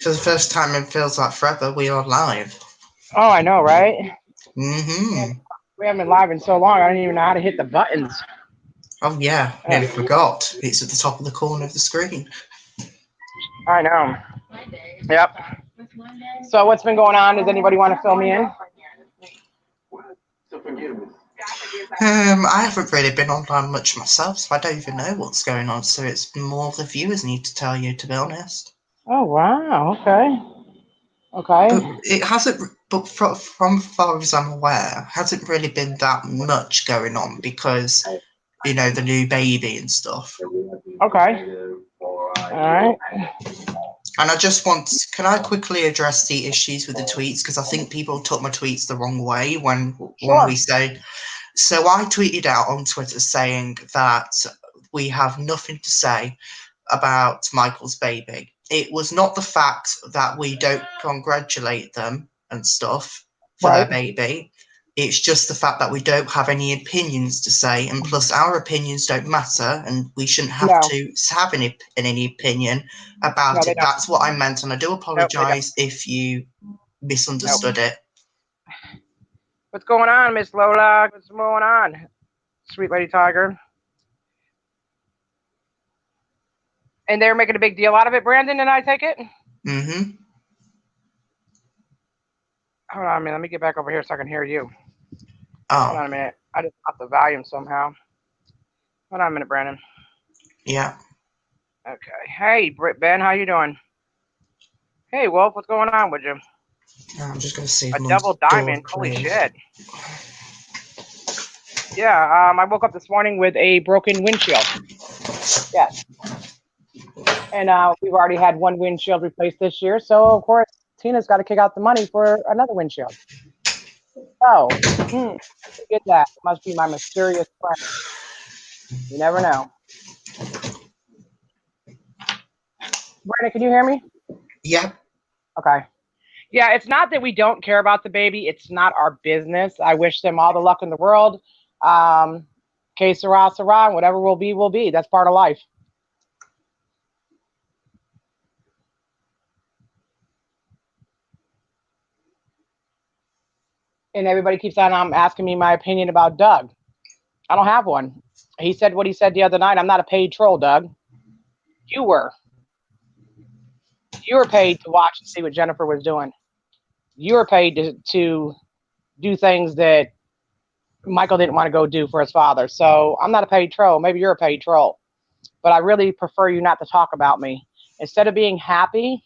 For the first time in feels like forever, we are live. Oh, I know, right? Mm-hmm. We haven't been live in so long. I don't even know how to hit the buttons. Oh yeah, nearly forgot. It's at the top of the corner of the screen. I know. Yep. So what's been going on? Does anybody want to fill me in? I haven't really been online much myself, so I don't even know what's going on. So it's more the viewers need to tell you, to be honest. Oh wow. Okay. Okay. But it hasn't. But from far as I'm aware, hasn't really been that much going on because the new baby and stuff. Okay. All right. And I just can I quickly address the issues with the tweets? Because I think people took my tweets the wrong way when Sure. we say. So I tweeted out on Twitter saying that we have nothing to say about Michael's baby. It was not the fact that we don't congratulate them and stuff for their Right. baby. It's just the fact that we don't have any opinions to say, and plus our opinions don't matter, and we shouldn't have No. to have any opinion about No, they it. don't. That's what I meant, and I do No, they don't. apologise if you misunderstood it. What's going on, Miss Lola? What's going on, Sweet Lady Tiger? And they're making a big deal out of it, Brandon, and I take it? Mm-hmm. Hold on a minute. Let me get back over here so I can hear you. Oh. Hold on a minute. I just got the volume somehow. Hold on a minute, Brandon. Yeah. Okay. Hey, Ben, how you doing? Hey, Wolf, what's going on with you? I'm just going to see. A double diamond. Holy shit. Yeah, I woke up this morning with a broken windshield. Yes. And we've already had one windshield replaced this year. So, of course, Tina's got to kick out the money for another windshield. So, get that. It must be my mysterious friend. You never know. Brandon, can you hear me? Yeah. Okay. Yeah, it's not that we don't care about the baby. It's not our business. I wish them all the luck in the world. Que sera, sera, whatever will be, will be. That's part of life. And everybody keeps on asking me my opinion about Doug. I don't have one. He said what he said the other night. I'm not a paid troll, Doug. You were. You were paid to watch and see what Jennifer was doing. You were paid to do things that Michael didn't want to go do for his father. So I'm not a paid troll. Maybe you're a paid troll. But I really prefer you not to talk about me. Instead of being happy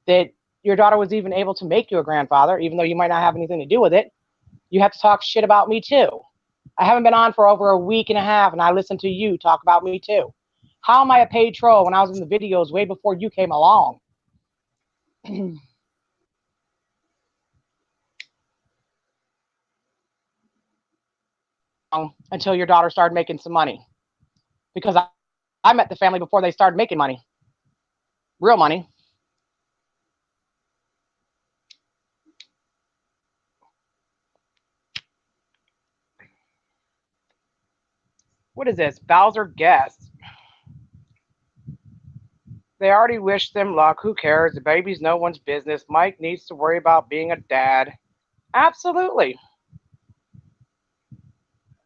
that your daughter was even able to make you a grandfather, even though you might not have anything to do with it, you have to talk shit about me too. I haven't been on for over a week and a half, and I listened to you talk about me too. How am I a paid troll when I was in the videos way before you came along? Until your daughter started making some money. Because I met the family before they started making money. Real money. What is this? Bowser guest. They already wish them luck. Who cares? The baby's no one's business. Mike needs to worry about being a dad. Absolutely.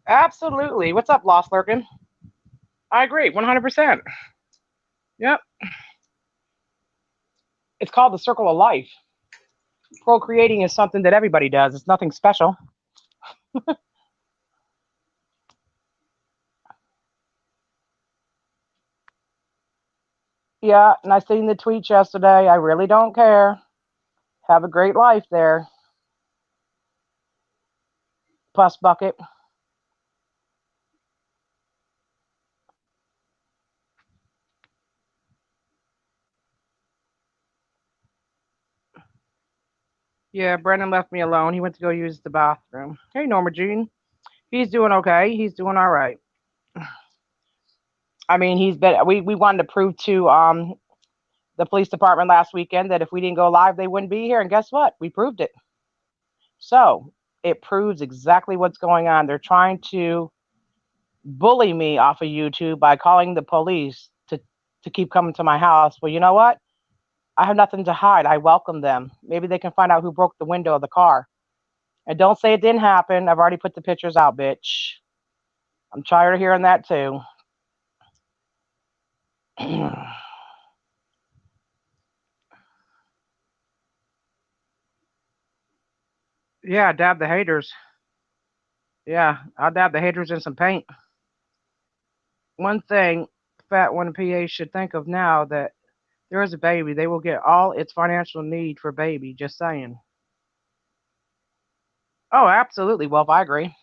Absolutely. What's up, Lost Lurkin? I agree, 100%. Yep. It's called the circle of life. Procreating is something that everybody does. It's nothing special. Yeah, and I seen the tweet yesterday. I really don't care. Have a great life there. Plus bucket. Yeah, Brendan left me alone. He went to go use the bathroom. Hey, Norma Jean. He's doing okay. He's doing all right. I mean, we wanted to prove to the police department last weekend that if we didn't go live, they wouldn't be here. And guess what? We proved it. So it proves exactly what's going on. They're trying to bully me off of YouTube by calling the police to keep coming to my house. Well, you know what? I have nothing to hide. I welcome them. Maybe they can find out who broke the window of the car. And don't say it didn't happen. I've already put the pictures out, bitch. I'm tired of hearing that too. Yeah, dab the haters. Yeah, I'll dab the haters in some paint. One thing Fat One PA should think of now that there is a baby, they will get all its financial need for baby. Just saying. Oh, absolutely. Well, I agree.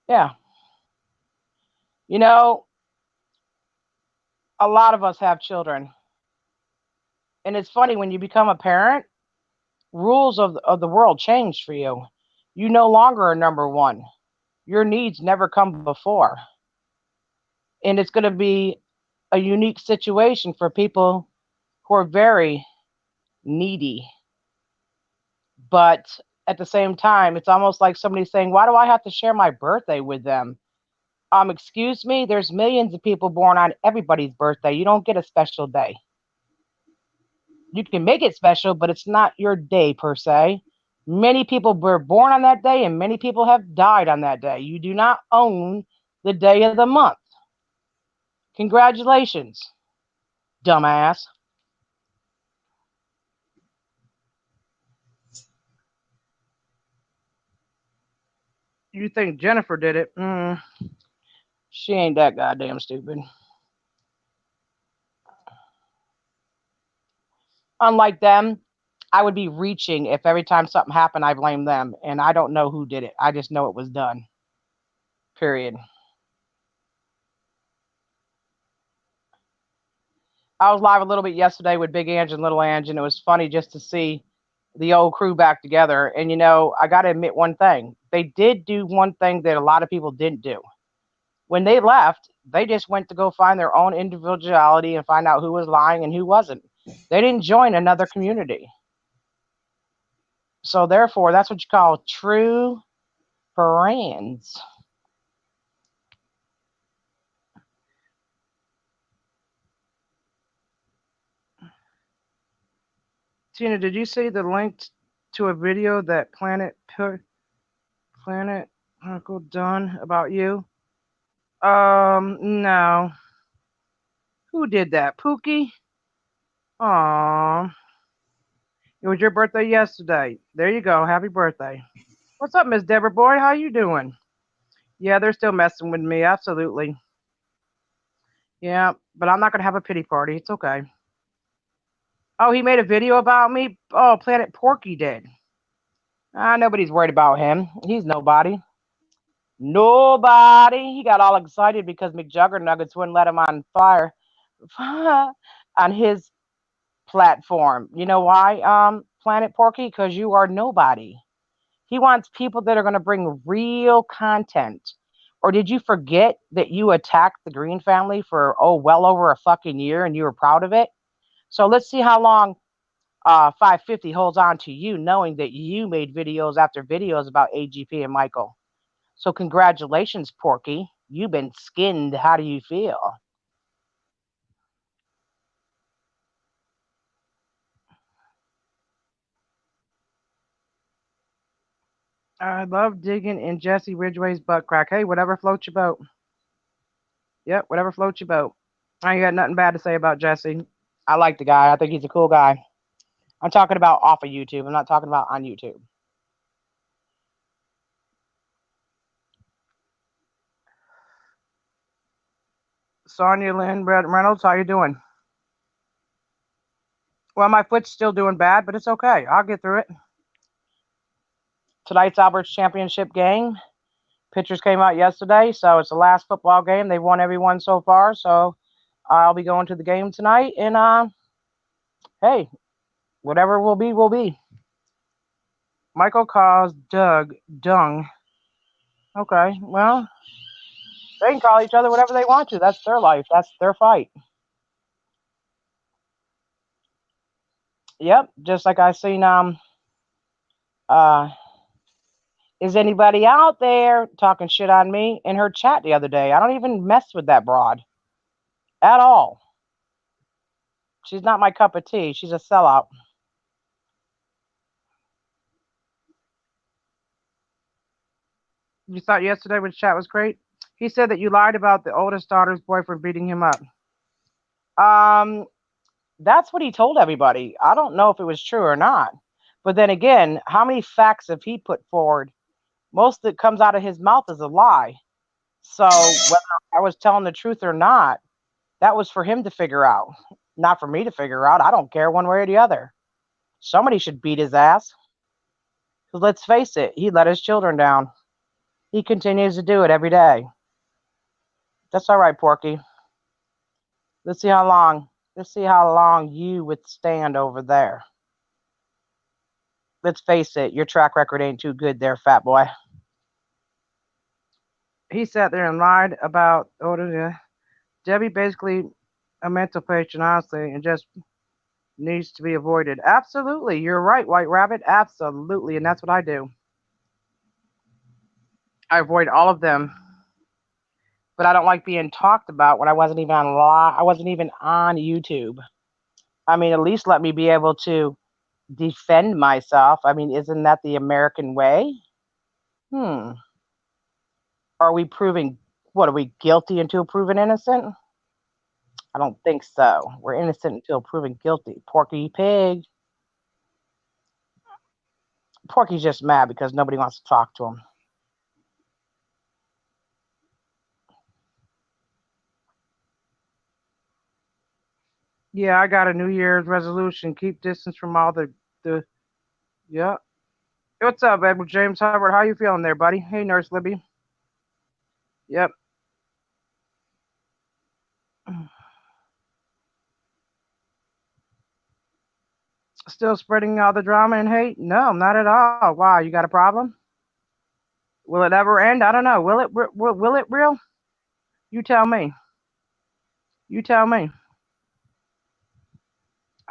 Yeah. You know, a lot of us have children. And it's funny when you become a parent, rules of the world change for you. You no longer are number one. Your needs never come before. And it's going to be a unique situation for people who are very needy. But at the same time, it's almost like somebody saying, why do I have to share my birthday with them? Excuse me, there's millions of people born on everybody's birthday. You don't get a special day. You can make it special, but it's not your day per se. Many people were born on that day and many people have died on that day. You do not own the day of the month. Congratulations, dumbass. You think Jennifer did it? She ain't that goddamn stupid. Unlike them, I would be reaching if every time something happened, I blame them. And I don't know who did it. I just know it was done. Period. I was live a little bit yesterday with Big Ange and Little Ange, and it was funny just to see the old crew back together. And, you know, I got to admit one thing. They did do one thing that a lot of people didn't do. When they left, they just went to go find their own individuality and find out who was lying and who wasn't. They didn't join another community. So, therefore, that's what you call true friends. Tina, did you see the link to a video that Planet Uncle done about you? No. Who did that? Pookie? Aww. It was your birthday yesterday. There you go. Happy birthday. What's up, Miss Deborah Boy? How you doing? Yeah, they're still messing with me. Absolutely. Yeah, but I'm not gonna have a pity party. It's okay. Oh, he made a video about me? Oh, Planet Porky did. Nobody's worried about him. He's nobody. Nobody. He got all excited because McJuggernuggets wouldn't let him on fire on his platform. You know why, Planet Porky? Because you are nobody. He wants people that are going to bring real content. Or did you forget that you attacked the Green family for, well over a fucking year and you were proud of it? So let's see how long 550 holds on to you, knowing that you made videos after videos about AGP and Michael. So congratulations, Porky. You've been skinned. How do you feel? I love digging in Jesse Ridgway's butt crack. Hey, whatever floats your boat. Yep, whatever floats your boat. I ain't got nothing bad to say about Jesse. I like the guy. I think he's a cool guy. I'm talking about off of YouTube. I'm not talking about on YouTube. Sonia Lynn Reynolds, how you doing? Well, my foot's still doing bad, but it's okay. I'll get through it. Tonight's Albert's Championship game. Pictures came out yesterday, so it's the last football game. They've won everyone so far, so I'll be going to the game tonight. And hey, whatever will be, will be. Michael calls Doug dung. Okay, well, they can call each other whatever they want to. That's their life. That's their fight. Yep, just like I seen uh Is anybody out there talking shit on me in her chat the other day? I don't even mess with that broad at all. She's not my cup of tea. She's a sellout. You thought yesterday when chat was great? He said that you lied about the oldest daughter's boyfriend beating him up. That's what he told everybody. I don't know if it was true or not. But then again, how many facts have he put forward? Most that comes out of his mouth is a lie. So whether I was telling the truth or not, that was for him to figure out, not for me to figure out. I don't care one way or the other. Somebody should beat his ass. Because let's face it, he let his children down. He continues to do it every day. That's all right, Porky. Let's see how long. Let's see how long you withstand over there. Let's face it, your track record ain't too good there, fat boy. He sat there and lied about Debbie basically a mental patient, honestly, and just needs to be avoided. Absolutely. You're right, White Rabbit. Absolutely. And that's what I do. I avoid all of them. But I don't like being talked about when I wasn't even on YouTube. I mean, at least let me be able to defend myself. I mean, isn't that the American way? Are we guilty until proven innocent? I don't think so. We're innocent until proven guilty. Porky Pig. Porky's just mad because nobody wants to talk to him. Yeah, I got a New Year's resolution. Keep distance from all the yeah. Hey, what's up, Edward James Hubbard? How you feeling there, buddy? Hey, Nurse Libby. Yep. Still spreading all the drama and hate? No, not at all. Why? You got a problem? Will it ever end? I don't know. Will it? Will it real? You tell me. You tell me.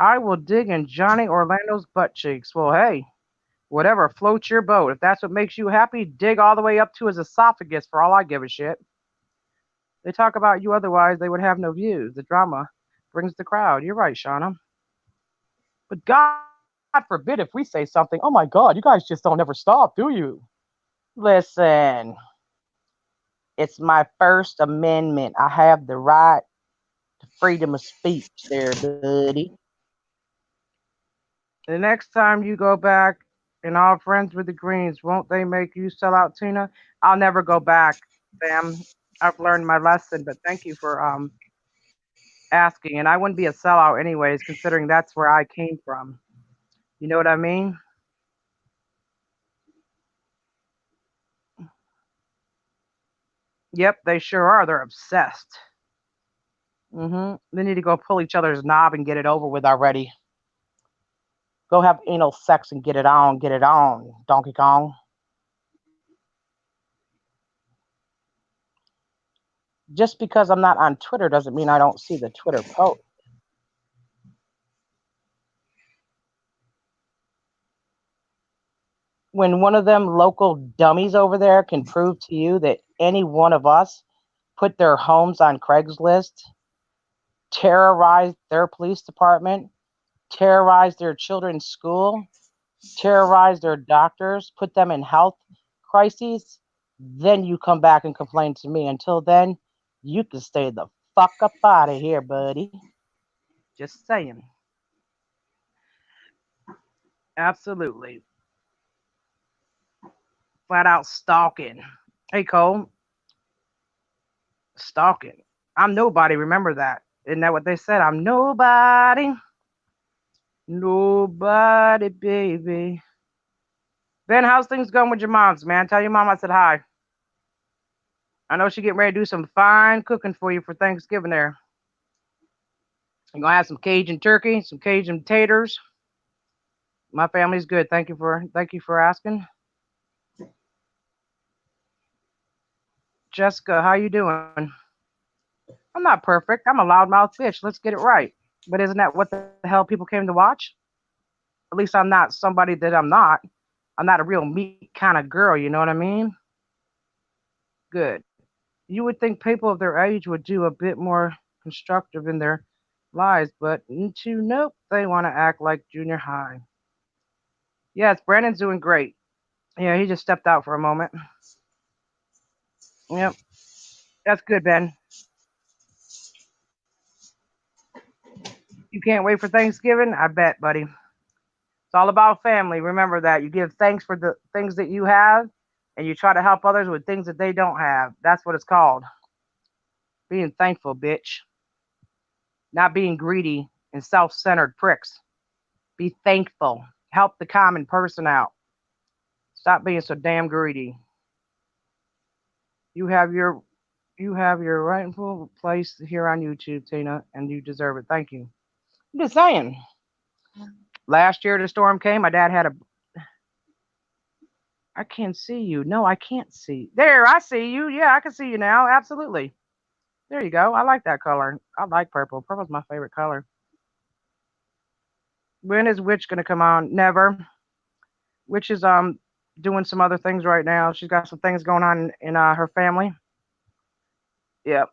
I will dig in Johnny Orlando's butt cheeks. Well, hey, whatever floats your boat. If that's what makes you happy, dig all the way up to his esophagus for all I give a shit. They talk about you, otherwise they would have no views. The drama brings the crowd. You're right, Shauna. But God forbid if we say something, oh my God, you guys just don't ever stop, do you? Listen, it's my First Amendment. I have the right to freedom of speech there, buddy. The next time you go back and all friends with the Greens, won't they make you sell out, Tina? I'll never go back, Sam. I've learned my lesson, but thank you for asking. And I wouldn't be a sellout anyways, considering that's where I came from. You know what I mean? Yep, they sure are. They're obsessed. They need to go pull each other's knob and get it over with already. Go have anal sex and get it on, Donkey Kong. Just because I'm not on Twitter doesn't mean I don't see the Twitter post. When one of them local dummies over there can prove to you that any one of us put their homes on Craigslist, terrorized their police department, terrorized their children's school, terrorized their doctors, put them in health crises, then you come back and complain to me. Until then, you can stay the fuck up out of here, buddy. Just saying. Absolutely. Flat out stalking. Hey, Cole. Stalking. I'm nobody. Remember that. Isn't that what they said? I'm nobody. Nobody, baby. Ben, how's things going with your moms, man? Tell your mom I said hi. I know she getting ready to do some fine cooking for you for Thanksgiving there. I'm gonna have some Cajun turkey, some Cajun taters. My family's good. Thank you for asking. Jessica, how you doing? I'm not perfect. I'm a loudmouth bitch. Let's get it right. But isn't that what the hell people came to watch? At least I'm not somebody that I'm not. I'm not a real meat kind of girl, you know what I mean? Good. You would think people of their age would do a bit more constructive in their lives, but nope, they want to act like junior high. Yes, Brandon's doing great. Yeah, he just stepped out for a moment. Yep, that's good, Ben. You can't wait for Thanksgiving? I bet, buddy. It's all about family. Remember that. You give thanks for the things that you have, and you try to help others with things that they don't have. That's what it's called. Being thankful, bitch. Not being greedy and self centered pricks. Be thankful. Help the common person out. Stop being so damn greedy. You have your you have your rightful place here on YouTube, Tina, and you deserve it. Thank you. I'm just saying. Last year the storm came. My dad had a. I can't see you. No, I can't see. There, I see you. Yeah, I can see you now. Absolutely. There you go. I like that color. I like purple. Purple's my favorite color. When is Witch gonna come on? Never. Witch is doing some other things right now. She's got some things going on in her family. Yep.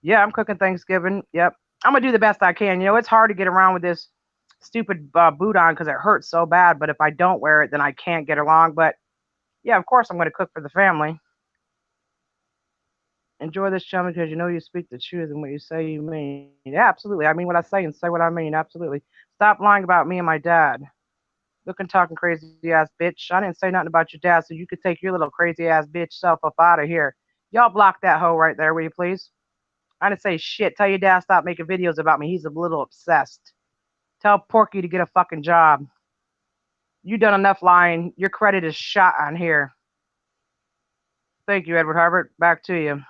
Yeah, I'm cooking Thanksgiving. Yep. I'm gonna do the best I can. You know, it's hard to get around with this stupid boot on because it hurts so bad. But if I don't wear it, then I can't get along. But yeah, of course I'm gonna cook for the family. Enjoy this, chum, because you know you speak the truth and what you say you mean. Yeah, absolutely. I mean what I say and say what I mean. Absolutely. Stop lying about me and my dad. Looking, talking crazy ass bitch. I didn't say nothing about your dad, so you could take your little crazy ass bitch self up out of here. Y'all block that hoe right there, will you please? I didn't say shit. Tell your dad stop making videos about me. He's a little obsessed. Tell Porky to get a fucking job. You done enough lying. Your credit is shot on here. Thank you, Edward Harbert. Back to you.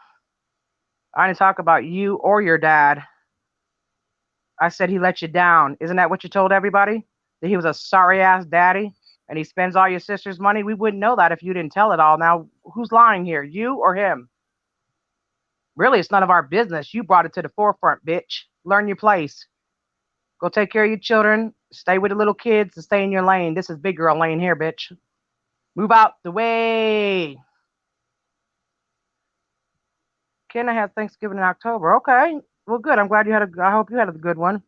I didn't talk about you or your dad. I said he let you down. Isn't that what you told everybody? That he was a sorry ass daddy and he spends all your sister's money? We wouldn't know that if you didn't tell it all. Now, who's lying here? You or him? Really, it's none of our business. You brought it to the forefront, bitch. Learn your place. Go take care of your children. Stay with the little kids and stay in your lane. This is big girl lane here, bitch. Move out the way. Can I have Thanksgiving in October? Okay. Well, good. I'm glad you had a. I hope you had a good one.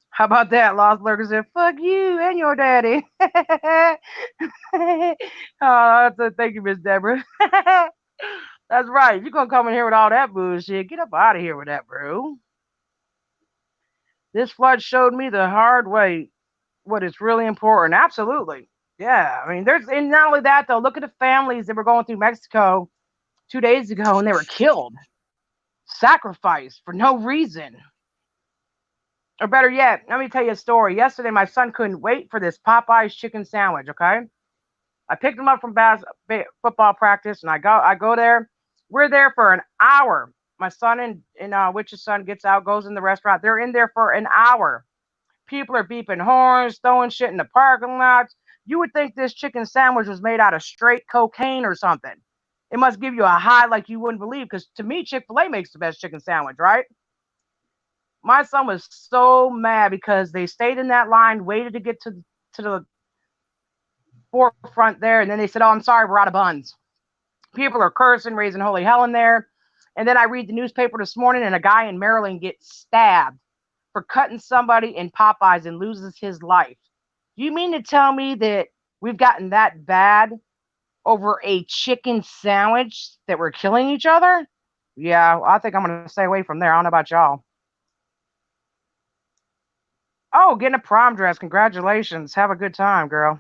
How about that? Lost Lurker said, "Fuck you and your daddy." Oh, thank you, Miss Deborah. That's right. You're gonna come in here with all that bullshit. Get up out of here with that, bro. This flood showed me the hard way what is really important. Absolutely. Yeah. I mean, there's and not only that though. Look at the families that were going through Mexico 2 days ago and they were killed, sacrificed for no reason. Or better yet, let me tell you a story. Yesterday, my son couldn't wait for this Popeye's chicken sandwich. Okay, I picked him up from football practice, and I go there. We're there for an hour. My son and Witch's son gets out, goes in the restaurant. They're in there for an hour. People are beeping horns, throwing shit in the parking lots. You would think this chicken sandwich was made out of straight cocaine or something. It must give you a high like you wouldn't believe. Because to me, Chick-fil-A makes the best chicken sandwich, right? My son was so mad because they stayed in that line, waited to get to the forefront there, and then they said, "Oh, I'm sorry, we're out of buns." People are cursing, raising holy hell in there. And then I read the newspaper this morning, and a guy in Maryland gets stabbed for cutting somebody in Popeyes and loses his life. You mean to tell me that we've gotten that bad over a chicken sandwich that we're killing each other? Yeah, I think I'm going to stay away from there. I don't know about y'all. Oh, getting a prom dress. Congratulations. Have a good time, girl.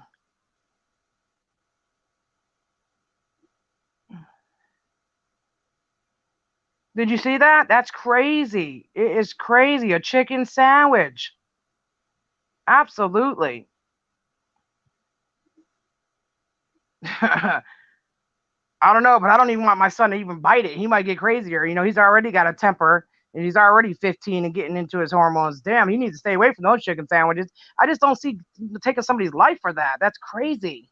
Did you see that? That's crazy. It is crazy. A chicken sandwich. Absolutely. I don't know, but I don't even want my son to even bite it. He might get crazier. You know, he's already got a temper and he's already 15 and getting into his hormones. Damn, he needs to stay away from those chicken sandwiches. I just don't see taking somebody's life for that. That's crazy.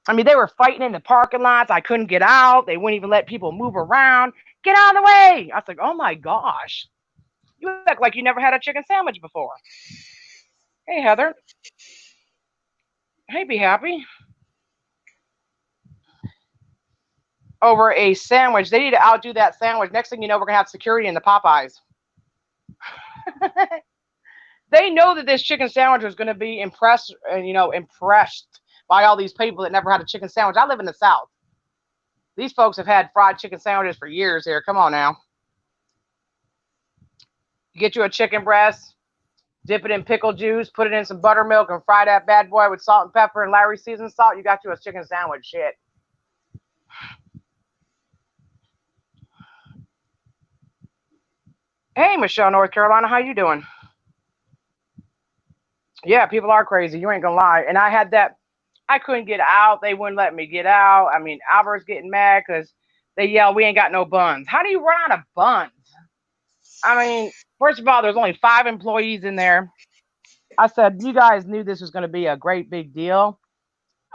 I mean, they were fighting in the parking lots. I couldn't get out. They wouldn't even let people move around. Get out of the way. I was like, oh my gosh. You act like you never had a chicken sandwich before. Hey, Heather. Hey, be happy. Over a sandwich. They need to outdo that sandwich. Next thing you know, we're going to have security in the Popeyes. They know that this chicken sandwich was going to be impressed by all these people that never had a chicken sandwich. I live in the South. These folks have had fried chicken sandwiches for years here. Come on now. You get you a chicken breast, dip it in pickle juice, put it in some buttermilk, and fry that bad boy with salt and pepper and Larry seasoned salt. You got you a chicken sandwich. Shit. Hey, Michelle, North Carolina, how you doing? Yeah, people are crazy. You ain't gonna lie. And I had that. I couldn't get out. They wouldn't let me get out. I mean, Albert's getting mad because they yell, "We ain't got no buns." How do you run out of buns? I mean, first of all, there's only 5 employees in there. I said, you guys knew this was going to be a great big deal.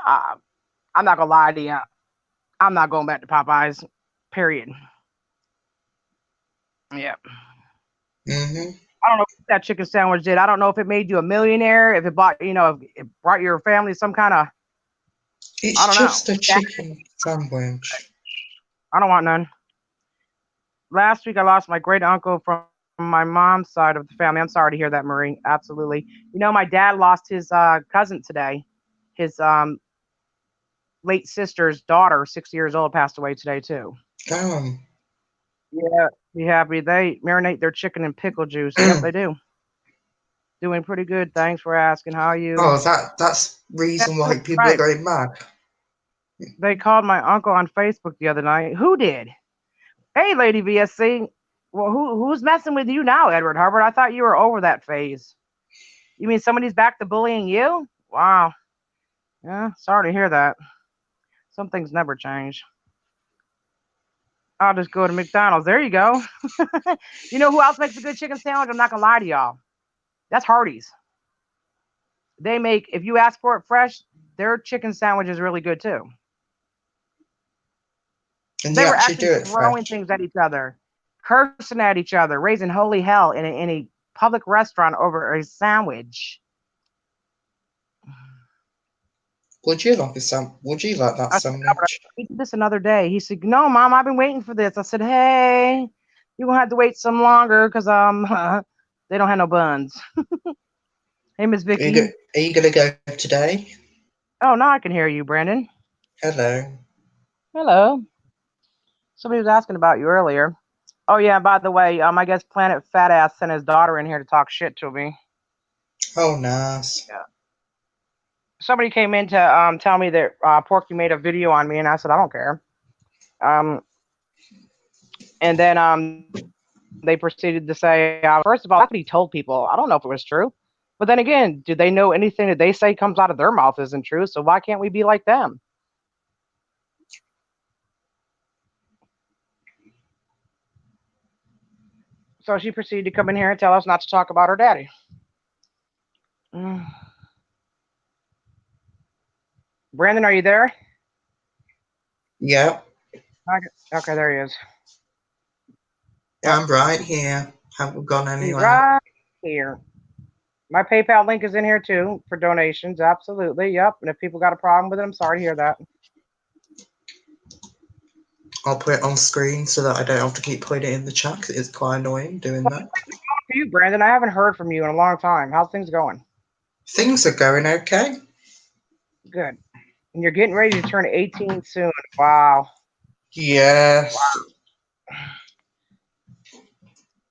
I'm not gonna lie to you. I'm not going back to Popeyes. Period. Yeah. Mm-hmm. I don't know what that chicken sandwich did. I don't know if it made you a millionaire, if it bought, if it brought your family some kind of. It's I don't just know. a chicken sandwich. I don't want none. Last week I lost my great uncle from my mom's side of the family. I'm sorry to hear that, Marie. Absolutely. My dad lost his cousin today. His late sister's daughter, 6 years old, passed away today too. Yeah, be happy. They marinate their chicken in pickle juice. Yep, they do. Doing pretty good. Thanks for asking. How are you? Oh, that's reason why people are Right. going mad. They called my uncle on Facebook the other night. Who did? Hey, Lady VSC. Well, who's messing with you now, Edward Hubbard? I thought you were over that phase. You mean somebody's back to bullying you? Wow. Yeah, sorry to hear that. Some things never change. I'll just go to McDonald's. There you go. You know who else makes a good chicken sandwich? I'm not gonna lie to y'all. That's Hardee's. They make, if you ask for it fresh, their chicken sandwich is really good too. And They you were actually actually do it throwing fresh. things at each other, cursing at each other, raising holy hell in a public restaurant over a sandwich. Would you like Would you like that I said, Albert, sandwich? we do this another day. He said, no, Mom, I've been waiting for this. I said, hey, you're gonna have to wait some longer because they don't have no buns. Hey, Miss Vicky. Are you gonna go today? Oh, now I can hear you, Brandon. Hello. Hello. Somebody was asking about you earlier. Oh yeah, by the way, I guess Planet Fat Ass sent his daughter in here to talk shit to me. Oh, nice. Yeah. Somebody came in to tell me that Porky made a video on me, and I said I don't care. And then they proceeded to say, first of all, that's what he told people. I don't know if it was true, but then again, do they know anything that they say comes out of their mouth isn't true? So why can't we be like them? So she proceeded to come in here and tell us not to talk about her daddy. Brandon, are you there? Yeah. Okay, there he is. I'm right here. Haven't gone anywhere. He's right here. My PayPal link is in here too for donations. Absolutely. Yep. And if people got a problem with it, I'm sorry to hear that. I'll put it on screen so that I don't have to keep putting it in the chat because it's quite annoying doing that. For you, Brandon, I haven't heard from you in a long time. How's things going? Things are going okay. Good. And you're getting ready to turn 18 soon. Wow. Yes. Wow. I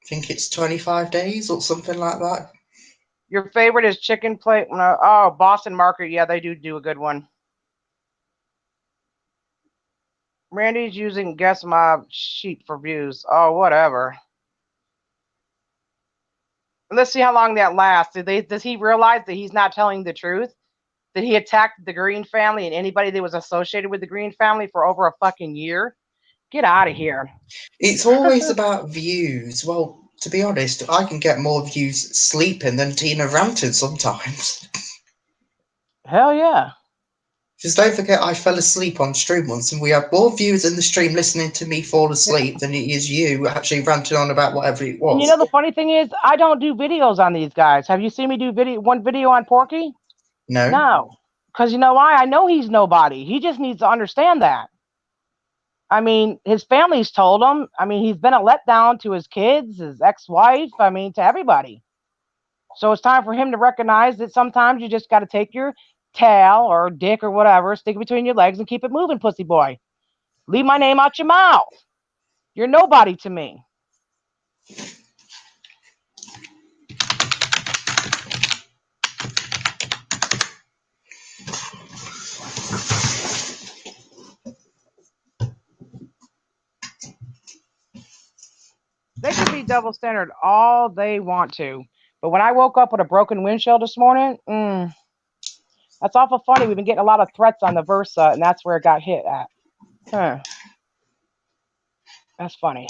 think it's 25 days or something like that. Your favorite is Chicken Plate? Oh, Boston Market. Yeah, they do a good one. Randy's using Guess Mob sheet for views. Oh, whatever. Let's see how long that lasts. Does he realize that he's not telling the truth? That he attacked the Green family and anybody that was associated with the Green family for over a fucking year? Get out of here. It's always about views. Well, to be honest, I can get more views sleeping than Tina ranting sometimes. Hell yeah. Just don't forget, I fell asleep on stream once, and we had more viewers in the stream listening to me fall asleep than it is you actually ranting on about whatever it was. And you know, the funny thing is, I don't do videos on these guys. Have you seen me do one video on Porky? No. No. Because you know why? I know he's nobody. He just needs to understand that. I mean, his family's told him. I mean, he's been a letdown to his kids, his ex-wife, I mean, to everybody. So it's time for him to recognize that sometimes you just got to take your tail or dick or whatever, stick it between your legs and keep it moving, pussy boy. Leave my name out your mouth. You're nobody to me. They can be double standard all they want to. But when I woke up with a broken windshield this morning, that's awful funny. We've been getting a lot of threats on the Versa, and that's where it got hit at. Huh. That's funny.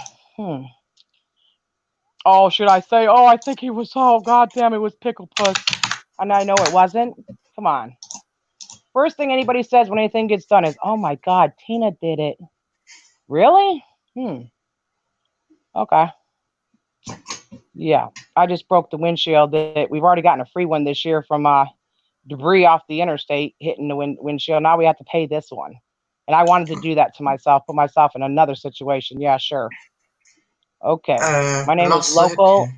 Oh, should I say, oh, I think he was, oh, goddamn, it was Pickle Puss. And I know it wasn't. Come on. First thing anybody says when anything gets done is, oh, my God, Tina did it. Really? Okay. Yeah, I just broke the windshield. We've already gotten a free one this year from debris off the interstate hitting the windshield. Now we have to pay this one. And I wanted to do that to myself, put myself in another situation. Yeah, sure. Okay. My name is Local.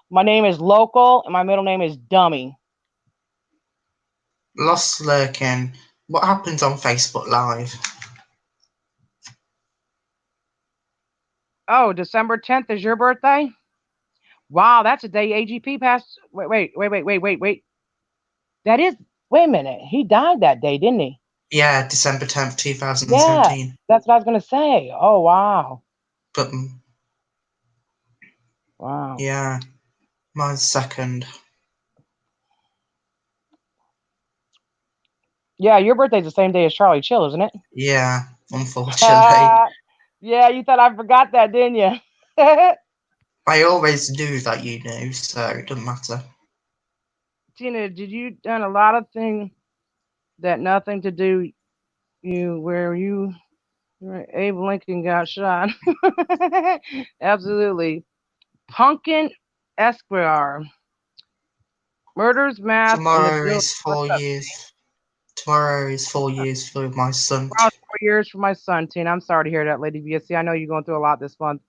My name is Local, and my middle name is Dummy. Lost Lurkin. What happens on Facebook Live? Oh, December 10th is your birthday? Wow, that's a day AGP passed. Wait. That is, wait a minute. He died that day, didn't he? Yeah, December 10th, 2017. Yeah, that's what I was going to say. Oh, wow. But, wow. Yeah, mine's second. Yeah, your birthday's the same day as Charlie Chill, isn't it? Yeah, unfortunately. Yeah, you thought I forgot that, didn't you? I always knew that you knew, so it doesn't matter. Tina, did you done a lot of things that nothing to do where Abe Lincoln got shot? Absolutely. Pumpkin Esquire. Murders, mass, Tomorrow is 4 years. Tomorrow is 4 years for my son. 4 years for my son, Tina. I'm sorry to hear that, Lady VSC. I know you're going through a lot this month.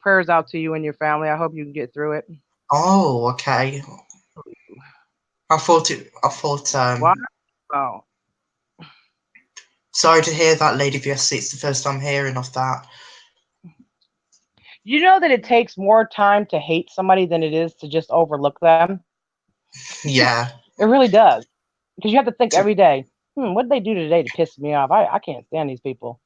Prayers out to you and your family. I hope you can get through it. Oh, okay. I thought. Wow. Sorry to hear that, Lady VSC. It's the first time hearing of that. You know that it takes more time to hate somebody than it is to just overlook them? Yeah. It really does. Because you have to think every day, what did they do today to piss me off? I can't stand these people.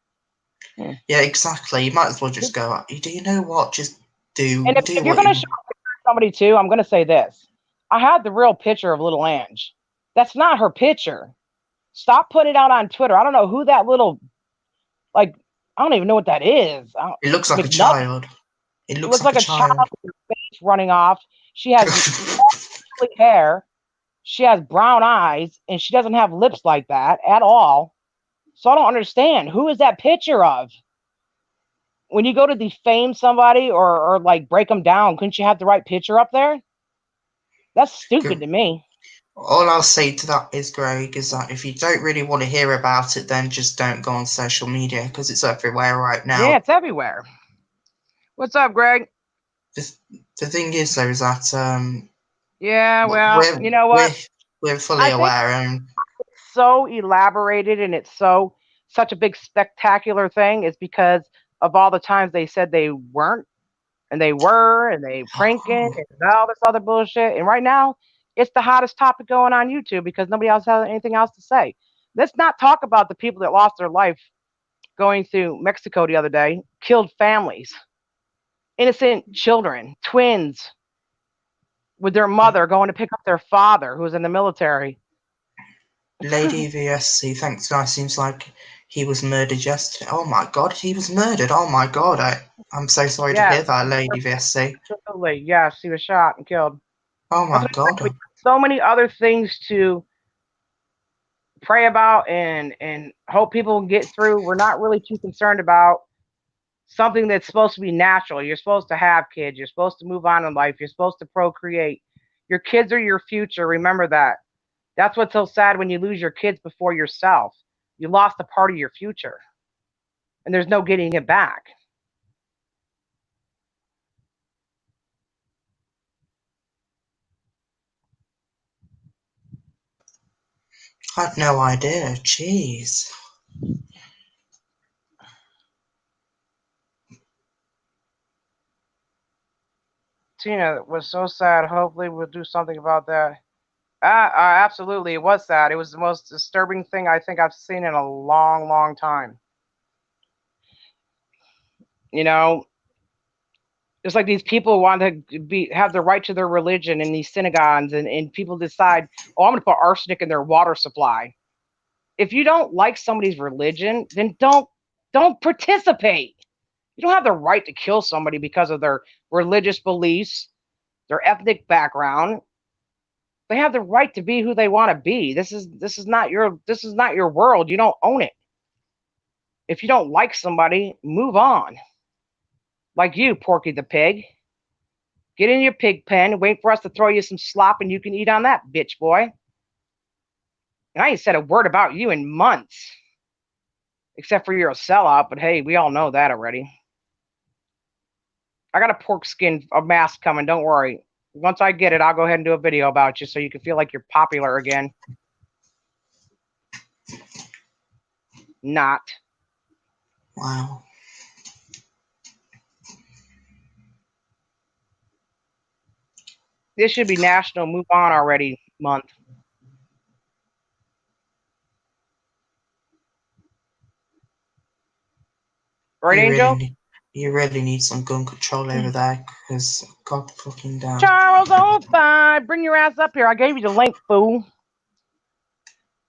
Yeah, exactly. You might as well just go, do you know what? Just do. And if you're going to show somebody too, I'm going to say this. I have the real picture of little Ange. That's not her picture. Stop putting it out on Twitter. I don't know who that little, I don't even know what that is. It looks like a child. It looks like a child with her face running off. She has hair. She has brown eyes, and she doesn't have lips like that at all. So I don't understand. Who is that picture of? When you go to defame somebody or break them down, couldn't you have the right picture up there? That's stupid to me. All I'll say to that is, Greg, is that if you don't really want to hear about it, then just don't go on social media because it's everywhere right now. Yeah, it's everywhere. What's up, Greg? The thing is, though, is that yeah, well, you know what? We're fully aware. And it's so elaborated and it's such a big spectacular thing is because of all the times they said they weren't and they were and they pranking and all this other bullshit. And right now, it's the hottest topic going on YouTube because nobody else has anything else to say. Let's not talk about the people that lost their life going through Mexico the other day, killed families, innocent children, twins with their mother going to pick up their father who was in the military. Lady VSC, thanks, guys. Seems like he was murdered yesterday. Oh my God, he was murdered. Oh my God, I'm so sorry to hear that, Lady VSC. Absolutely, yeah, she was shot and killed. Oh my God. So many other things to pray about and hope people get through. We're not really too concerned about something that's supposed to be natural. You're supposed to have kids. You're supposed to move on in life. You're supposed to procreate. Your kids are your future. Remember that. That's what's so sad when you lose your kids before yourself. You lost a part of your future, and there's no getting it back. I had no idea. Jeez. Tina was so sad. Hopefully, we'll do something about that. Absolutely, it was sad. It was the most disturbing thing I think I've seen in a long, long time. You know, it's like these people want to have the right to their religion in these synagogues, and people decide, oh, I'm going to put arsenic in their water supply. If you don't like somebody's religion, then don't participate. You don't have the right to kill somebody because of their religious beliefs, their ethnic background. They have the right to be who they want to be. This is not your world. You don't own it. If you don't like somebody, move on. Like you, Porky the pig. Get in your pig pen, wait for us to throw you some slop, and you can eat on that, bitch boy. And I ain't said a word about you in months. Except for you're a sellout, but hey, we all know that already. I got a pork skin mask coming, don't worry. Once I get it, I'll go ahead and do a video about you so you can feel like you're popular again. Not. Wow. This should be National Move On Already month. Right, Angel? You really need some gun control over there, because god fucking damn. Charles, oh fine. Bring your ass up here. I gave you the link, fool.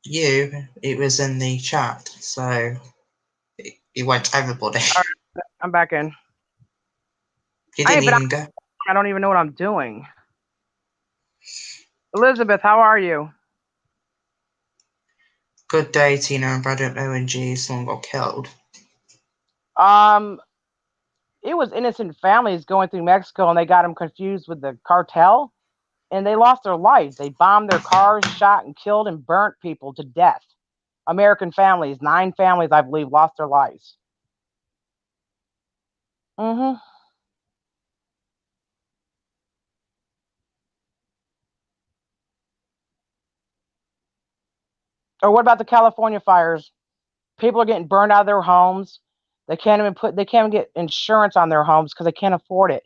It was in the chat, so it went to everybody. All right, I'm back in. You didn't even go. I don't even know what I'm doing. Elizabeth, how are you? Good day, Tina, but I don't know when someone got killed. It was innocent families going through Mexico, and they got them confused with the cartel, and they lost their lives. They bombed their cars, shot and killed and burnt people to death. American families, 9 families, I believe, lost their lives. Mm-hmm. Or what about the California fires? People are getting burned out of their homes. They can't even get insurance on their homes because they can't afford it.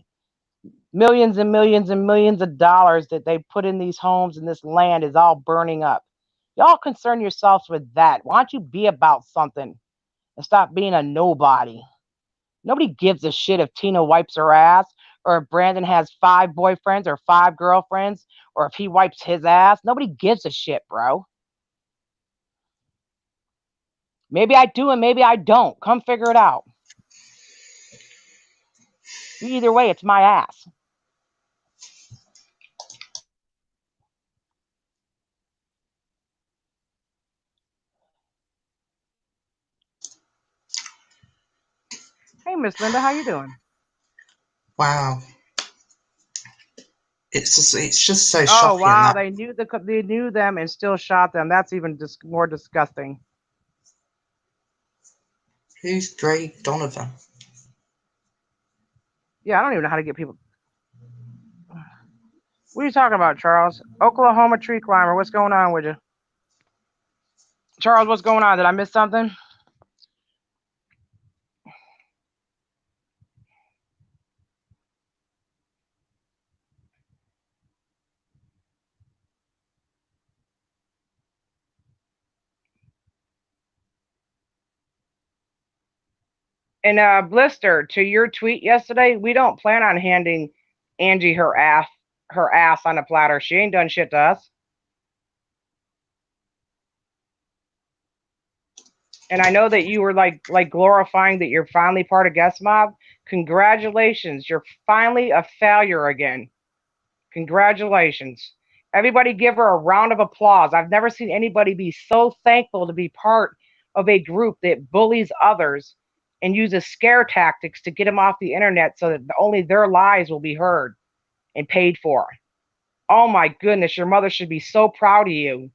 Millions and millions and millions of dollars that they put in these homes and this land is all burning up. Y'all concern yourselves with that. Why don't you be about something and stop being a nobody? Nobody gives a shit if Tina wipes her ass, or if Brandon has 5 boyfriends or 5 girlfriends, or if he wipes his ass. Nobody gives a shit, bro. Maybe I do and maybe I don't. Come figure it out. Either way, it's my ass. Hey, Miss Linda, how you doing? Wow. It's just so shocking. Oh wow, they knew them and still shot them. That's even more disgusting. Who's Drake Donovan? Yeah, I don't even know how to get people. What are you talking about, Charles? Oklahoma tree climber. What's going on with you? Charles, what's going on? Did I miss something? And Blister, to your tweet yesterday, we don't plan on handing Angie her ass on a platter. She ain't done shit to us. And I know that you were like glorifying that you're finally part of Guest Mob. Congratulations, you're finally a failure again. Congratulations. Everybody give her a round of applause. I've never seen anybody be so thankful to be part of a group that bullies others and uses scare tactics to get them off the internet so that only their lies will be heard and paid for. Oh my goodness, your mother should be so proud of you.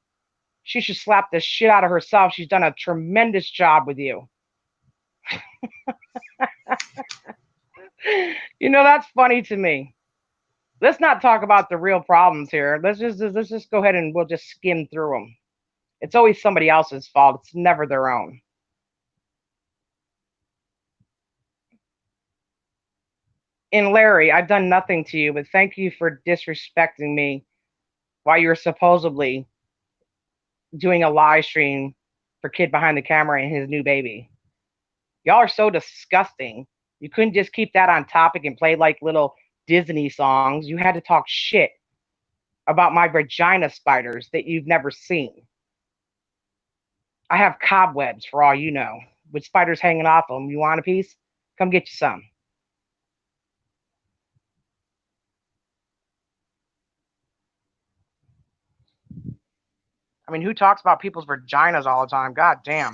She should slap the shit out of herself. She's done a tremendous job with you. That's funny to me. Let's not talk about the real problems here. Let's just go ahead and we'll just skim through them. It's always somebody else's fault. It's never their own. And Larry, I've done nothing to you, but thank you for disrespecting me while you were supposedly doing a live stream for Kid Behind the Camera and his new baby. Y'all are so disgusting. You couldn't just keep that on topic and play like little Disney songs. You had to talk shit about my vagina spiders that you've never seen. I have cobwebs for all you know, with spiders hanging off them. You want a piece? Come get you some. I mean, who talks about people's vaginas all the time? God damn.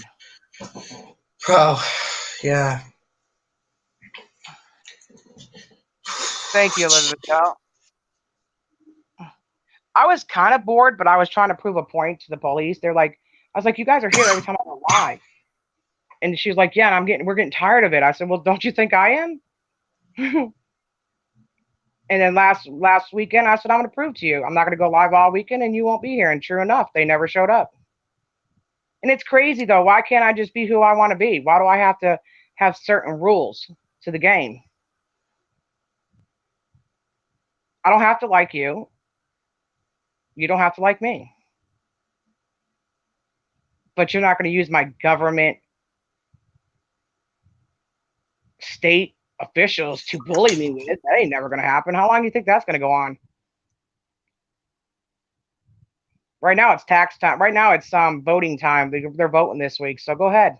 Bro, yeah. Thank you, Elizabeth. I was kind of bored, but I was trying to prove a point to the police. I was like, you guys are here every time I go live. And she's like, yeah, and we're getting tired of it. I said, well, don't you think I am? And then last weekend, I said, I'm going to prove to you. I'm not going to go live all weekend, and you won't be here. And true enough, they never showed up. And it's crazy, though. Why can't I just be who I want to be? Why do I have to have certain rules to the game? I don't have to like you. You don't have to like me. But you're not going to use my government, state officials to bully me with it. That ain't never going to happen. How long do you think that's going to go on? Right now it's tax time. Right now it's voting time. They're voting this week. So go ahead.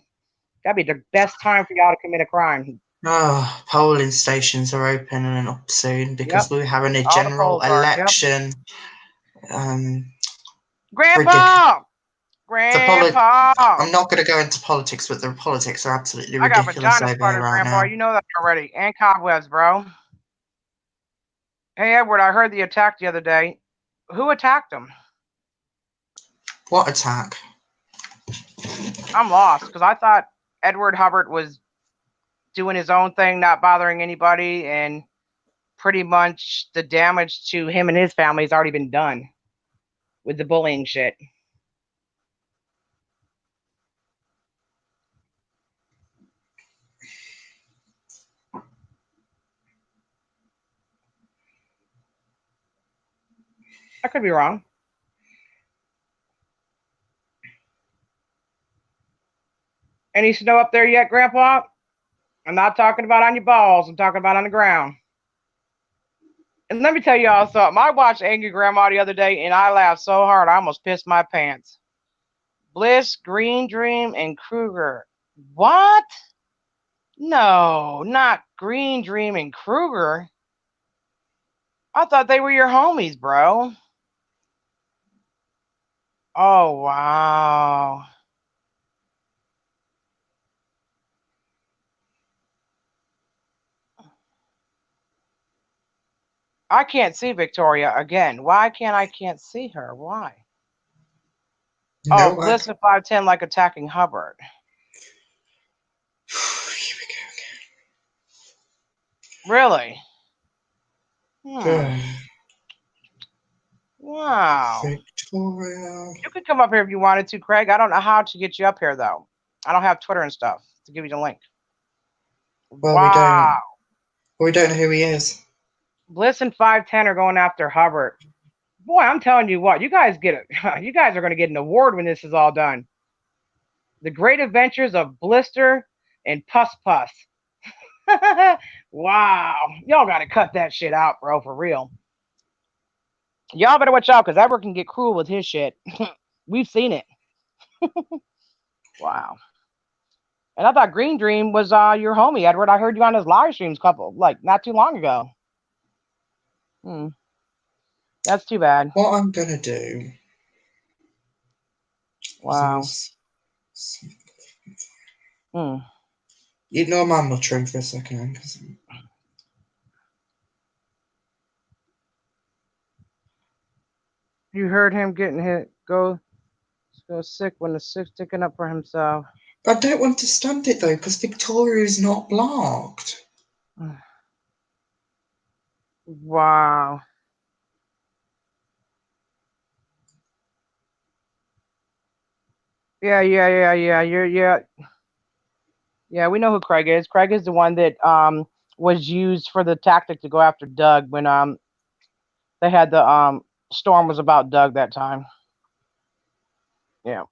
That'd be the best time for y'all to commit a crime. Oh, polling stations are opening up soon because we're having a All the general polls are, election. Grandpa! Grandpa! I'm not going to go into politics, but the politics are absolutely I got ridiculous vagina over here spiders, right Grandpa. now. You know that already. And cobwebs, bro. Hey, Edward, I heard the attack the other day. Who attacked him? What attack? I'm lost because I thought Edward Hubbard was doing his own thing, not bothering anybody, and pretty much the damage to him and his family has already been done with the bullying shit. I could be wrong. Any snow up there yet, Grandpa? I'm not talking about on your balls. I'm talking about on the ground. And let me tell y'all something. I watched Angry Grandma the other day, and I laughed so hard I almost pissed my pants. Bliss, Green Dream, and Kruger. What? No, not Green Dream and Kruger. I thought they were your homies, bro. Oh, wow. I can't see Victoria again. Why can't see her? Why? No, Bliss at 5'10" like attacking Hubbard. Here we go. Really? Hmm. Wow. Victoria. You could come up here if you wanted to, Craig. I don't know how to get you up here, though. I don't have Twitter and stuff to give you the link. Well, wow. We don't know who he is. Bliss and 5'10" are going after Hubbard. Boy, I'm telling you what, you guys you guys are going to get an award when this is all done. The Great Adventures of Blister and Puss Puss. Wow. Y'all got to cut that shit out, bro, for real. Y'all better watch out because Edward can get cruel with his shit. We've seen it. Wow. And I thought Green Dream was your homie, Edward. I heard you on his live streams not too long ago. That's too bad. What I'm gonna do Wow. is Mm. you know my muttering for a second. You heard him getting hit. Go sick when the sick sticking up for himself. I don't understand it though, because Victoria is not blocked. Wow. Yeah. Yeah, we know who Craig is. Craig is the one that was used for the tactic to go after Doug when they had the storm was about Doug that time. Yeah.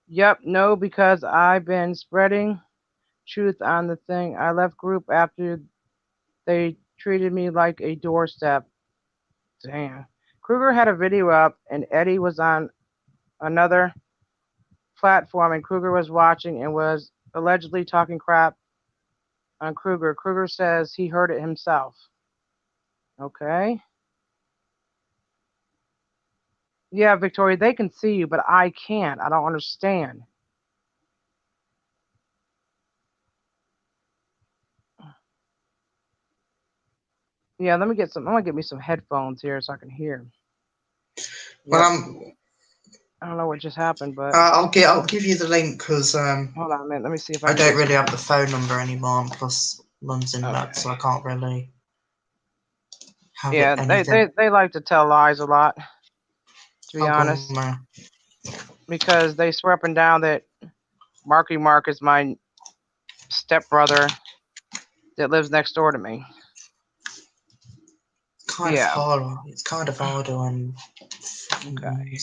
Yep, no, because I've been spreading truth on the thing. I left group after they treated me like a doorstep. Damn. Kruger had a video up and Eddie was on another platform and Kruger was watching and was allegedly talking crap on Kruger. Kruger says he heard it himself. Okay. Yeah, Victoria, they can see you, but I can't. I don't understand. Yeah, let me get some. I'm gonna get me some headphones here so I can hear. Well, Yep. I don't know what just happened, but I'll give you the link because hold on a minute. Let me see if I I can don't get really some. have the phone number anymore. Plus, Mum's in that, so I can't really have it Yeah, anything. they like to tell lies a lot, to be I'll go honest, now. because they swear up and down that Marky Mark is my stepbrother that lives next door to me. Kind of hard. It's kind of harder when Okay.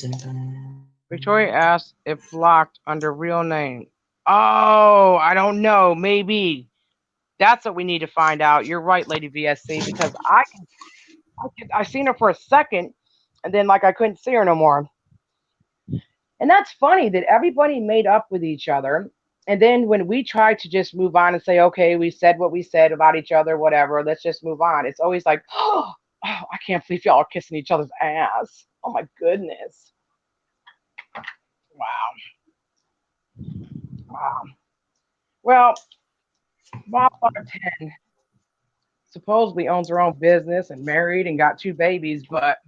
Victoria asked if blocked under real name. Oh, I don't know. Maybe that's what we need to find out. You're right, Lady VSC, because I seen her for a second, and then like I couldn't see her no more. And that's funny that everybody made up with each other. And then when we try to just move on and say, okay, we said what we said about each other, whatever, let's just move on. It's always like, oh, I can't believe y'all are kissing each other's ass. Oh my goodness. Wow. Well, Bob 10 supposedly owns her own business and married and got 2 babies, but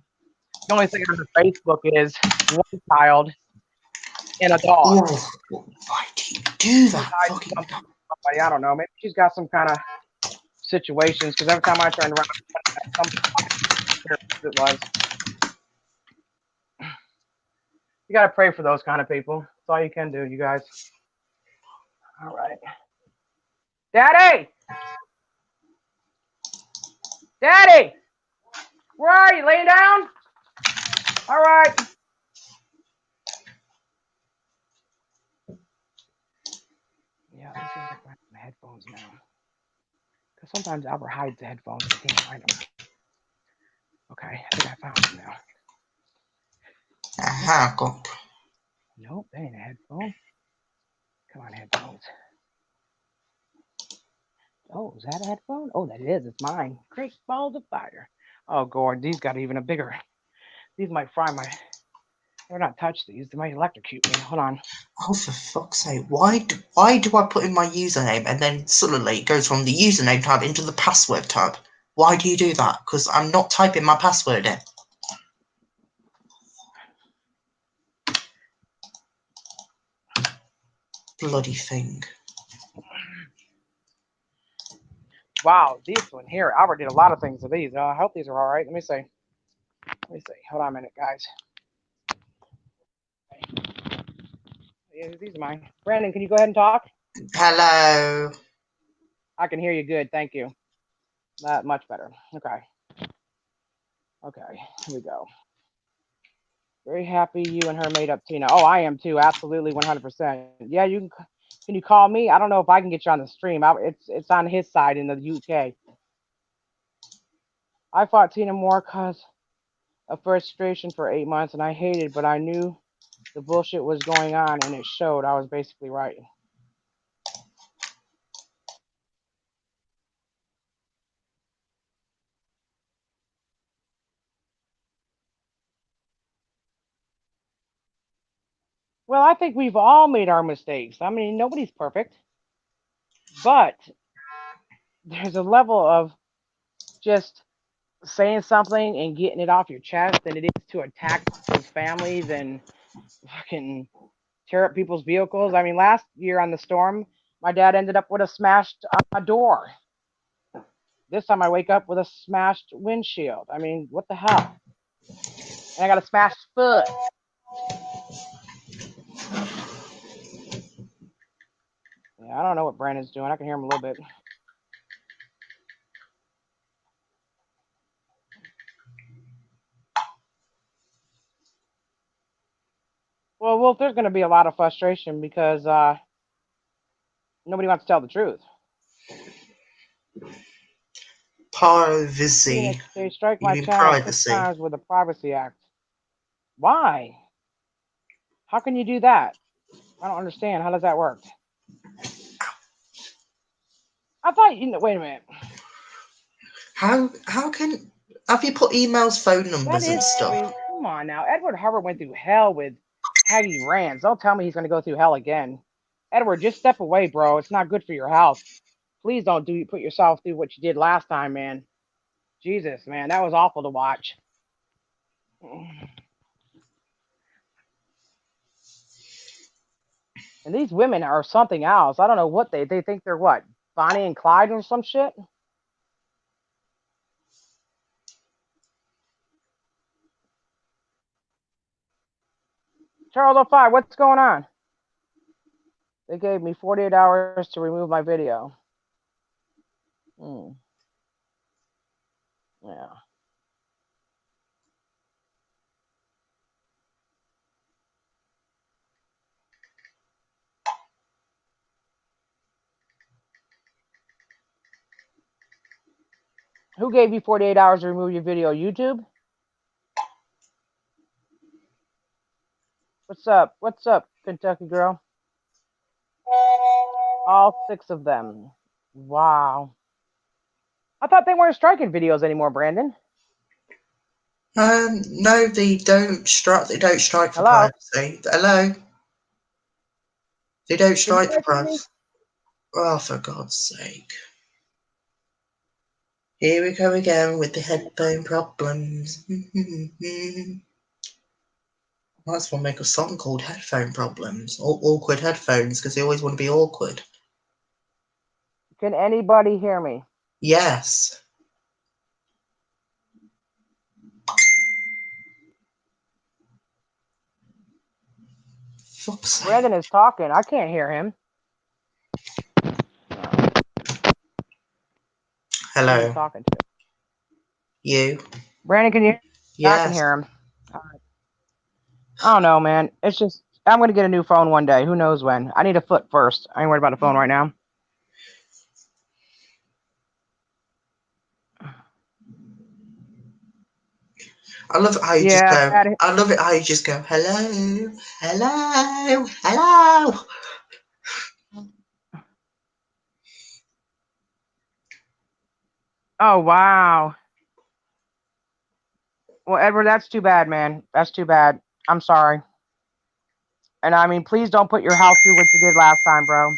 the only thing on her Facebook is 1 child and a dog. Oh, why do you do that? Fucking somebody, I don't know. Maybe she's got some kind of situations because every time I turned around, it was. You got to pray for those kind of people. That's all you can do, you guys. All right. Daddy! Daddy! Where are you? Laying down? All right. Yeah, let's see if I can find some headphones now. Because sometimes Albert hides the headphones and I can't find them. Okay, I think I found them now. Nope, that ain't a headphone. Come on, headphones. Oh, is that a headphone? Oh, that is. It's mine. Great balls of fire. Oh, Gord, these got even a bigger. These might fry my. Better not touch these. They might electrocute me. Hold on. Oh, for fuck's sake! Why do I put in my username and then suddenly it goes from the username tab into the password tab? Why do you do that? Because I'm not typing my password in. Bloody thing. Wow, this one here. Albert did a lot of things to these. I hope these are all right. Let me see. Hold on a minute, guys. Yeah, these are mine. Brandon, can you go ahead and talk? Hello. I can hear you good. Thank you. Much better. Okay. Here we go. Very happy you and her made up, Tina. Oh, I am too. Absolutely, 100%. Yeah, you can. Can you call me? I don't know if I can get you on the stream. It's on his side in the UK. I fought Tina more because of frustration for 8 months, and I hated, but I knew the bullshit was going on, and it showed. I was basically right. Well, I think we've all made our mistakes. I mean, nobody's perfect. But there's a level of just saying something and getting it off your chest than it is to attack people's families and fucking tear up people's vehicles. I mean, last year on the storm, my dad ended up with a smashed door. This time I wake up with a smashed windshield. I mean, what the hell? And I got a smashed foot. Yeah, I don't know what Brandon's doing. I can hear him a little bit. Well, there's going to be a lot of frustration because nobody wants to tell the truth. Privacy. Phoenix, they strike You my mean channel 6 privacy? times with the Privacy Act. Why? How can you do that? I don't understand. How does that work? I thought wait a minute. How can have you put emails, phone numbers, and stuff? I mean, come on now. Edward Hubbard went through hell with Peggy Rance. Don't tell me he's going to go through hell again. Edward, just step away, bro. It's not good for your health. Please don't put yourself through what you did last time, man. Jesus, man, that was awful to watch. And these women are something else. I don't know what they think they're what? Bonnie and Clyde or some shit? Charles 05, what's going on? They gave me 48 hours to remove my video. Yeah. Who gave you 48 hours to remove your video? YouTube? What's up? What's up, Kentucky girl? All 6 of them. Wow. I thought they weren't striking videos anymore, Brandon. No, they don't strike. They don't strike for Hello? privacy. Hello. They don't strike for privacy. Oh, for God's sake! Here we go again with the headphone problems. Might as well make a song called "Headphone Problems" or "Awkward Headphones" because they always want to be awkward. Can anybody hear me? Yes. Fuck's sake. Brandon is talking. I can't hear him. Hello. Who are you talking to? You. Brandon, can you? Yes. I can hear him. I don't know, man. It's just I'm going to get a new phone one day. Who knows when? I need a foot first. I ain't worried about a phone right now. I love it how you just go. I love it how you just go. Hello, hello, hello. Oh wow. Well, Edward, that's too bad, man. That's too bad. I'm sorry. And I mean, please don't put your health through what you did last time, bro.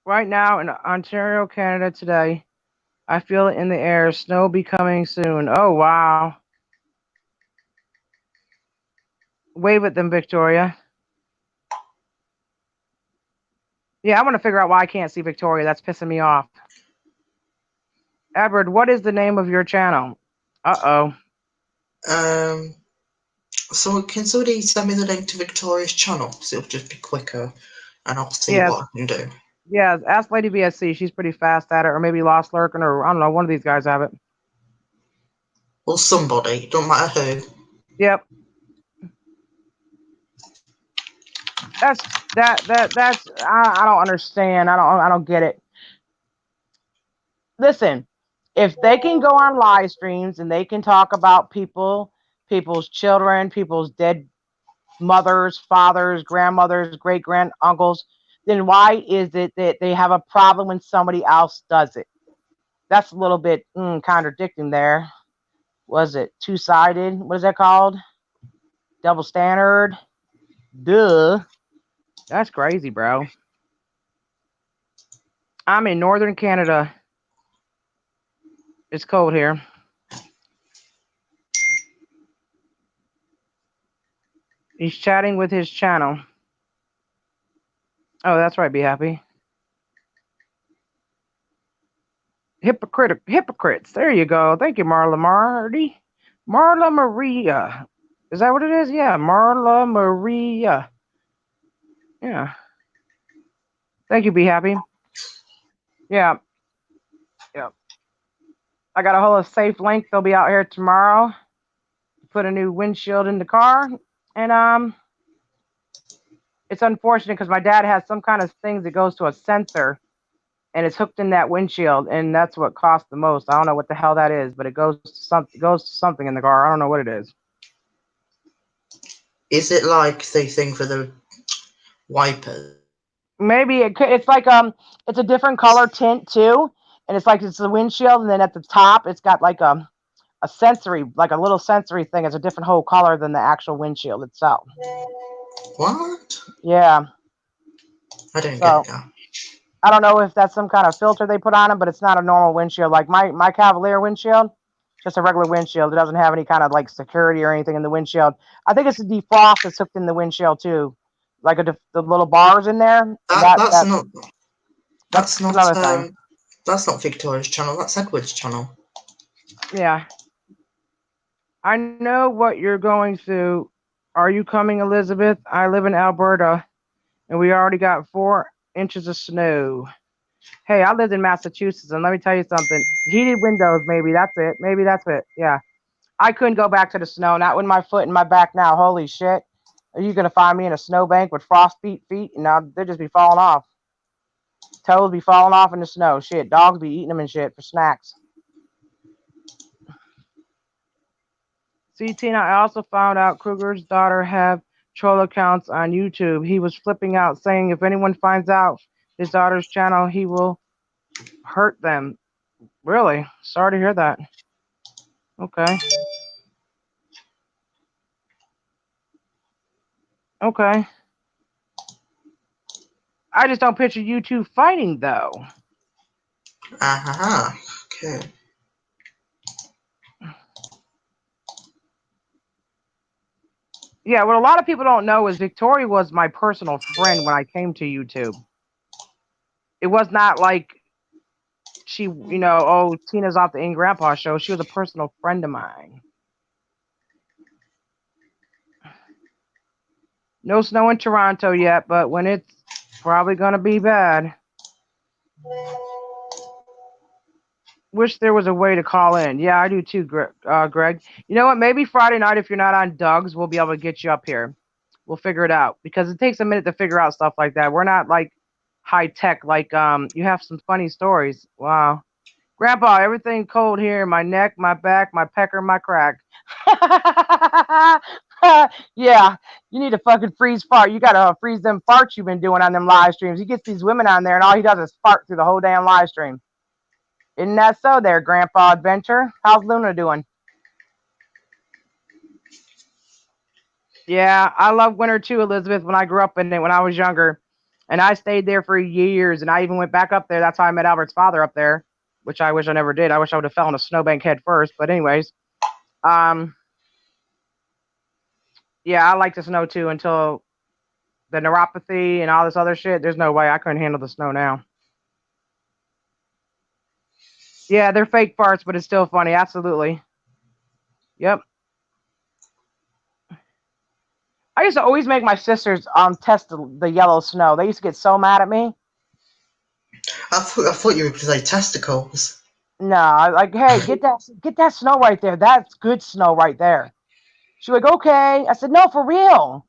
Right now in Ontario, Canada today, I feel it in the air. Snow be coming soon. Oh, wow. Wave at them, Victoria. Yeah, I want to figure out why I can't see Victoria. That's pissing me off. Edward, what is the name of your channel? Uh-oh. So can somebody send me the link to Victoria's channel? So it'll just be quicker and I'll see what I can do. Yeah, ask Lady BSC. She's pretty fast at it. Or maybe Lost Lurkin, or I don't know, one of these guys have it. Or somebody, don't matter who. Yep. That's I don't understand. I don't get it. Listen, If they can go on live streams and they can talk about people's children, people's dead mothers, fathers, grandmothers, great grand uncles, then why is it that they have a problem when somebody else does it? That's a little bit contradicting there. Was it two-sided? What is that called? Double standard? Duh. That's crazy, bro. I'm in northern Canada. It's cold here. He's chatting with his channel. Oh, that's right, be happy. Hypocrites. There you go. Thank you, Marla Marty. Marla Maria. Is that what it is? Yeah, Marla Maria. Yeah. Thank you, be happy. Yeah. Yeah. I got a hold of Safe Link. They'll be out here tomorrow. Put a new windshield in the car. And it's unfortunate because my dad has some kind of thing that goes to a sensor and it's hooked in that windshield, and that's what costs the most. I don't know what the hell that is, but it goes to something in the car. I don't know what it is. Is it like the thing for the wipers? Maybe it's like it's a different color tint too, and it's like it's the windshield, and then at the top it's got like a sensory, like a little sensory thing. It's a different whole color than the actual windshield itself. What? Yeah. I don't get it now. I don't know if that's some kind of filter they put on it, but it's not a normal windshield. Like my Cavalier windshield, just a regular windshield. It doesn't have any kind of like security or anything in the windshield. I think it's a defrost that's hooked in the windshield too, like the little bars in there. That's another thing. That's not Victoria's channel. That's Edward's channel. Yeah. I know what you're going through. Are you coming, Elizabeth? I live in Alberta, and we already got 4 inches of snow. Hey, I lived in Massachusetts, and let me tell you something. Heated windows, maybe that's it. Maybe that's it. Yeah. I couldn't go back to the snow, not with my foot in my back now. Holy shit. Are you going to find me in a snowbank with frostbeat feet? And now they'd just be falling off. Toes be falling off in the snow. Shit, dogs be eating them and shit for snacks. See, Tina, I also found out Kruger's daughter have troll accounts on YouTube. He was flipping out, saying if anyone finds out his daughter's channel, he will hurt them. Really? Sorry to hear that. Okay. Okay. I just don't picture you two fighting, though. Okay. Yeah, what a lot of people don't know is Victoria was my personal friend when I came to YouTube. It was not like she, oh, Tina's off the In Grandpa show. She was a personal friend of mine. No snow in Toronto yet, but when it's probably going to be bad. Wish there was a way to call in. Yeah, I do too, Greg. You know what? Maybe Friday night, if you're not on Doug's, we'll be able to get you up here. We'll figure it out because it takes a minute to figure out stuff like that. We're not like high tech. Like you have some funny stories. Wow, Grandpa, everything cold here. My neck, my back, my pecker, my crack. Yeah, you need to fucking freeze fart. You gotta freeze them farts you've been doing on them live streams. He gets these women on there, and all he does is fart through the whole damn live stream. Isn't that so there, Grandpa Adventure? How's Luna doing? Yeah, I love winter too, Elizabeth, when I grew up in it when I was younger. And I stayed there for years, and I even went back up there. That's how I met Albert's father up there, which I wish I never did. I wish I would have fell in a snowbank head first. But anyways, yeah, I like the snow too until the neuropathy and all this other shit. There's no way I couldn't handle the snow now. Yeah, they're fake farts, but it's still funny. Absolutely. Yep. I used to always make my sisters test the yellow snow. They used to get so mad at me. I thought you were going to say testicles. No, like, hey, get that snow right there. That's good snow right there. She was like, okay. I said, no, for real.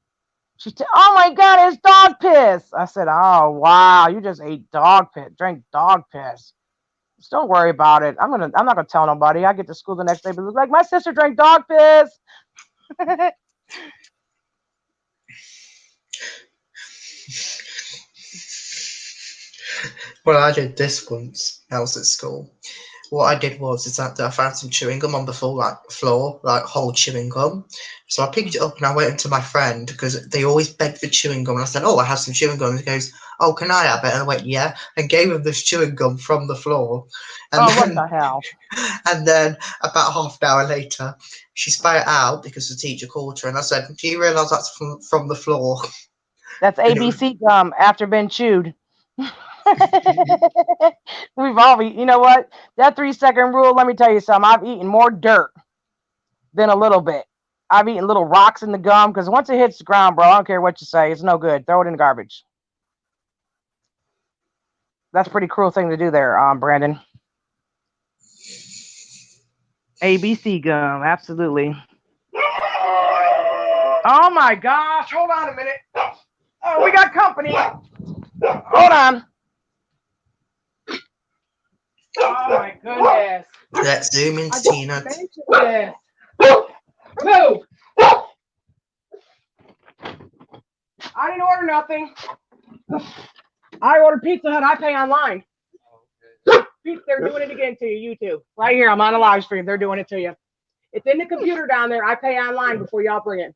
She said, oh my God, it's dog piss. I said, oh wow, you just ate dog piss, drank dog piss. Just don't worry about it. I'm not gonna tell nobody. I get to school the next day, but it's like my sister drank dog piss. Well, I did this once. I was at school. What I did was is that I found some chewing gum on the floor, like whole chewing gum. So I picked it up and I went into my friend because they always begged for chewing gum. And I said, "Oh, I have some chewing gum." And he goes, "Oh, can I have it?" And I went, "Yeah," and gave him this chewing gum from the floor. And Oh, what the then, hell? and then about half an hour later, she spat it out because the teacher called her. And I said, "Do you realise that's from the floor?" That's And it was, ABC gum after been chewed. We've all eaten. You know what? That 3-second rule. Let me tell you something. I've eaten more dirt than a little bit. I've eaten little rocks in the gum because once it hits the ground, bro, I don't care what you say. It's no good. Throw it in the garbage. That's a pretty cruel thing to do there, Brandon. ABC gum, absolutely. Oh my gosh, hold on a minute. Oh, we got company. Hold on. Oh my goodness. let's zoom into Tina. Move. I didn't order nothing. I ordered Pizza Hut. I pay online. They're doing it again to you, YouTube. Right here, I'm on a live stream. They're doing it to you. It's in the computer down there. I pay online before y'all bring it.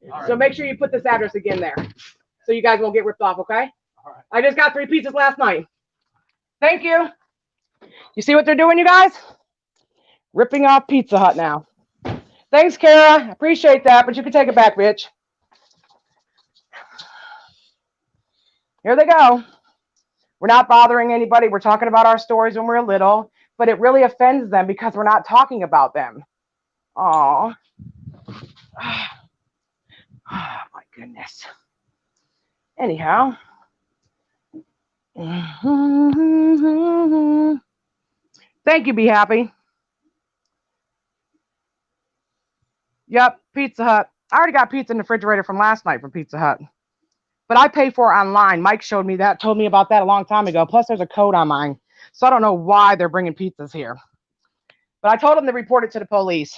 Right. So make sure you put this address again there, so you guys won't get ripped off. Okay? All right. I just got 3 pizzas last night. Thank you. You see what they're doing, you guys? Ripping off Pizza Hut now. Thanks, Kara. Appreciate that, but you can take it back, bitch. Here they go. We're not bothering anybody. We're talking about our stories when we're little, but it really offends them because we're not talking about them. Aw. Oh, my goodness. Anyhow. Thank you, Be Happy. Yep, Pizza Hut. I already got pizza in the refrigerator from last night from Pizza Hut. But I pay for it online. Mike showed me that, told me about that a long time ago. Plus, there's a code on mine. So I don't know why they're bringing pizzas here. But I told them to report it to the police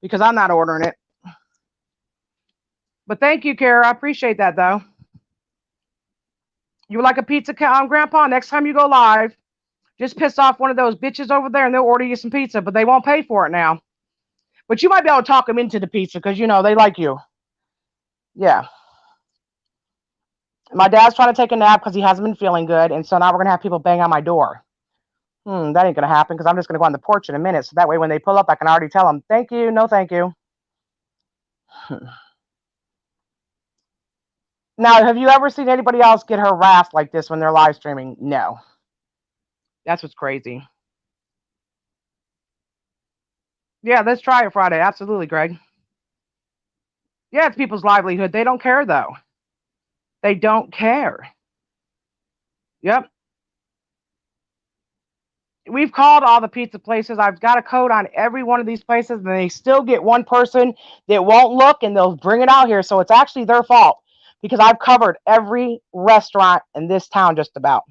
because I'm not ordering it. But thank you, Kara. I appreciate that, though. You would like a pizza, Grandpa? Next time you go live, just piss off one of those bitches over there and they'll order you some pizza, but they won't pay for it now. But you might be able to talk them into the pizza because, you know, they like you. Yeah. My dad's trying to take a nap because he hasn't been feeling good. And so now we're going to have people bang on my door. That ain't going to happen because I'm just going to go on the porch in a minute. So that way when they pull up, I can already tell them, thank you, no thank you. Now, have you ever seen anybody else get harassed like this when they're live streaming? No. That's what's crazy. Yeah, let's try it Friday. Absolutely, Greg. Yeah, it's people's livelihood. They don't care, though. They don't care. Yep. We've called all the pizza places. I've got a code on every one of these places, and they still get one person that won't look, and they'll bring it out here. So it's actually their fault because I've covered every restaurant in this town just about.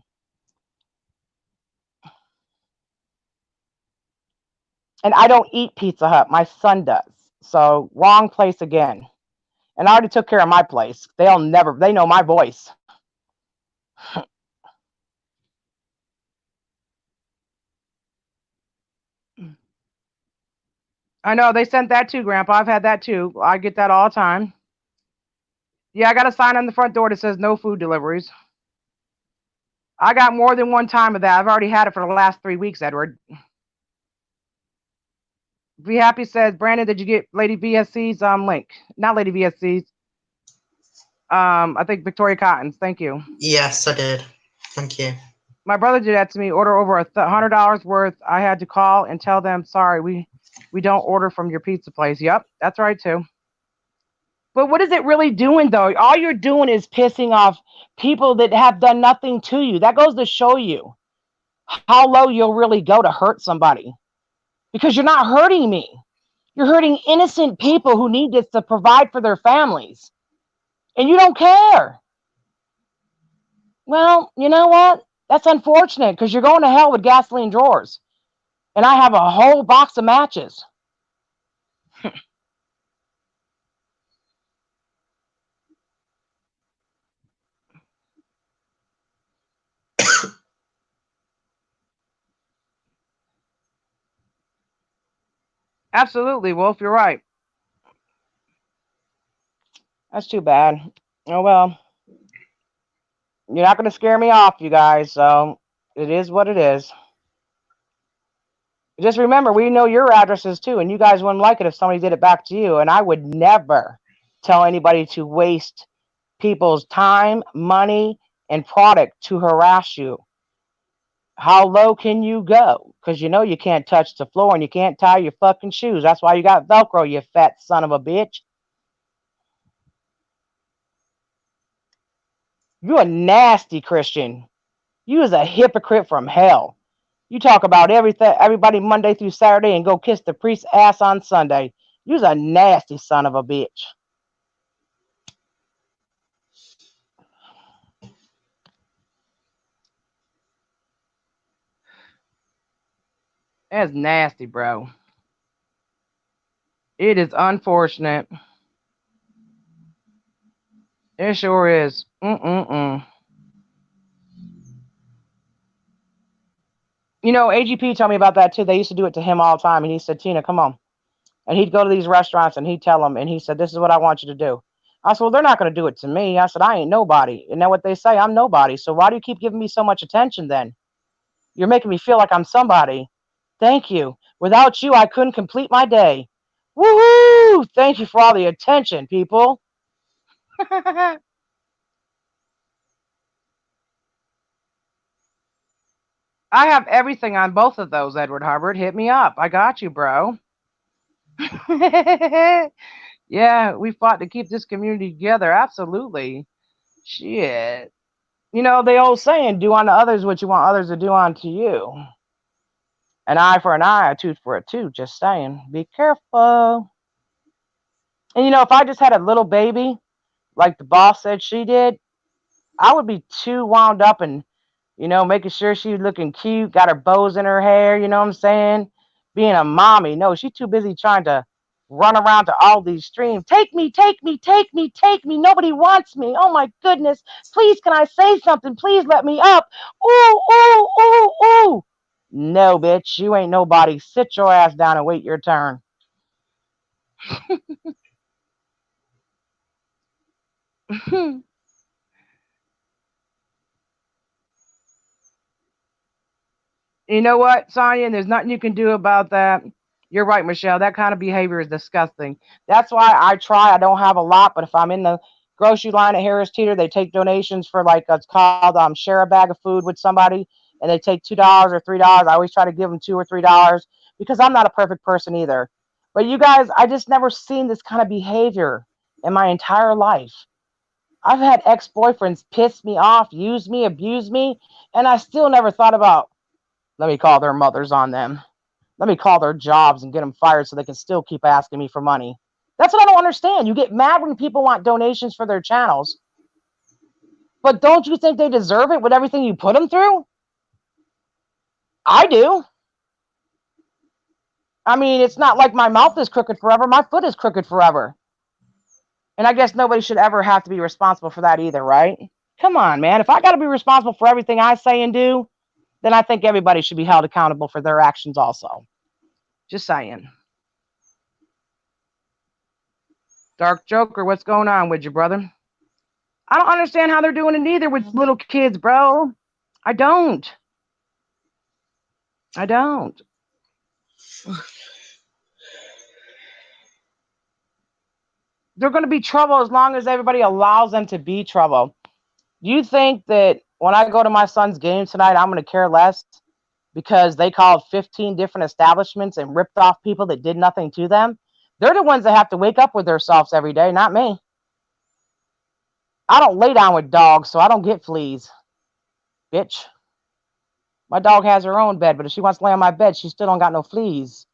And I don't eat Pizza Hut. My son does. So wrong place again. And I already took care of my place. They know my voice. I know they sent that too, Grandpa. I've had that too. I get that all the time. Yeah, I got a sign on the front door that says no food deliveries. I got more than one time of that. I've already had it for the last 3 weeks, Edward. Be Happy says, Brandon, did you get Lady VSC's link? Not Lady VSC's. I think Victoria Cotton's. Thank you. Yes, I did. Thank you. My brother did that to me. Order over $100 worth. I had to call and tell them, sorry, we don't order from your pizza place. Yep, that's right too. But what is it really doing, though? All you're doing is pissing off people that have done nothing to you. That goes to show you how low you'll really go to hurt somebody. Because you're not hurting me. You're hurting innocent people who need this to provide for their families. And you don't care. Well, you know what? That's unfortunate because you're going to hell with gasoline drawers. And I have a whole box of matches. Absolutely, Wolf, you're right. That's too bad. Oh, well. You're not going to scare me off, you guys, so it is what it is. Just remember, we know your addresses too, and you guys wouldn't like it if somebody did it back to you. And I would never tell anybody to waste people's time, money, and product to harass you. How low can you go? Because you know you can't touch the floor and you can't tie your fucking shoes. That's why you got Velcro, you fat son of a bitch. You a nasty Christian. You is a hypocrite from hell. You talk about everything, everybody Monday through Saturday, and go kiss the priest's ass on Sunday. You's a nasty son of a bitch. That's nasty, bro. It is unfortunate. It sure is. You know, AGP told me about that too. They used to do it to him all the time. And he said, Tina, come on. And he'd go to these restaurants and he'd tell them, and he said, this is what I want you to do. I said, well, they're not going to do it to me. I said, I ain't nobody. And then what they say, I'm nobody. So why do you keep giving me so much attention then? You're making me feel like I'm somebody. Thank you. Without you, I couldn't complete my day. Woohoo! Thank you for all the attention, people. I have everything on both of those, Edward Hubbard. Hit me up. I got you, bro. Yeah, we fought to keep this community together. Absolutely. Shit. You know, the old saying, do unto others what you want others to do unto you. An eye for an eye, a tooth for a tooth. Just saying. Be careful. And you know, if I just had a little baby, like the boss said she did, I would be too wound up and, you know, making sure she's looking cute, got her bows in her hair, you know what I'm saying? Being a mommy. No, she's too busy trying to run around to all these streams. Take me, take me, take me, take me. Nobody wants me. Oh my goodness. Please, can I say something? Please let me up. Ooh, ooh, ooh, ooh. No, bitch, you ain't nobody. Sit your ass down and wait your turn. You know what, Sonya? There's nothing you can do about that. You're right, Michelle. That kind of behavior is disgusting. That's why I try. I don't have a lot, but if I'm in the grocery line at Harris Teeter, they take donations for like it's called share a bag of food with somebody, and they take $2 or $3. I always try to give them $2 or $3 because I'm not a perfect person either. But you guys, I just never seen this kind of behavior in my entire life. I've had ex-boyfriends piss me off, use me, abuse me, and I still never thought about, let me call their mothers on them. Let me call their jobs and get them fired so they can still keep asking me for money. That's what I don't understand. You get mad when people want donations for their channels, but don't you think they deserve it with everything you put them through? I do. I mean, it's not like my mouth is crooked forever. My foot is crooked forever. And I guess nobody should ever have to be responsible for that either, right? Come on, man. If I got to be responsible for everything I say and do, then I think everybody should be held accountable for their actions also. Just saying. Dark Joker, what's going on with you, brother? I don't understand how they're doing it either with little kids, bro. I don't. I don't. They're going to be trouble as long as everybody allows them to be trouble. Do you think that when I go to my son's game tonight, I'm going to care less because they called 15 different establishments and ripped off people that did nothing to them? They're the ones that have to wake up with themselves every day, not me. I don't lay down with dogs, so I don't get fleas. Bitch. My dog has her own bed, but if she wants to lay on my bed, she still don't got no fleas.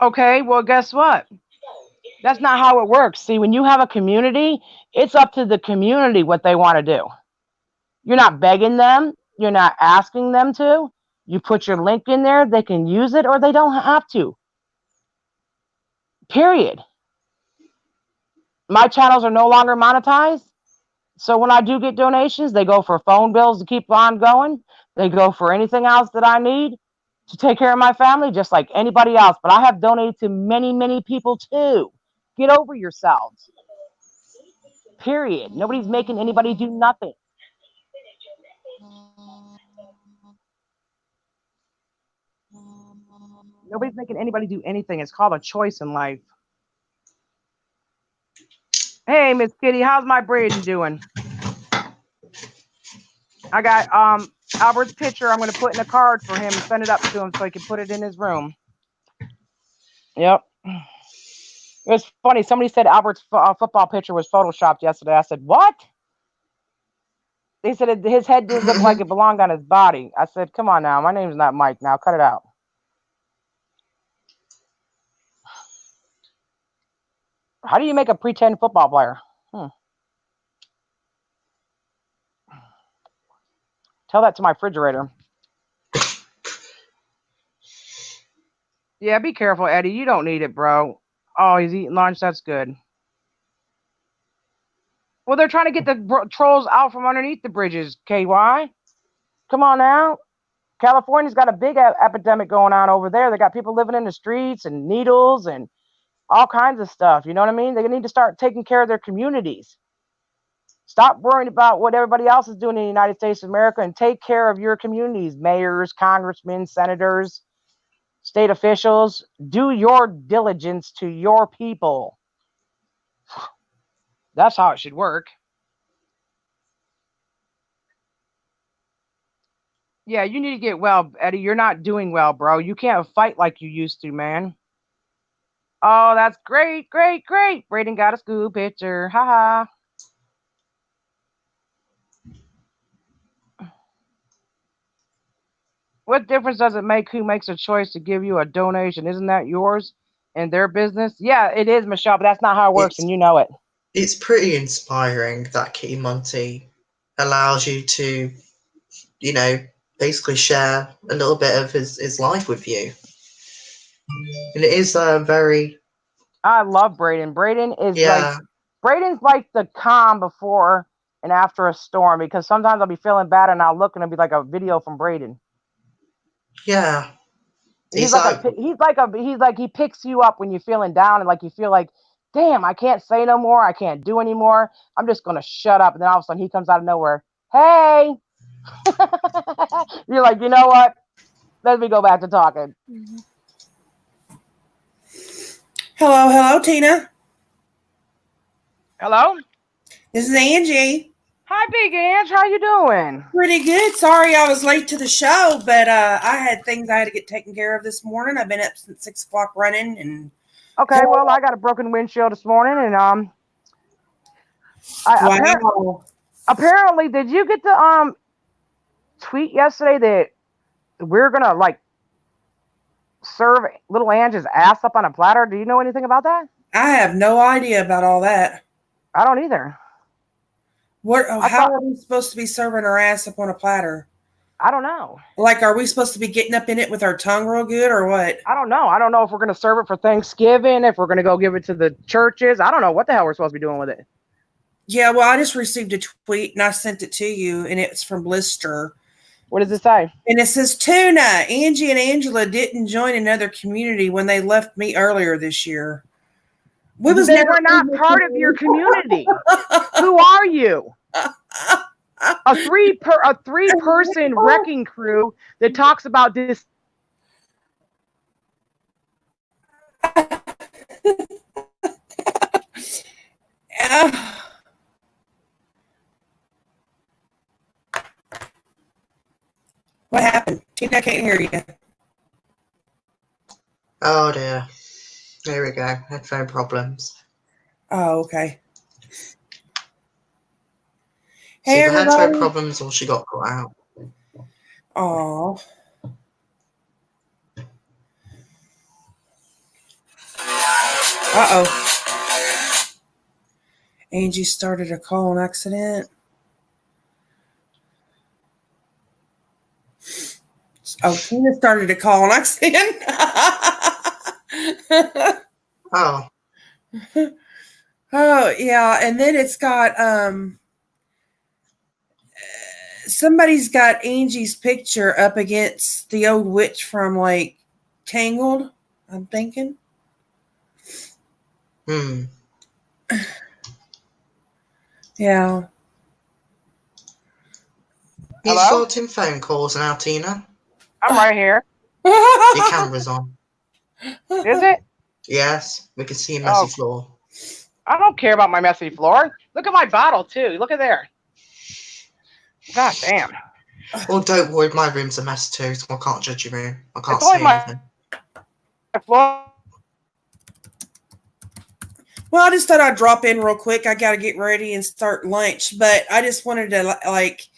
Okay, well, guess what? That's not how it works. See, when you have a community, it's up to the community what they want to do. You're not begging them. You're not asking them to. You put your link in there. They can use it or they don't have to. Period. My channels are no longer monetized. So when I do get donations, they go for phone bills to keep on going. They go for anything else that I need to take care of my family, just like anybody else. But I have donated to many, many people too. Get over yourselves. Period. Nobody's making anybody do nothing. Nobody's making anybody do anything. It's called a choice in life. Hey, Miss Kitty, how's my Braden doing? I got Albert's picture. I'm going to put in a card for him and send it up to him so he can put it in his room. Yep. It was funny. Somebody said Albert's football picture was photoshopped yesterday. I said, what? They said his head didn't look like it belonged on his body. I said, come on now. My name's not Mike now. Cut it out. How do you make a pretend football player? Tell that to my refrigerator. Yeah, be careful, Eddie. You don't need it, bro. Oh, he's eating lunch. That's good. Well, they're trying to get the trolls out from underneath the bridges, KY. Come on now. California's got a big epidemic going on over there. They got people living in the streets and needles and all kinds of stuff. You know what I mean? They need to start taking care of their communities. Stop worrying about what everybody else is doing in the United States of America and take care of your communities, mayors, congressmen, senators, state officials. Do your diligence to your people. That's how it should work. Yeah, you need to get well, Eddie. You're not doing well, bro. You can't fight like you used to, man. Oh, that's great, great, great. Braden got a school picture. Haha. What difference does it make who makes a choice to give you a donation? Isn't that yours and their business? Yeah, it is, Michelle, but that's not how it works, and you know it. It's pretty inspiring that Kitty Monty allows you to, you know, basically share a little bit of his life with you. And it is very... I love Braden. Braden's like the calm before and after a storm, because sometimes I'll be feeling bad and I'll look and it'll be like a video from Braden. Yeah. He picks you up when you're feeling down and like you feel like, damn, I can't say no more. I can't do anymore. I'm just going to shut up. And then all of a sudden he comes out of nowhere. Hey, you're like, you know what? Let me go back to talking. Hello, Tina. Hello? This is Angie. Hi, Big Ange. How you doing? Pretty good. Sorry I was late to the show, but I had things I had to get taken care of this morning. I've been up since 6 o'clock running. And okay, well, I got a broken windshield this morning, and wow. Apparently, did you get the tweet yesterday that we're gonna like serve little Ange's ass up on a platter? Do you know anything about that? I have no idea about all that. I don't either. How are we supposed to be serving our ass up on a platter? I don't know. Like, are we supposed to be getting up in it with our tongue real good or what? I don't know. I don't know if we're going to serve it for Thanksgiving, if we're going to go give it to the churches. I don't know what the hell we're supposed to be doing with it. Yeah, well, I just received a tweet and I sent it to you, and it's from Blister. What does it say? And it says, Tuna, Angie and Angela didn't join another community when they left me earlier this year. They were not part of your community. Who are you? A three-person wrecking crew that talks about this. What happened? Tina, I can't hear you. Oh dear. There we go. Headphone problems. Oh, okay. Hey, she had headphone problems or she got cut out. Oh. Uh-oh. Angie started a call on accident. Oh, Tina started a call on accident. Oh. Oh, yeah. And then it's got somebody's got Angie's picture up against the old witch from like Tangled, I'm thinking. Yeah. You Hello? sorting phone calls now, Tina? I'm right here. Your camera's on. Is it? Yes, we can see your messy floor. I don't care about my messy floor. Look at my bottle, too. Look at there. God damn. Well, don't worry, my room's a mess too, so I can't judge your room. I can't It's only say my anything. floor. Well, I just thought I'd drop in real quick. I got to get ready and start lunch, but I just wanted to like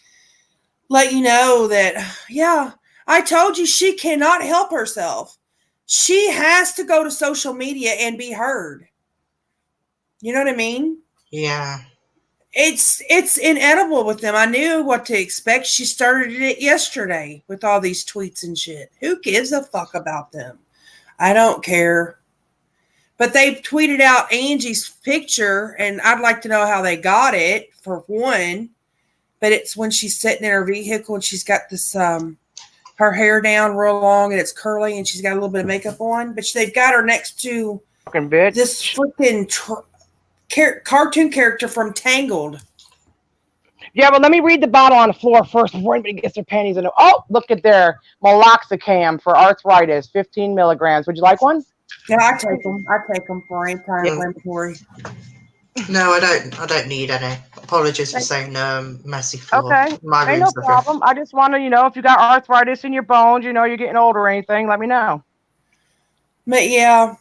let you know that, yeah, I told you she cannot help herself. She has to go to social media and be heard. You know what I mean? Yeah. It's inedible with them. I knew what to expect. She started it yesterday with all these tweets and shit. Who gives a fuck about them? I don't care. But they tweeted out Angie's picture, and I'd like to know how they got it, for one. But it's when she's sitting in her vehicle and she's got this, her hair down real long and it's curly and she's got a little bit of makeup on. But they've got her next to Fucking bitch. this freaking cartoon character from Tangled. Yeah, but let me read the bottle on the floor first before anybody gets their panties in it. Oh, look at there. Meloxicam for arthritis, 15 milligrams. Would you like one? Yeah, I take them. I take them for anti-inflammatory. No, I don't need any. Apologies for saying messy floor. Okay. My Ain't no room's lovely. problem. I just want to, if you got arthritis in your bones, you're getting older or anything, let me know. But yeah,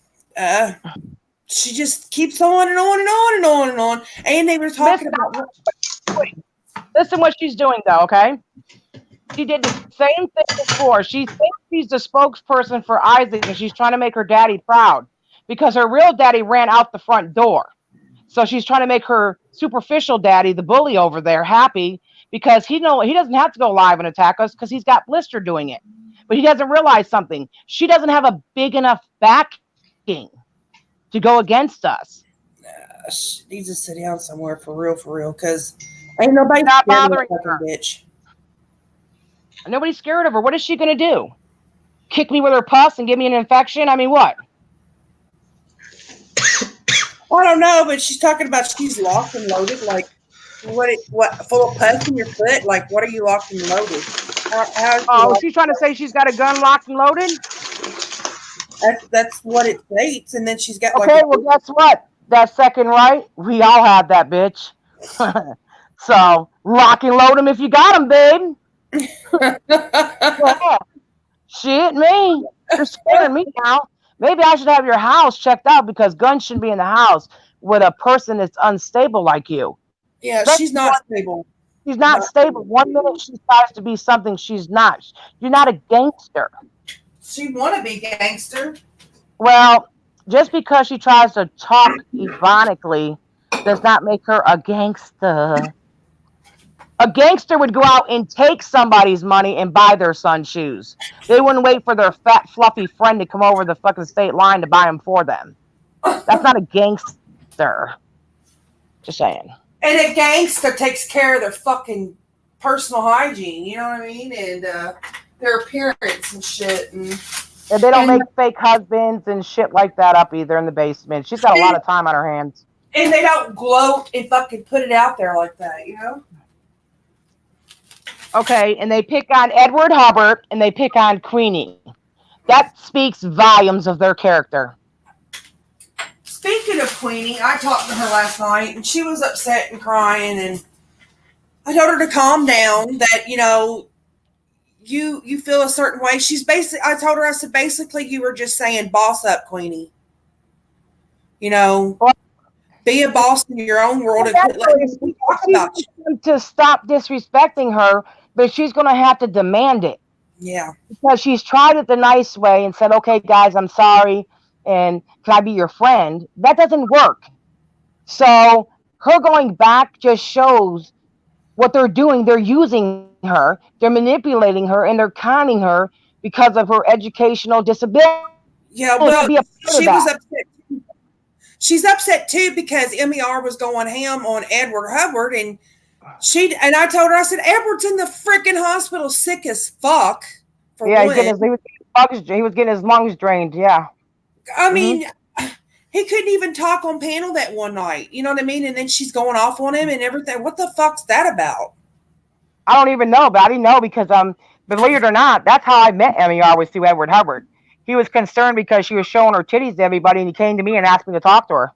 she just keeps on and on and on and on and on. And they were talking about. Listen what she's doing, though, okay? She did the same thing before. She thinks she's the spokesperson for Isaac, and she's trying to make her daddy proud because her real daddy ran out the front door. So she's trying to make her superficial daddy, the bully over there, happy because he doesn't have to go live and attack us because he's got Blister doing it. But he doesn't realize something. She doesn't have a big enough backing to go against us. She needs to sit down somewhere for real, because ain't nobody not bothering her. Bitch. Nobody's scared of her. What is she going to do? Kick me with her pus and give me an infection? I mean, what? I don't know, but she's talking about she's locked and loaded. Like, what full of pus in your foot? Like, what are you locked and loaded? She's trying to say she's got a gun locked and loaded? That's what it states. And then she's got okay, well, guess what? That second right, we all have that, bitch. So, lock and load them if you got them, babe. Yeah. Shit, me. You're scaring me now. Maybe I should have your house checked out because guns shouldn't be in the house with a person that's unstable like you. Yeah, she's not stable. She's not stable. 1 minute she tries to be something she's not. You're not a gangster. She want to be gangster. Well, just because she tries to talk ironically does not make her a gangster. A gangster would go out and take somebody's money and buy their son shoes. They wouldn't wait for their fat, fluffy friend to come over the fucking state line to buy them for them. That's not a gangster. Just saying. And a gangster takes care of their fucking personal hygiene, you know what I mean? And their appearance and shit. And they don't make fake husbands and shit like that up either in the basement. She's got a lot of time on her hands. And they don't gloat and fucking put it out there like that, you know? Okay, and they pick on Edward Hubbard and they pick on Queenie. That speaks volumes of their character. Speaking of Queenie, I talked to her last night and she was upset and crying, and I told her to calm down, that, you feel a certain way. I told her, I said, basically you were just saying boss up, Queenie. Be a boss in your own world and let people talk about you. To stop disrespecting her, but she's going to have to demand it. Yeah. Because she's tried it the nice way and said, okay, guys, I'm sorry, and can I be your friend? That doesn't work. So Her going back just shows what they're doing. They're using her, they're manipulating her, and they're conning her because of her educational disability. Be a part of Yeah, that. well, she was upset. She's upset too because MER was going ham on Edward Hubbard, and I told her, I said, Edward's in the freaking hospital, sick as fuck. For Yeah, one, he was getting his lungs drained. Yeah. I mean, he couldn't even talk on panel that one night. You know what I mean? And then she's going off on him and everything. What the fuck's that about? I don't even know, but I didn't know because believe it or not, that's how I met MER, was through Edward Hubbard. He was concerned because she was showing her titties to everybody, and he came to me and asked me to talk to her.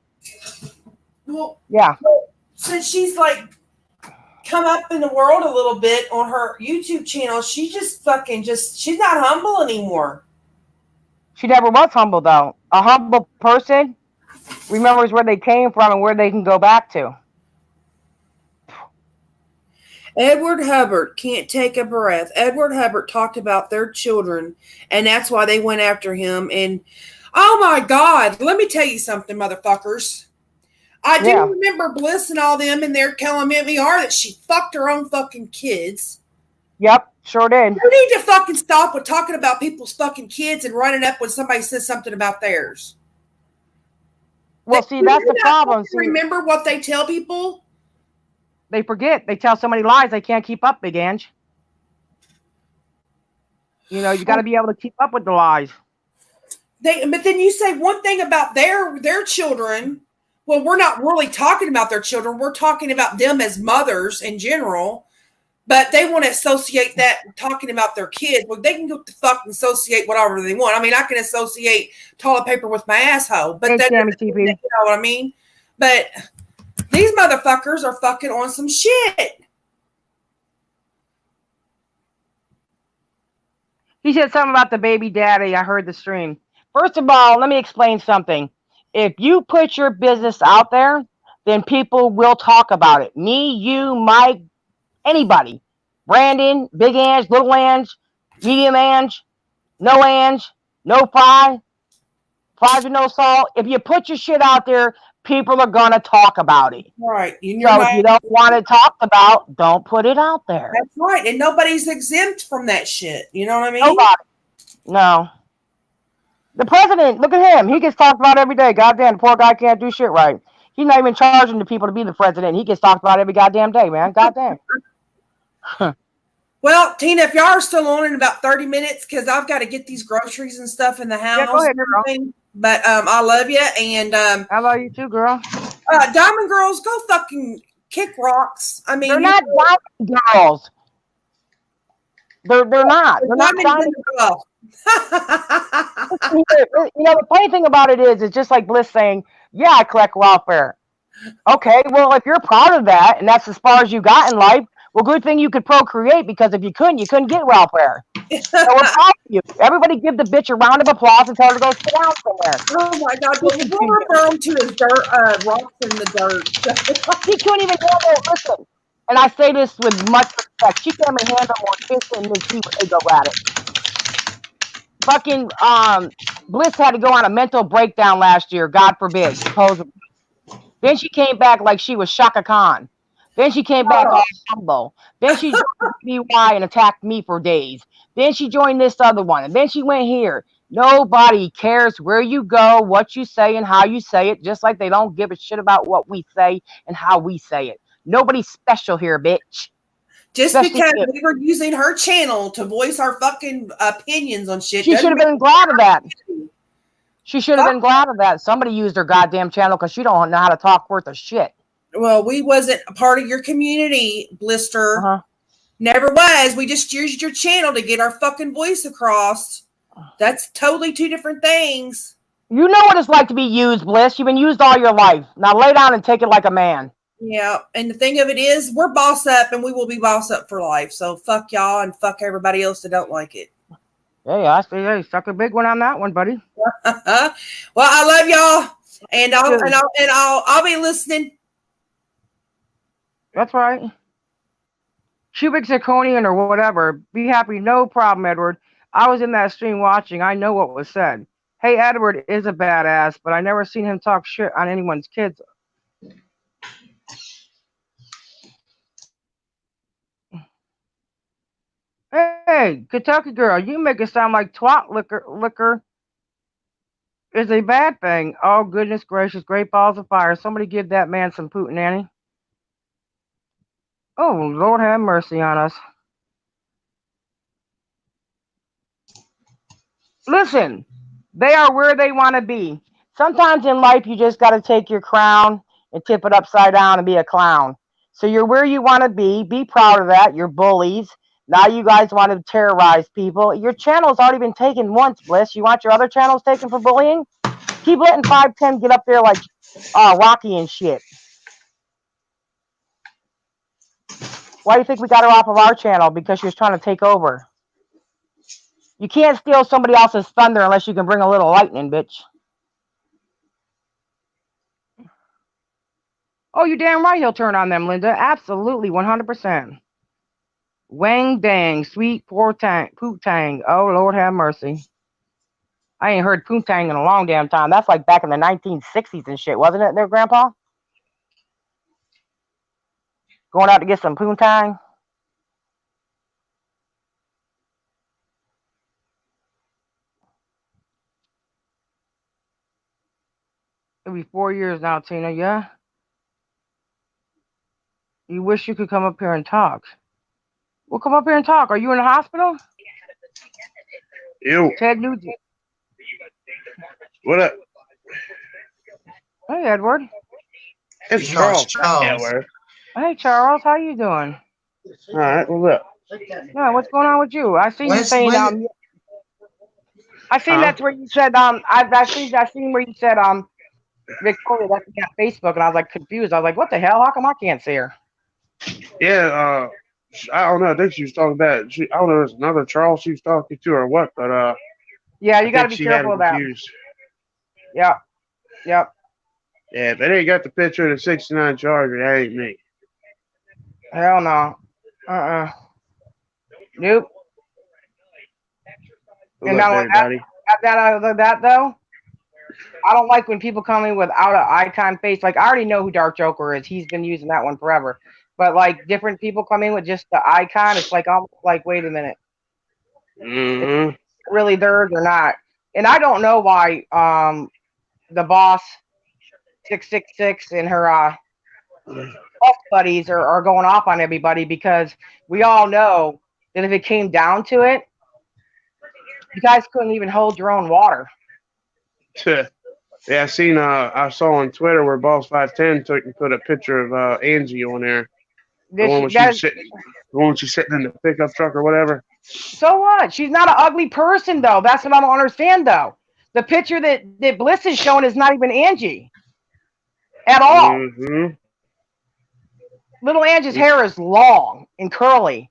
Well, yeah. Since she's like come up in the world a little bit on her YouTube channel, she just she's not humble anymore. She never was humble, though. A humble person remembers where they came from and where they can go back to. Edward Hubbard can't take a breath. Edward Hubbard talked about their children, and that's why they went after him. And oh my God, let me tell you something, motherfuckers. I do remember Bliss and all them in there telling MER that she fucked her own fucking kids. Yep, sure did. You need to fucking stop with talking about people's fucking kids and running up when somebody says something about theirs. Well, see, that's the problem. Remember what they tell people? They forget. They tell so many lies they can't keep up, Big Ange. You know, you got to be able to keep up with the lies. But then you say one thing about their children. Well, we're not really talking about their children. We're talking about them as mothers in general. But they want to associate that talking about their kids. Well, they can go to fuck and associate whatever they want. I mean, I can associate toilet paper with my asshole. But you know what I mean? But these motherfuckers are fucking on some shit. He said something about the baby daddy. I heard the stream. First of all, let me explain something. If you put your business out there, then people will talk about it. Me, you, Mike, anybody. Brandon, Big Ange, Little Ange, Medium Ange, No Ange, No Fry, Fries with no salt. If you put your shit out there, people are going to talk about it. Right. So if you don't want it talked about, don't put it out there. That's right. And nobody's exempt from that shit. You know what I mean? Nobody. No. The president, look at him. He gets talked about every day. Goddamn, the poor guy can't do shit right. He's not even charging the people to be the president. He gets talked about every goddamn day, man. Goddamn. Well, Tina, if y'all are still on in about 30 minutes, because I've got to get these groceries and stuff in the house. Yeah, go ahead, girl. But I love you. And I love you too, girl. Diamond Girls, go fucking kick rocks. I mean, they're not diamond girls. They're not. They're not diamond girls. You know, the funny thing about it is, it's just like Bliss saying, yeah, I collect welfare. Okay, well, if you're proud of that, and that's as far as you got in life, well, good thing you could procreate, because if you couldn't get welfare. So we're proud of you. Everybody give the bitch a round of applause and tell her to go sit down somewhere. Oh my God, we'll refer him to his dirt, rocks in the dirt. She couldn't even handle, listen, and I say this with much respect, she can't even handle more fishing than she would go at it. Fucking Bliss had to go on a mental breakdown last year, God forbid, supposedly. Then she came back like she was Shaka Khan. Then she came back all humble. Then she joined BY and attacked me for days. Then she joined this other one. And then she went here. Nobody cares where you go, what you say, and how you say it, just like they don't give a shit about what we say and how we say it. Nobody's special here, bitch. Just because we were using her channel to voice our fucking opinions on shit. She should have been glad of that. She should have been glad of that. Somebody used her goddamn channel because she don't know how to talk worth of shit. Well, we wasn't a part of your community, Blister. Never was. We just used your channel to get our fucking voice across. That's totally two different things. You know what it's like to be used, Bliss. You've been used all your life. Now lay down and take it like a man. Yeah, and the thing of it is, we're boss up, and we will be boss up for life. So fuck y'all and fuck everybody else that don't like it. Hey, I say, hey, suck a big one on that one, buddy. Well, I love y'all, and I'll be listening. That's right. Cubic zirconian or whatever. Be happy. No problem, Edward. I was in that stream watching. I know what was said. Hey, Edward is a badass, but I never seen him talk shit on anyone's kids. Hey, Kentucky girl, you make it sound like twat liquor is a bad thing. Oh, goodness gracious, great balls of fire. Somebody give that man some Putin, Annie. Oh, Lord have mercy on us. Listen, they are where they want to be. Sometimes in life, you just got to take your crown and tip it upside down and be a clown. So you're where you want to be. Be proud of that. You're bullies. Now you guys want to terrorize people. Your channel's already been taken once, Bliss. You want your other channels taken for bullying? Keep letting 510 get up there like Rocky and shit. Why do you think we got her off of our channel? Because she was trying to take over. You can't steal somebody else's thunder unless you can bring a little lightning, bitch. Oh, you damn right he'll turn on them, Linda. Absolutely, 100%. Wang dang, sweet pootang. Oh, Lord have mercy. I ain't heard poontang in a long damn time. That's like back in the 1960s and shit, wasn't it there, Grandpa? Going out to get some poontang? It'll be 4 years now, Tina, yeah? You wish you could come up here and talk. Well, come up here and talk. Are you in the hospital? Ew. Ted Nugent. What up? Hey, Edward. It's No, Charles. it's Charles. Edward. Hey, Charles. How you doing? All right. What's up? Yeah, what's going on with you? I seen you Where's saying where? I seen that's where you said I seen where you said Victoria left me on Facebook, and I was like confused. I was like, what the hell? How come I can't see her? Yeah. I don't know. I think she was talking about. I don't know. If there's another Charles she was talking to or what, but Yeah, I you got to think be she had careful him of that. confused. Yep. Yeah, if it ain't got the picture of the '69 Charger, that ain't me. Hell no. Nope. What's And up, not only everybody? that though, I don't like when people come in without an icon face. Like, I already know who Dark Joker is. He's been using that one forever. But like different people come in with just the icon, it's like almost like, wait a minute, Mm-hmm. really theirs or not? And I don't know why the boss 666 and her boss buddies are going off on everybody, because we all know that if it came down to it, you guys couldn't even hold your own water. Yeah, I saw on Twitter where Boss 510 took and put a picture of Angie on there. The one where she's sitting in the pickup truck or whatever. So what? She's not an ugly person, though. That's what I don't understand, though. The picture that Bliss is showing is not even Angie at all. Mm-hmm. Little Angie's hair is long and curly.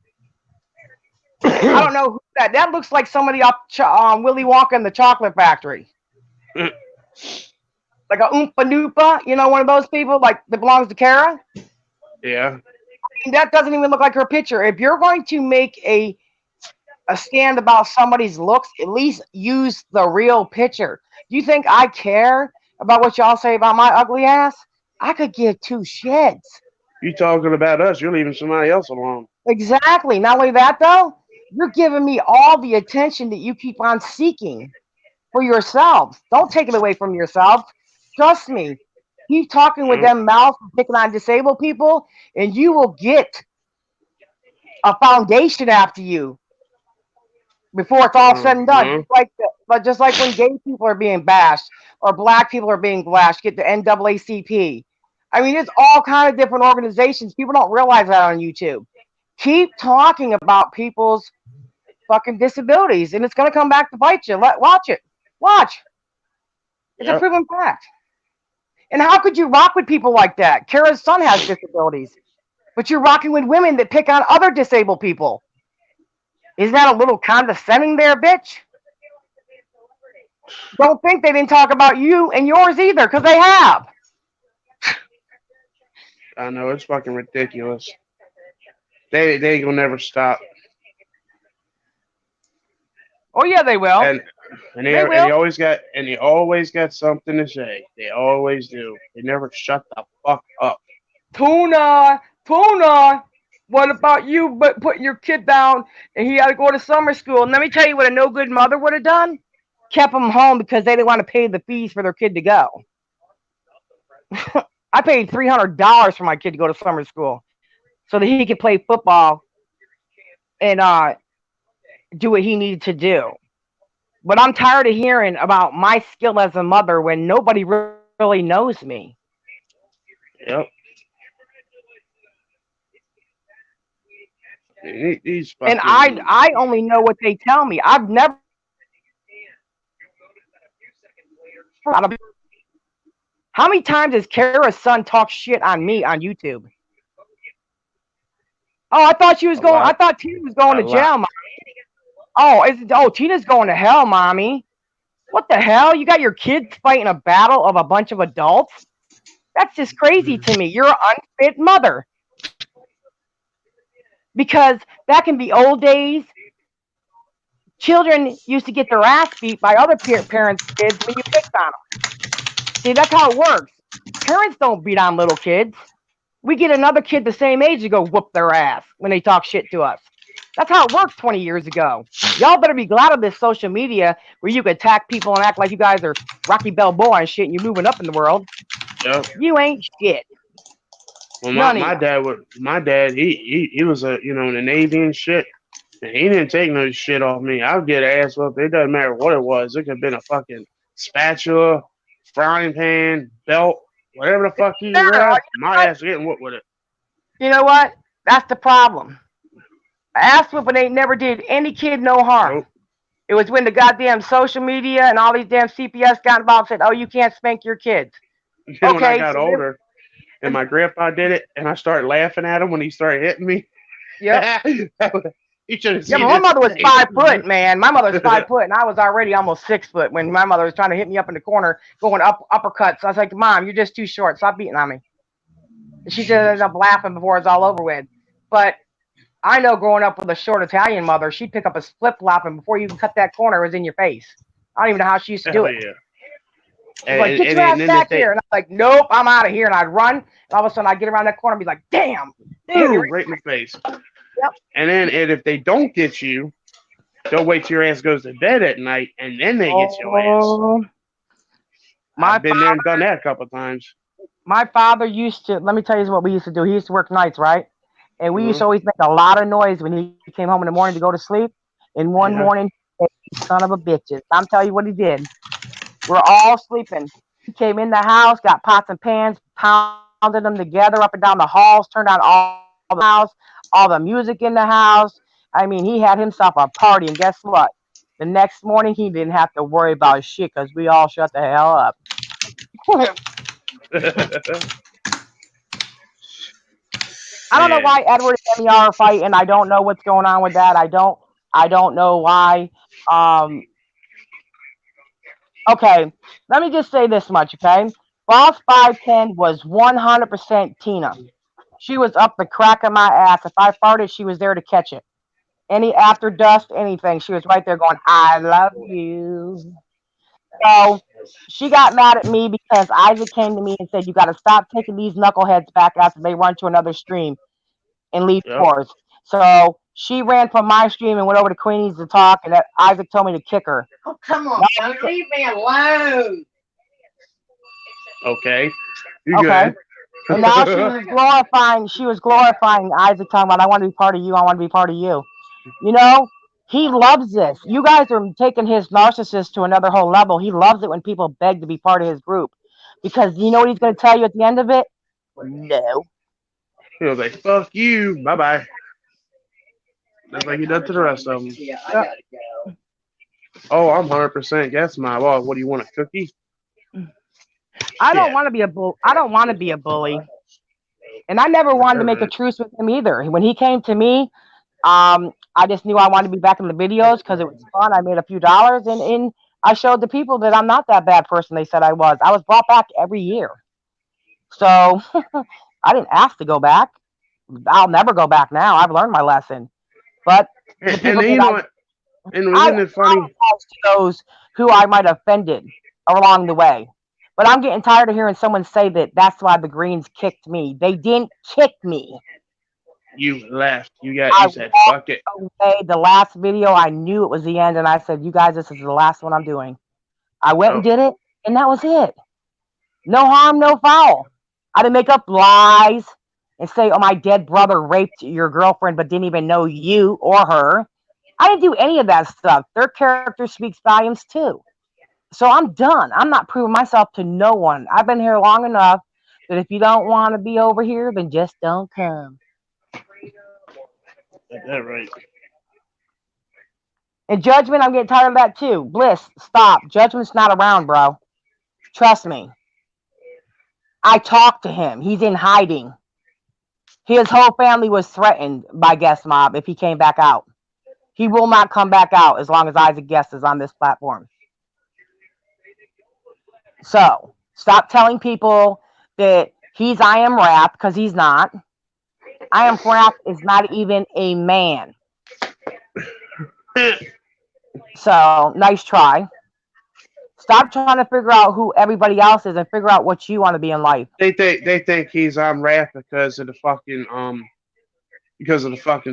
I don't know who that looks like somebody off Willy Wonka and the Chocolate Factory. Like a Oompa Noopa, one of those people like that belongs to Kara. Yeah. That doesn't even look like her picture. If you're going to make a stand about somebody's looks, at least use the real picture. Do you think I care about what y'all say about my ugly ass? I could give two shits. You talking about us, you're leaving somebody else alone. Exactly. Not only that, though, you're giving me all the attention that you keep on seeking for yourselves. Don't take it away from yourself. Trust me. Keep talking with them mouths, picking on disabled people, and you will get a foundation after you before it's all said and done. Just like when gay people are being bashed or black people are being bashed, get the NAACP. I mean, it's all kind of different organizations. People don't realize that on YouTube. Keep talking about people's fucking disabilities, and it's going to come back to bite you. Watch it. Watch. It's a proven fact. And how could you rock with people like that? Kara's son has disabilities, but you're rocking with women that pick on other disabled people. Isn't that a little condescending there, bitch? Don't think they didn't talk about you and yours either, because they have. I know, it's fucking ridiculous. They ain't gonna never stop. Oh yeah, they will. And they always got something to say. They always do. They never shut the fuck up. Tuna. What about you? But putting your kid down and he had to go to summer school. And let me tell you what a no good mother would have done. Kept him home because they didn't want to pay the fees for their kid to go. I paid $300 for my kid to go to summer school so that he could play football and do what he needed to do. But I'm tired of hearing about my skill as a mother when nobody really knows me. Yep. And I only know what they tell me. I've never. How many times has Kara's son talk shit on me on YouTube? Oh, I thought she was going. I thought Tina was going to jail, Mommy. Oh, Tina's going to hell, Mommy. What the hell? You got your kids fighting a battle of a bunch of adults? That's just crazy to me. You're an unfit mother. Because back in the old days, children used to get their ass beat by other parents' kids when you picked on them. See, that's how it works. Parents don't beat on little kids. We get another kid the same age to go whoop their ass when they talk shit to us. That's how it worked 20 years ago. Y'all better be glad of this social media where you can attack people and act like you guys are Rocky Balboa and shit and you're moving up in the world. Yep. You ain't shit. Well, my dad, he was in the Navy and shit. And he didn't take no shit off me. I would get ass whooped. It doesn't matter what it was. It could have been a fucking spatula, frying pan, belt, whatever the fuck he grabbed. My ass getting whooped with it. You know what? That's the problem. Ass whooping ain't never did any kid no harm. Nope. It was when the goddamn social media and all these damn CPS got involved and said, oh, you can't spank your kids. Okay, when I got older and my grandpa did it and I started laughing at him when he started hitting me. Yep. He should have seen my mother was 5 foot, man. My mother was 5 foot and I was already almost 6 foot when my mother was trying to hit me up in the corner going uppercuts. I was like, Mom, you're just too short. Stop beating on me. She just ended up laughing before it's all over with. But I know growing up with a short Italian mother, she'd pick up a flip-flop and before you can cut that corner, it was in your face. I don't even know how she used to do it. Yeah. Like, get your ass back here. And I'm like, nope, I'm out of here. And I'd run. And all of a sudden, I'd get around that corner and be like, damn. Right in the face. Yep. And then if they don't get you, they'll wait till your ass goes to bed at night and then they get your ass. I've been there and done that a couple times. My father used to, let me tell you what we used to do. He used to work nights, right? And we used to always make a lot of noise when he came home in the morning to go to sleep. And one morning, son of a bitches. I'm telling you what he did. We're all sleeping. He came in the house, got pots and pans, pounded them together up and down the halls, turned on all the house, all the music in the house. I mean, he had himself a party. And guess what? The next morning, he didn't have to worry about shit because we all shut the hell up. I don't know why Edward and Emmy are fighting. I don't know what's going on with that. I don't know why. Okay, let me just say this much, okay? Boss 510 was 100% Tina. She was up the crack of my ass. If I farted, she was there to catch it. Any after dust, anything, she was right there going, I love you. So she got mad at me because Isaac came to me and said, you got to stop taking these knuckleheads back after they run to another stream and leave yours. So she ran from my stream and went over to Queenie's to talk, and Isaac told me to kick her. Oh, come on, son. Leave me alone. Okay. You okay. Good. And now she was glorifying Isaac, talking about, I want to be part of you, I want to be part of you. You know, he loves this. You guys are taking his narcissist to another whole level. He loves it when people beg to be part of his group. Because you know what he's going to tell you at the end of it? No. He was like, fuck you. Bye-bye. That's like he done to the rest of them. Yeah, I gotta go. Oh, I'm 100% guess my well, what do you want, a cookie? I don't want to be a bull. I don't want to be a bully. And I never wanted to make a truce with him either. When he came to me, I just knew I wanted to be back in the videos because it was fun. I made a few dollars and I showed the people that I'm not that bad person they said I was. I was brought back every year. So I didn't ask to go back. I'll never go back now. I've learned my lesson. But and you know what? And wasn't it funny? To those who I might have offended along the way. But I'm getting tired of hearing someone say that that's why the Greens kicked me. They didn't kick me. You left. You said fuck it. Away. The last video, I knew it was the end, and I said, "You guys, this is the last one I'm doing." I went and did it, and that was it. No harm, no foul. I didn't make up lies and say, "Oh, my dead brother raped your girlfriend," but didn't even know you or her. I didn't do any of that stuff. Their character speaks volumes too. So I'm done. I'm not proving myself to no one. I've been here long enough that if you don't want to be over here, then just don't come. That's right. And Judgment, I'm getting tired of that too. Bliss, stop. Judgment's not around, bro. Trust me. I talked to him. He's in hiding. His whole family was threatened by Guest Mob if he came back out. He will not come back out as long as Isaac Guest is on this platform. So, stop telling people that he's I Am Wrath, because he's not. I Am Wrath is not even a man. So, nice try. Stop trying to figure out who everybody else is and figure out what you want to be in life. They think he's Wrath because of the fucking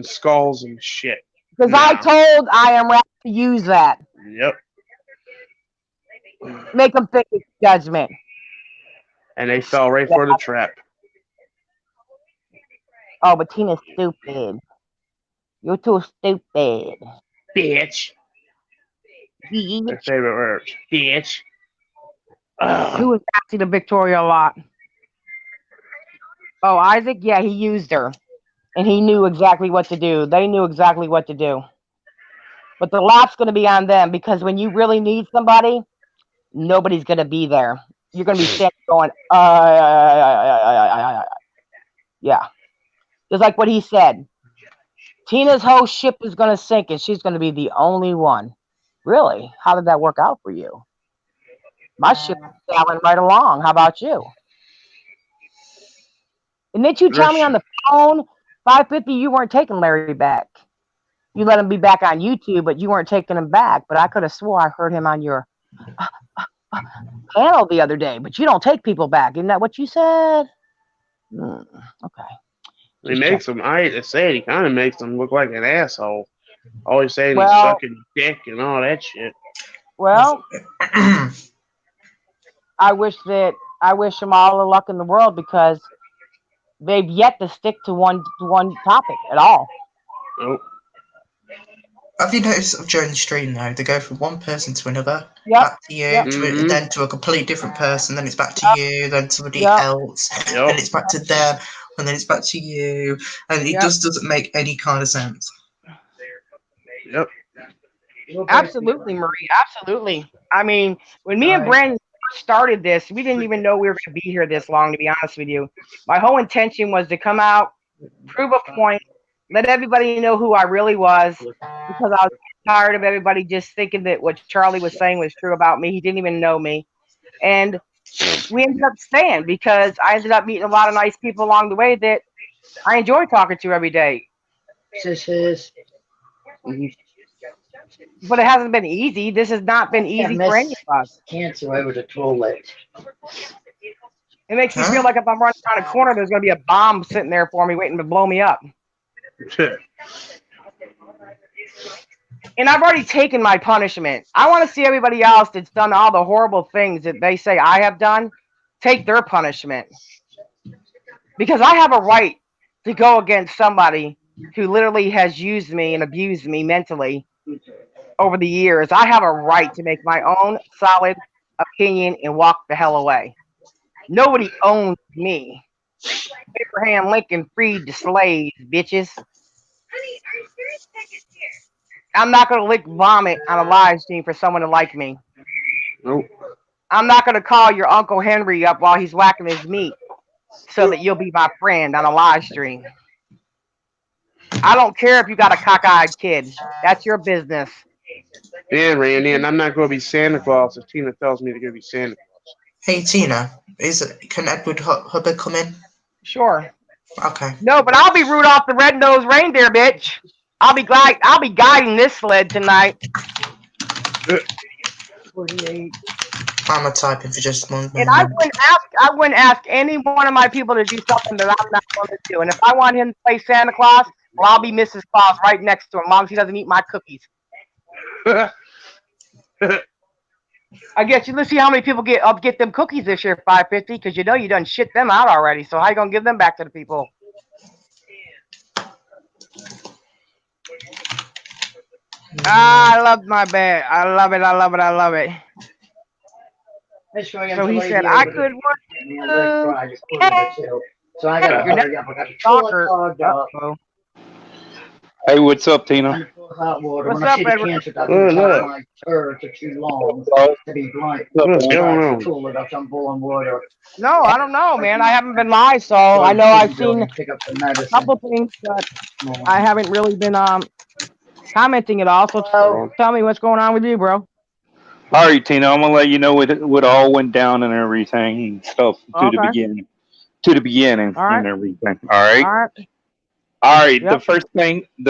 skulls and shit. Because I told I Am Wrath to use that. Yep. Make them think it's Judgment. And they fell right for the trap. Oh, but Tina's stupid. You're too stupid. Bitch. Their favorite words. Bitch. Who was actually the Victoria a lot? Oh, Isaac? Yeah, he used her. And he knew exactly what to do. They knew exactly what to do. But the lap's going to be on them, because when you really need somebody, nobody's going to be there. You're going to be standing going, yeah. Just like what he said. Tina's whole ship is going to sink, and she's going to be the only one. Really? How did that work out for you? My ship is sailing right along. How about you? And didn't you tell me on the phone, 550, you weren't taking Larry back? You let him be back on YouTube, but you weren't taking him back. But I could have swore I heard him on your panel the other day. But you don't take people back. Isn't that what you said? Okay. He makes him, I hate to say it, he kind of makes him look like an asshole. Always saying he's sucking dick and all that shit. Well, I wish them all the luck in the world, because they've yet to stick to one topic at all. Nope. Have you noticed during the stream though, they go from one person to another, Yep. back to you, then to a completely different person, then it's back to you, then somebody else, then it's back to them, and then it's back to you, and it just doesn't make any kind of sense. Yep. Absolutely, Marie. Absolutely. I mean, when me and Brandon started this, we didn't even know we were going to be here this long, to be honest with you. My whole intention was to come out, prove a point, let everybody know who I really was, because I was tired of everybody just thinking that what Charlie was saying was true about me. He didn't even know me. And we ended up staying, because I ended up meeting a lot of nice people along the way that I enjoy talking to every day. But it hasn't been easy. This has not been easy for any of us. Cancer over the toilet. It makes me feel like if I'm running around a corner, there's going to be a bomb sitting there for me waiting to blow me up. And I've already taken my punishment. I want to see everybody else that's done all the horrible things that they say I have done take their punishment. Because I have a right to go against somebody who literally has used me and abused me mentally over the years. I have a right to make my own solid opinion and walk the hell away. Nobody owns me. Abraham Lincoln freed the slaves, bitches. I'm not going to lick vomit on a live stream for someone to like me. Nope. I'm not going to call your Uncle Henry up while he's whacking his meat so that you'll be my friend on a live stream. I don't care if you got a cockeyed kid. That's your business. Yeah, Randy, and I'm not going to be Santa Claus if Tina tells me to go be Santa Claus. Hey, Tina, can Edward Hubbard come in? Sure. Okay. No, but I'll be Rudolph the Red-Nosed Reindeer, bitch. I'll be guiding this sled tonight. 48. Hammer typing for just one And I moment. wouldn't ask any one of my people to do something that I'm not going to do. And if I want him to play Santa Claus, well, I'll be Mrs. Claus right next to him, as long as he doesn't eat my cookies. I guess let's see how many people get them cookies this year, 550, because you know you done shit them out already. So how you gonna give them back to the people? I love my bed. I love it. I love it. I love it. So he said I could work. So I got to hurry up. I got to clogged up. Hey, what's up, Tina? Hot water. What's When I up, see the Edward? cancer, I think my turds are too long to be blunt. What's going on? Cool it up. I'm boiling water. No, I don't know, man. I haven't been live, so I know I've seen Pick up the a medicine. couple things, but I haven't really been commenting at all. So tell me what's going on with you, bro. All right, Tina, I'm gonna let you know what all went down and everything and stuff to the beginning. To the beginning and everything. All right. All right. All right. Yep. The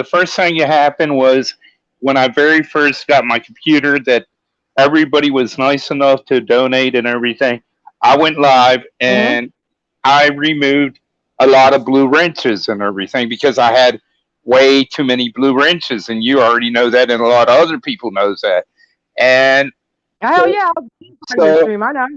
first thing that happened was when I very first got my computer that everybody was nice enough to donate and everything. I went live and I removed a lot of blue wrenches and everything because I had way too many blue wrenches, and you already know that, and a lot of other people knows that. And hell yeah, stream, I know.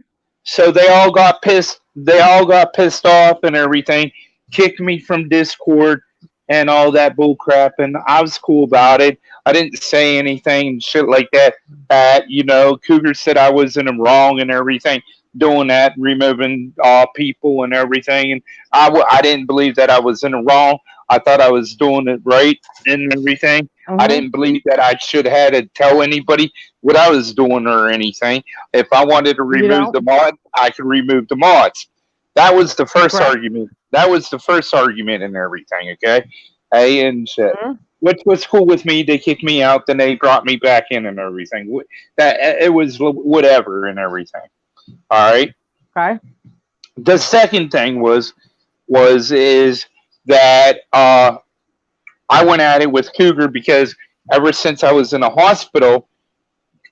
So they all got pissed. They all got pissed off and everything. Kicked me from Discord and all that bull crap, and I was cool about it. I didn't say anything and shit like that. You know, Cougar said I was in the wrong and everything, doing that, removing people and everything. And I didn't believe that I was in the wrong. I thought I was doing it right and everything. I didn't believe that I should have to tell anybody what I was doing or anything. If I wanted to remove the mod, I could remove the mods. That was the first argument. That was the first argument and everything, okay? Hey, and shit. Which was cool with me. They kicked me out, then they brought me back in and everything. That it was whatever and everything. All right? Okay. The second thing is that I went at it with Cougar because ever since I was in a hospital,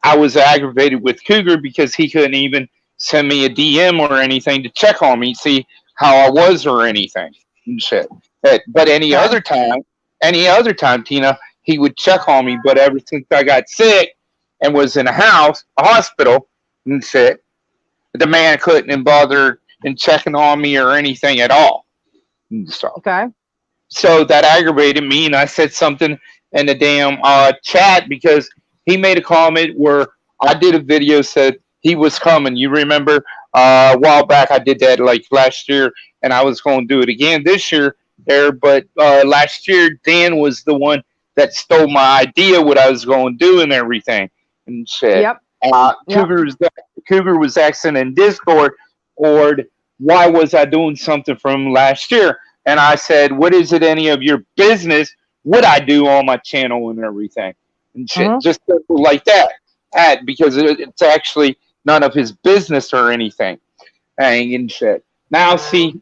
I was aggravated with Cougar because he couldn't even send me a DM or anything to check on me, see how I was or anything and shit. But any other time, Tina, he would check on me. But ever since I got sick and was in a hospital and shit, the man couldn't bother in checking on me or anything at all. So that aggravated me, and I said something in the damn chat because he made a comment where I did a video said he was coming. You remember a while back I did that like last year, and I was going to do it again this year there. But last year Dan was the one that stole my idea what I was going to do and everything and shit. Cougar was asking in Discord, or why was I doing something from last year? And I said, what is it any of your business what I do on my channel and everything? And shit, just simple like that. Because it's actually none of his business or anything. And shit. Now, see,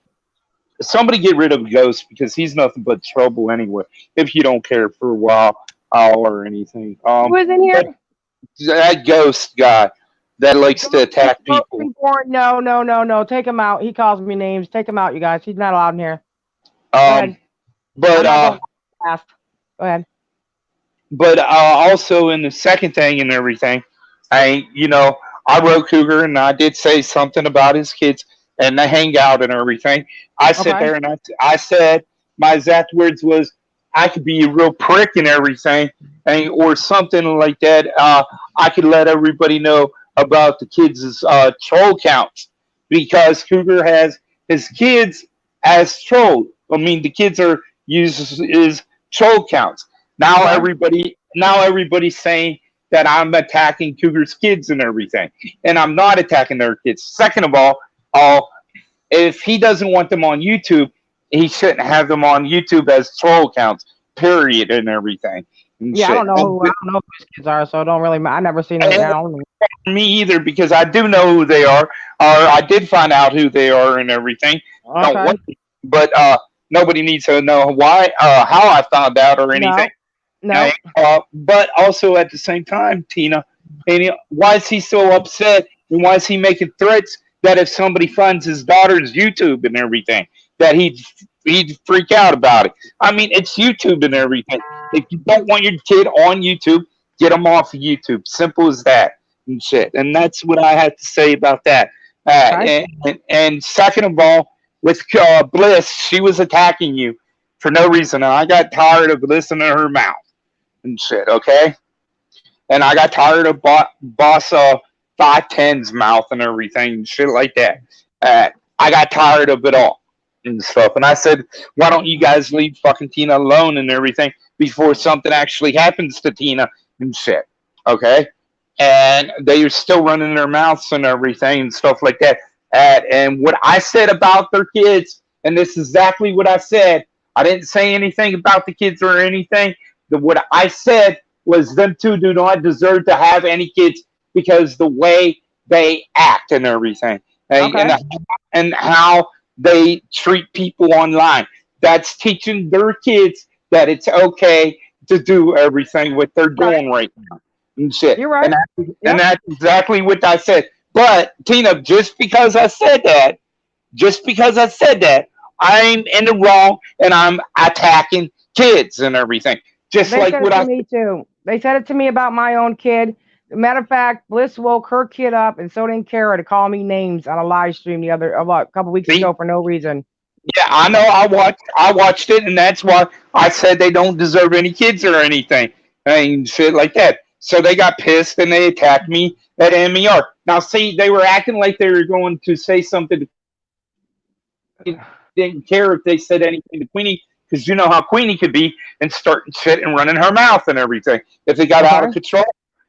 somebody get rid of Ghost because he's nothing but trouble anyway, if you don't care for a while or anything. Who is in here? That Ghost guy that likes to attack people. No. Take him out. He calls me names. Take him out, you guys. He's not allowed in here. But go ahead. But also in the second thing and everything, I wrote Cougar and I did say something about his kids and they hang out and everything. I sit there and I said my exact words was I could be a real prick and everything, or something like that. I could let everybody know about the kids' troll counts because Cougar has his kids as trolls. I mean, the kids are used as troll counts. Now everybody's saying that I'm attacking Cougar's kids and everything, and I'm not attacking their kids. Second of all, if he doesn't want them on YouTube, he shouldn't have them on YouTube as troll counts. Period, and everything. And I don't know who his kids are, so don't really. I never seen them now. Me either, because I do know who they are. I did find out who they are and everything. But nobody needs to know why, how I found out or anything. No. But also at the same time, Tina, why is he so upset And why is he making threats that if somebody finds his daughter's YouTube and everything, that he'd freak out about it? I mean, it's YouTube and everything. If you don't want your kid on YouTube, get them off of YouTube. Simple as that and shit. And that's what I have to say about that. And second of all, with Bliss, she was attacking you for no reason. And I got tired of listening to her mouth and shit, okay? And I got tired of Boss 510's mouth and everything and shit like that. I got tired of it all and stuff. And I said, why don't you guys leave fucking Tina alone and everything before something actually happens to Tina and shit, okay? And they are still running their mouths and everything and stuff like that. And what I said about their kids, and this is exactly what I said, I didn't say anything about the kids or anything. What I said was them two do not deserve to have any kids because the way they act and everything. And how they treat people online. That's teaching their kids that it's okay to do everything what they're doing right now. And shit. You're right. And that's exactly what I said. But Tina, just because I said that, I'm in the wrong and I'm attacking kids and everything. Just like what I said. Me too. They said it to me about my own kid. Matter of fact, Bliss woke her kid up, and so didn't Kara, to call me names on a live stream a couple weeks ago for no reason. Yeah, I know. I watched it, and that's why I said they don't deserve any kids or anything and shit like that. So they got pissed and they attacked me at MER. Now, see, they were acting like they were going to say something. Didn't care if they said anything to Queenie, because you know how Queenie could be and start shit and running her mouth and everything. If they got out of control.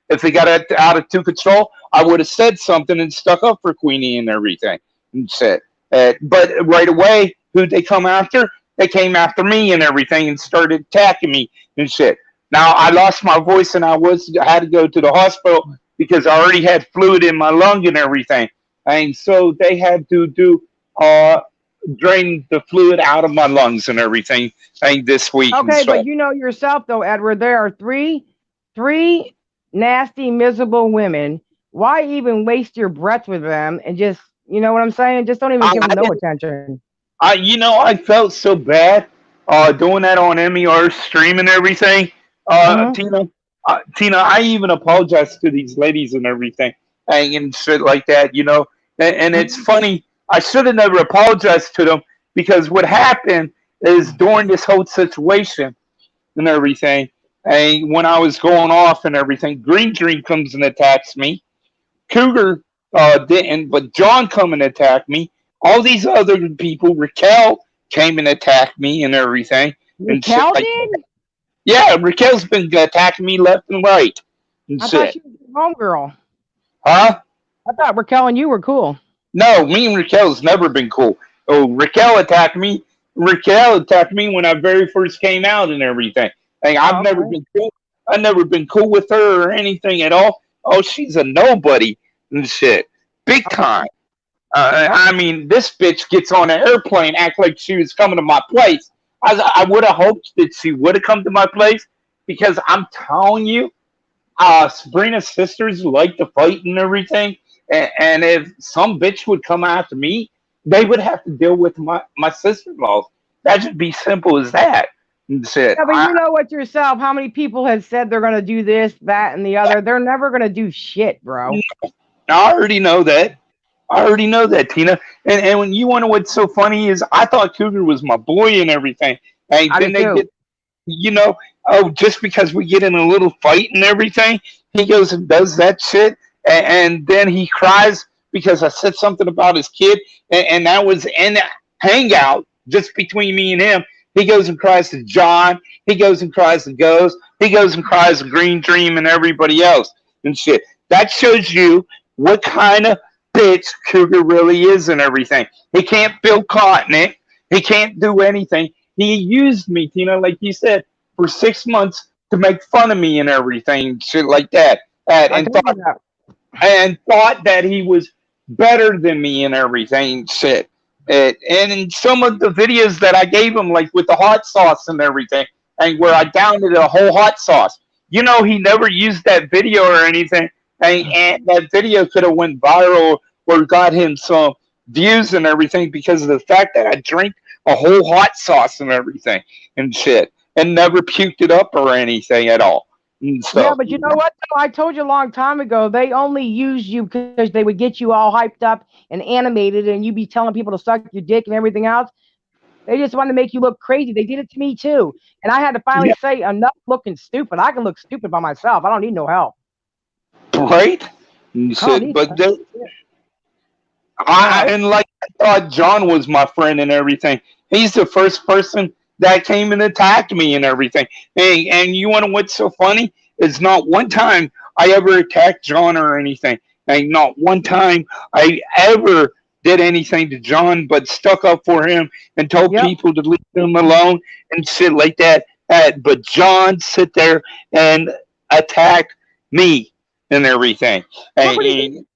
If they got out of control, I would have said something and stuck up for Queenie and everything and said. But right away, who'd they come after? They came after me and everything and started attacking me and shit. Now, I lost my voice and I had to go to the hospital because I already had fluid in my lung and everything. And so they had to drain the fluid out of my lungs and everything this week. Okay, but you know yourself, though, Edward, there are three nasty, miserable women. Why even waste your breath with them and just, you know what I'm saying? Just don't even give them no attention. I felt so bad doing that on MER stream and everything. Tina, I even apologized to these ladies and everything and shit like that, you know. And it's funny, I should have never apologized to them because what happened is during this whole situation and everything, and when I was going off and everything, Green Dream comes and attacks me. Cougar didn't, but John come and attacked me. All these other people, Raquel came and attacked me and everything. Raquel did? Yeah, Raquel's been attacking me left and right. I thought she was your homegirl. Huh? I thought Raquel and you were cool. No, me and Raquel's never been cool. Oh, Raquel attacked me. Raquel attacked me when I very first came out and everything. Like, I've never been cool. I've never been cool with her or anything at all. Oh, she's a nobody and shit. Big time. I mean, this bitch gets on an airplane, act like she was coming to my place. I would have hoped that she would have come to my place because I'm telling you, Sabrina's sisters like to fight and everything. And if some bitch would come after me, they would have to deal with my sister-in-laws. That should be simple as that. Shit. Yeah, but you know what yourself, how many people have said they're going to do this, that, and the other? They're never going to do shit, bro. I already know that. Tina. And when you want to, what's so funny is I thought Cougar was my boy and everything. And then they get, you know, just because we get in a little fight and everything, he goes and does that shit. And then he cries because I said something about his kid. And that was in a hangout just between me and him. He goes and cries to John. He goes and cries to Ghost. He goes and cries to Green Dream and everybody else and shit. That shows you what kind of bitch Cougar really is and everything. He can't build continent. He can't do anything. He used me, Tina, like you said, for 6 months to make fun of me and everything, shit like that. And thought that he was better than me and everything, shit. And in some of the videos that I gave him, like with the hot sauce and everything, and where I downed a whole hot sauce, you know, he never used that video or anything And that video could have went viral or got him some views and everything because of the fact that I drank a whole hot sauce and everything and shit and never puked it up or anything at all. Yeah, but you know what? I told you a long time ago, they only use you because they would get you all hyped up and animated, and you be telling people to suck your dick and everything else. They just want to make you look crazy. They did it to me too. And I had to finally say, enough looking stupid. I can look stupid by myself. I don't need no help. Right? But and like I thought John was my friend and everything. He's the first person that came and attacked me and everything. And you want to know what's so funny? It's not one time I ever attacked John or anything. And not one time I ever did anything to John but stuck up for him and told people to leave him alone and shit like that. But John sit there and attack me and everything. Nobody didn't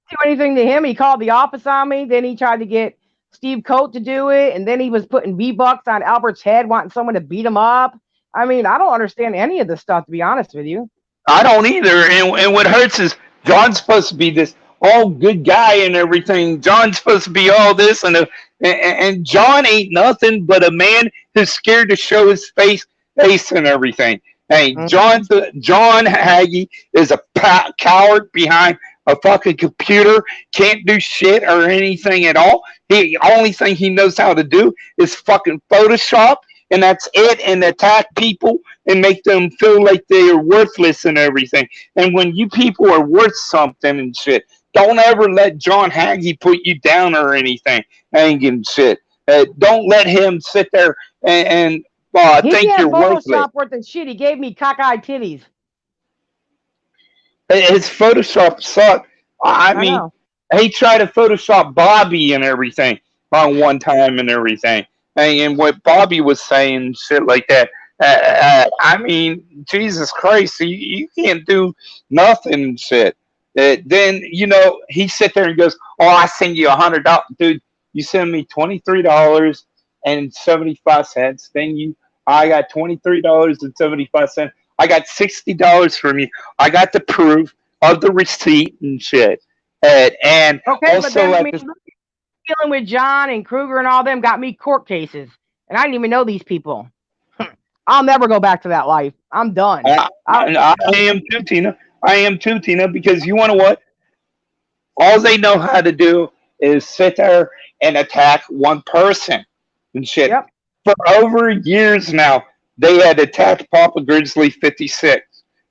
do anything to him. He called the office on me. Then he tried to get Steve Coat to do it. And then he was putting V-Bucks on Albert's head, wanting someone to beat him up. I mean, I don't understand any of this stuff, to be honest with you. I don't either. And what hurts is John's supposed to be this all good guy and everything. John's supposed to be all this, and John ain't nothing but a man who's scared to show his face and everything. Hey, John Hagee is a coward behind a fucking computer, can't do shit or anything at all. The only thing he knows how to do is fucking Photoshop, and that's it, and attack people and make them feel like they are worthless and everything. And when you people are worth something and shit, don't ever let John Hagee put you down or anything. And shit. Don't let him sit there and think you're worthless. Photoshop worth of shit. He gave me cockeyed titties. His Photoshop sucked. I mean, he tried to Photoshop Bobby and everything on one time and everything. And what Bobby was saying, shit like that. I mean, Jesus Christ, you can't do nothing and shit. Then, he sit there and goes, oh, I send you $100. Dude, you send me $23.75. Then I got $23.75. I got $60 from you. I got the proof of the receipt and shit. And okay, also, but then, dealing with John and Kruger and all them got me court cases. And I didn't even know these people. I'll never go back to that life. I'm done. I am too, Tina. I am too, Tina, because you want to what? All they know how to do is sit there and attack one person and shit. Yep. For over years now, they had attacked Papa Grizzly 56.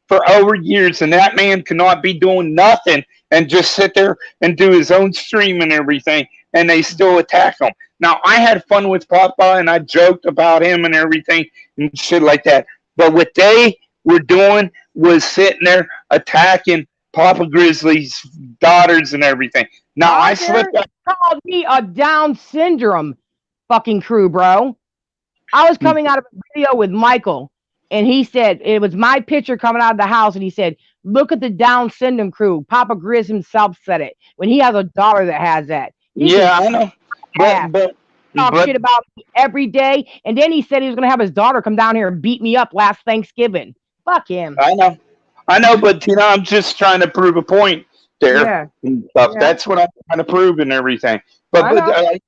For over years, and that man cannot be doing nothing and just sit there and do his own stream and everything, and they still attack him. Now, I had fun with Papa, and I joked about him and everything and shit like that. But what they were doing was sitting there attacking Papa Grizzly's daughters and everything. Now, I slipped up. Called me a Down syndrome fucking crew, bro. I was coming out of a video with Michael, and he said, it was my picture coming out of the house, and he said, look at the Down syndrome crew. Papa Grizz himself said it, when he has a daughter that has that. I know. But talk shit about me every day, and then he said he was going to have his daughter come down here and beat me up last Thanksgiving. Fuck him. I know, but I'm just trying to prove a point there. And stuff. Yeah. That's what I'm trying to prove and everything. But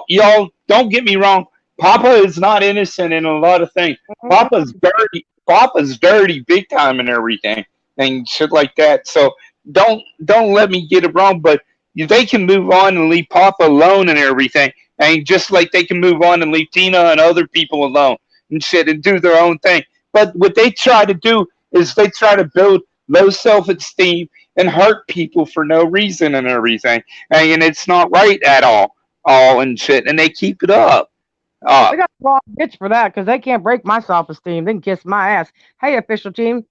y'all, don't get me wrong. Papa is not innocent in a lot of things. Papa's dirty. Papa's dirty big time and everything and shit like that. So don't let me get it wrong. But they can move on and leave Papa alone and everything. And just like they can move on and leave Tina and other people alone and shit and do their own thing. But what they try to do is they try to build low self-esteem and hurt people for no reason and everything. And it's not right at all and shit. And they keep it up. They got the wrong bitch for that because they can't break my self-esteem. They can kiss my ass. Hey, official team.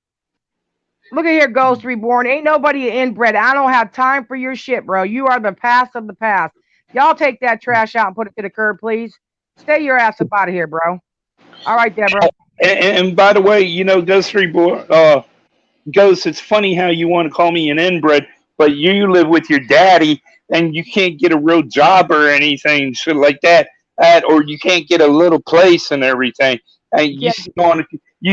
Look at here, Ghost Reborn. Ain't nobody inbred. I don't have time for your shit, bro. You are the past of the past. Y'all take that trash out and put it to the curb, please. Stay your ass up out of here, bro. All right, Deborah. And by the way, Ghost Reborn, Ghost, it's funny how you want to call me an inbred, but you live with your daddy and you can't get a real job or anything, shit like that. Or you can't get a little place and everything. And you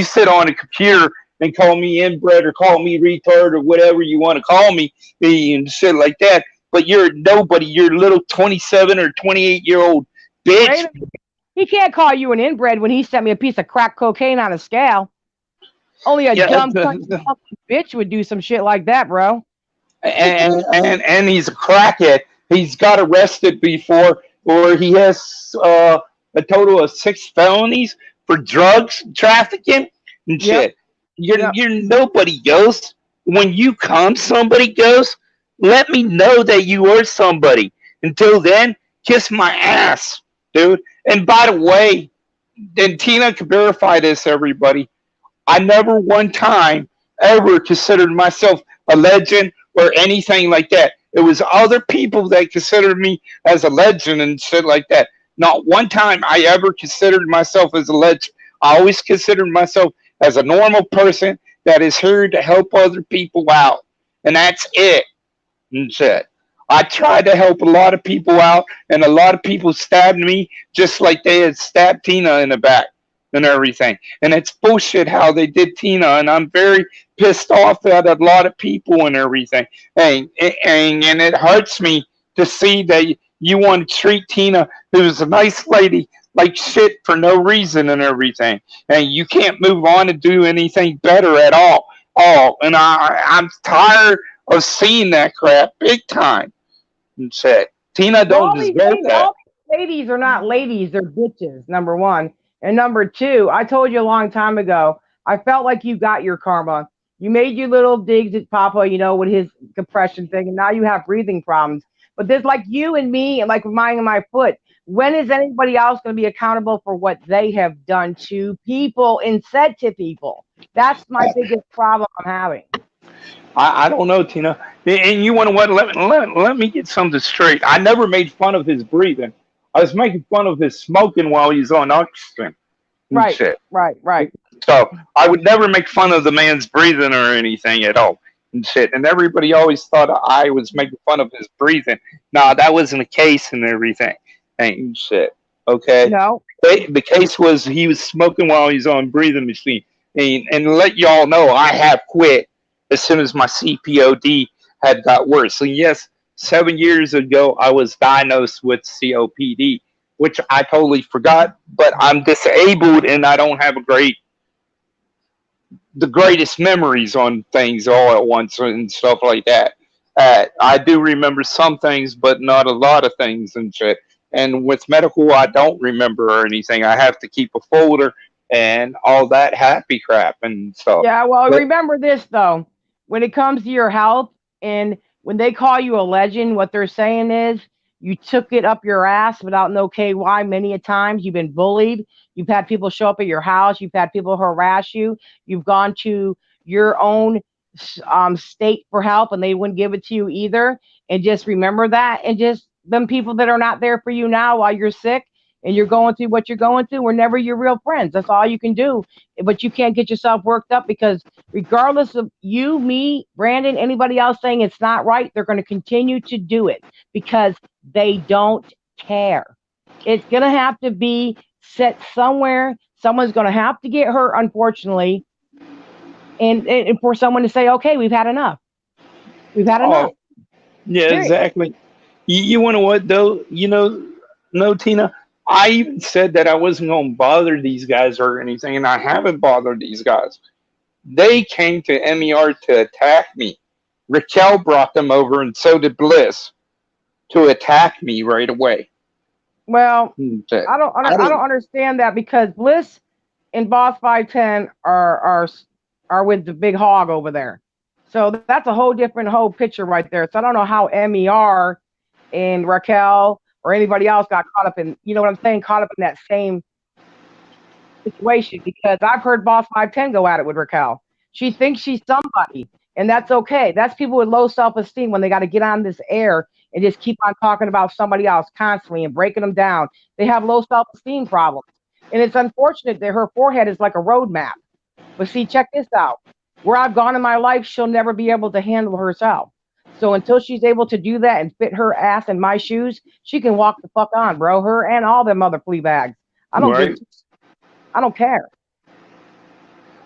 sit on a computer and call me inbred or call me retard or whatever you want to call me and shit like that. But you're nobody. You're a little 27 or 28-year-old bitch. He can't call you an inbred when he sent me a piece of crack cocaine on a scale. Only a dumb bitch would do some shit like that, bro. And he's a crackhead. He's got arrested before, or he has a total of 6 felonies for drugs trafficking and shit. You're nobody goes. When you come, somebody goes. Let me know that you are somebody. Until then, kiss my ass, dude. And by the way, and Tina can verify this, everybody. I never one time ever considered myself a legend or anything like that. It was other people that considered me as a legend and shit like that. Not one time I ever considered myself as a legend. I always considered myself as a normal person that is here to help other people out. And that's it. And shit. I tried to help a lot of people out, and a lot of people stabbed me just like they had stabbed Tina in the back and everything. And it's bullshit how they did Tina, and I'm very pissed off at a lot of people and everything. And it hurts me to see that you want to treat Tina, who's a nice lady, like shit for no reason and everything. And you can't move on and do anything better at all. And I'm tired of seeing that crap big time. And shit. Tina don't deserve that. All these ladies are not ladies, they're bitches, number one. And number two, I told you a long time ago, I felt like you got your karma. You made your little digs at Papa, you know, with his compression thing, and now you have breathing problems. But there's like you and me, and like mine and my foot. When is anybody else going to be accountable for what they have done to people and said to people? That's my biggest problem I'm having. I don't know, Tina. And you want to what? Let me get something straight. I never made fun of his breathing. I was making fun of his smoking while he's on oxygen. Right. So I would never make fun of the man's breathing or anything at all. And shit. And everybody always thought I was making fun of his breathing. Nah, that wasn't the case and everything. And shit. Okay? No. The case was he was smoking while he's on breathing machine. And to let y'all know, I have quit as soon as my CPOD had got worse. So yes, 7 years ago, I was diagnosed with COPD, which I totally forgot, but I'm disabled and I don't have the greatest memories on things all at once and stuff like that. I do remember some things, but not a lot of things and shit. And with medical, I don't remember or anything. I have to keep a folder and all that happy crap and stuff. Yeah, well, remember this, though. When it comes to your health, and when they call you a legend, what they're saying is you took it up your ass without no KY many a times. You've been bullied. You've had people show up at your house. You've had people harass you. You've gone to your own state for help, and they wouldn't give it to you either. And just remember that. And just them people that are not there for you now while you're sick and you're going through what you're going through were never your real friends. That's all you can do. But you can't get yourself worked up, because regardless of you, me, Brandon, anybody else saying it's not right, they're going to continue to do it because they don't care. It's going to have to be set somewhere. Someone's going to have to get hurt, unfortunately, and for someone to say, okay, we've had enough. We've had enough. Yeah, period. Exactly. You want to what, though? No, Tina, I even said that I wasn't going to bother these guys or anything, and I haven't bothered these guys. They came to MER to attack me. Raquel brought them over, and so did Bliss, to attack me right away. Well, I don't understand that, because Bliss and Boss 510 are with the big hog over there. So that's a whole different picture right there. So I don't know how MER and Raquel or anybody else got caught up in, you know what I'm saying, caught up in that same situation, because I've heard Boss 510 go at it with Raquel. She thinks she's somebody, and that's okay. That's people with low self-esteem when they got to get on this air and just keep on talking about somebody else constantly and breaking them down. They have low self-esteem problems. And it's unfortunate that her forehead is like a roadmap. But see, check this out. Where I've gone in my life, she'll never be able to handle herself. So until she's able to do that and fit her ass in my shoes, she can walk the fuck on, bro. Her and all them other flea bags. I don't care.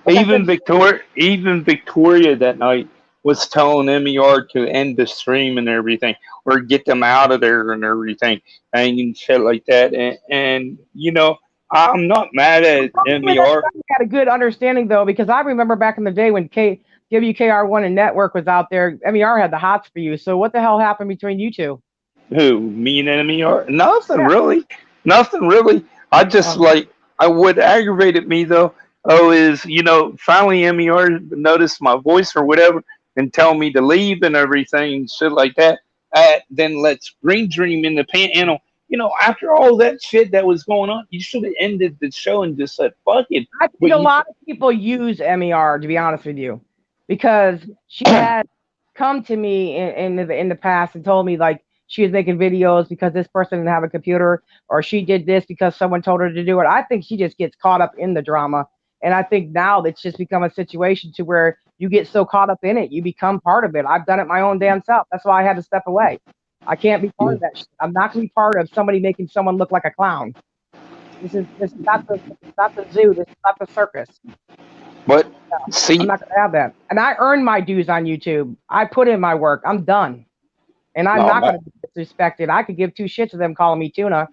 Even Victoria that night was telling MER to end the stream and everything, or get them out of there and everything, and shit like that. And you know, I'm not mad at MER. Had a good understanding though, because I remember back in the day when WKR1 and Network was out there, MER had the hots for you. So what the hell happened between you two? Who, me and MER? Nothing really. Nothing really. I just what aggravated me though, is, finally MER noticed my voice or whatever and tell me to leave and everything and shit like that. Then let's Green Dream in the panel. After all that shit that was going on, you should have ended the show and just said, fuck it. I think a lot of people use MER, to be honest with you, because she had come to me in the past and told me, like, she was making videos because this person didn't have a computer, or she did this because someone told her to do it. I think she just gets caught up in the drama. And I think now it's just become a situation to where you get so caught up in it, you become part of it. I've done it my own damn self. That's why I had to step away. I can't be part of that shit. I'm not going to be part of somebody making someone look like a clown. This is not the zoo. This is not the circus. But I'm not going to have that. And I earned my dues on YouTube. I put in my work. I'm done. And I'm not going to be disrespected. I could give two shits of them calling me tuna.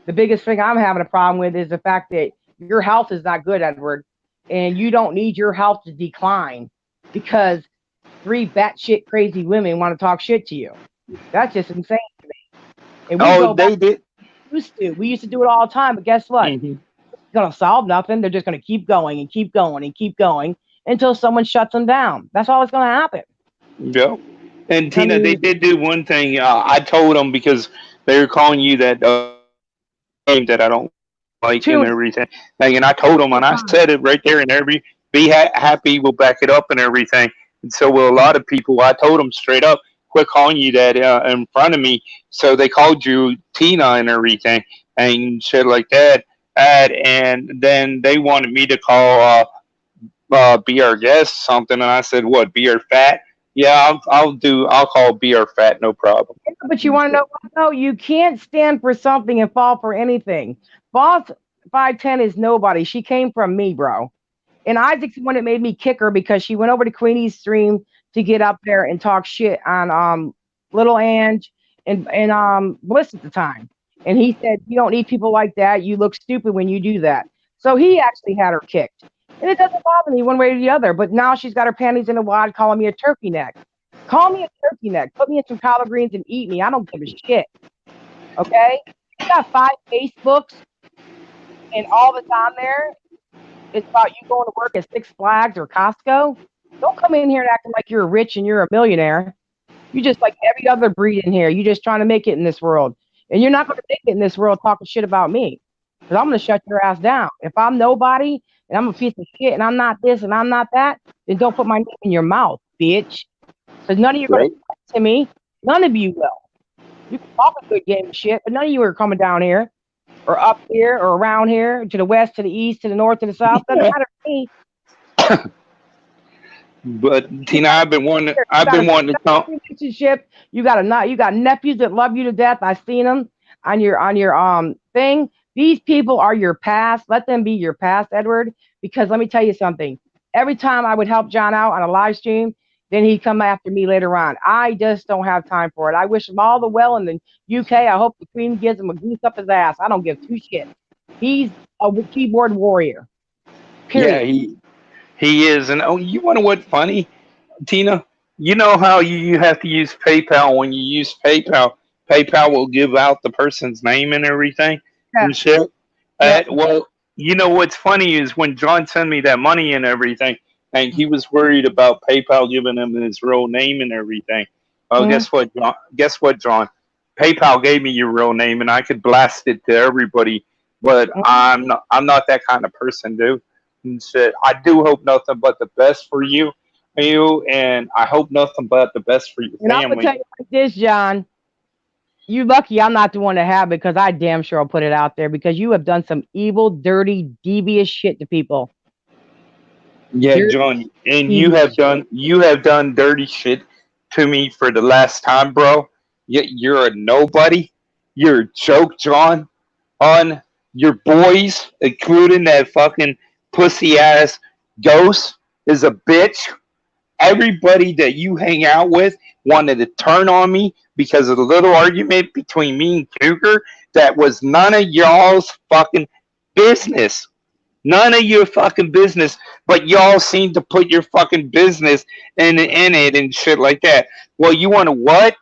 The biggest thing I'm having a problem with is the fact that your health is not good, Edward. And you don't need your health to decline because 3 batshit crazy women want to talk shit to you. That's just insane to me. And they did. We used to do it all the time, but guess what? Mm-hmm. It's gonna solve nothing. They're just gonna keep going and keep going and keep going until someone shuts them down. That's all that's gonna happen. Yeah. And Tina, they did do one thing. I told them, because they were calling you that name that I don't like and everything. And I told them, and I said it right there, and be happy, we'll back it up and everything. And so will a lot of people. I told them straight up, quit calling you that in front of me. So they called you Tina and everything and shit like that. And then they wanted me to call Be Our Guest something, and I said, what, Be Our Fat? Yeah, I'll call Be Our Fat, no problem. But you want to know what? No, you can't stand for something and fall for anything. Boss 510 is nobody. She came from me, bro. And Isaac's the one that made me kick her because she went over to Queenie's stream to get up there and talk shit on Little Ange and Bliss at the time. And he said, you don't need people like that. You look stupid when you do that. So he actually had her kicked. And it doesn't bother me one way or the other. But now she's got her panties in a wad calling me a turkey neck. Call me a turkey neck. Put me in some collard greens and eat me. I don't give a shit. Okay? You got 5 Facebooks and all that's on there. It's about you going to work at Six Flags or Costco. Don't come in here and act like you're rich and you're a millionaire. You just like every other breed in here. You're just trying to make it in this world. And you're not going to make it in this world talking shit about me. Because I'm going to shut your ass down. If I'm nobody and I'm a piece of shit and I'm not this and I'm not that, then don't put my name in your mouth, bitch. Because none of you are going to talk to me. None of you will. You can talk a good game of shit, but none of you are coming down here or up here or around here to the west, to the east, to the north, to the south. Doesn't matter to me. But Tina, I've been wanting to talk. Relationship. You got nephews that love you to death. I've seen them on your thing. These people are your past. Let them be your past, Edward. Because let me tell you something. Every time I would help John out on a live stream, then he'd come after me later on. I just don't have time for it. I wish him all the well in the UK. I hope the Queen gives him a goose up his ass. I don't give 2 shits. He's a keyboard warrior. Period. Yeah, he is. And you want to know what's funny, Tina? You know how you have to use PayPal. When you use PayPal, PayPal will give out the person's name and everything. Yeah. And shit. Well, you know what's funny is when John sent me that money and everything, and he was worried about PayPal giving him his real name and everything. Oh, guess what, John? John? PayPal gave me your real name, and I could blast it to everybody. But I'm not that kind of person, dude. And shit, I do hope nothing but the best for you, and I hope nothing but the best for your family. I'm gonna tell you like this, John. You lucky I'm not the one to have it, because I damn sure will put it out there, because you have done some evil, dirty, devious shit to people. Yeah, John, and you have done dirty shit to me for the last time, bro. You're a nobody. You're a joke, John, on your boys, including that fucking pussy ass Ghost is a bitch. Everybody that you hang out with wanted to turn on me because of the little argument between me and Cougar that was none of y'all's fucking business. None of your fucking business, but y'all seem to put your fucking business in it and shit like that. Well, you want to what?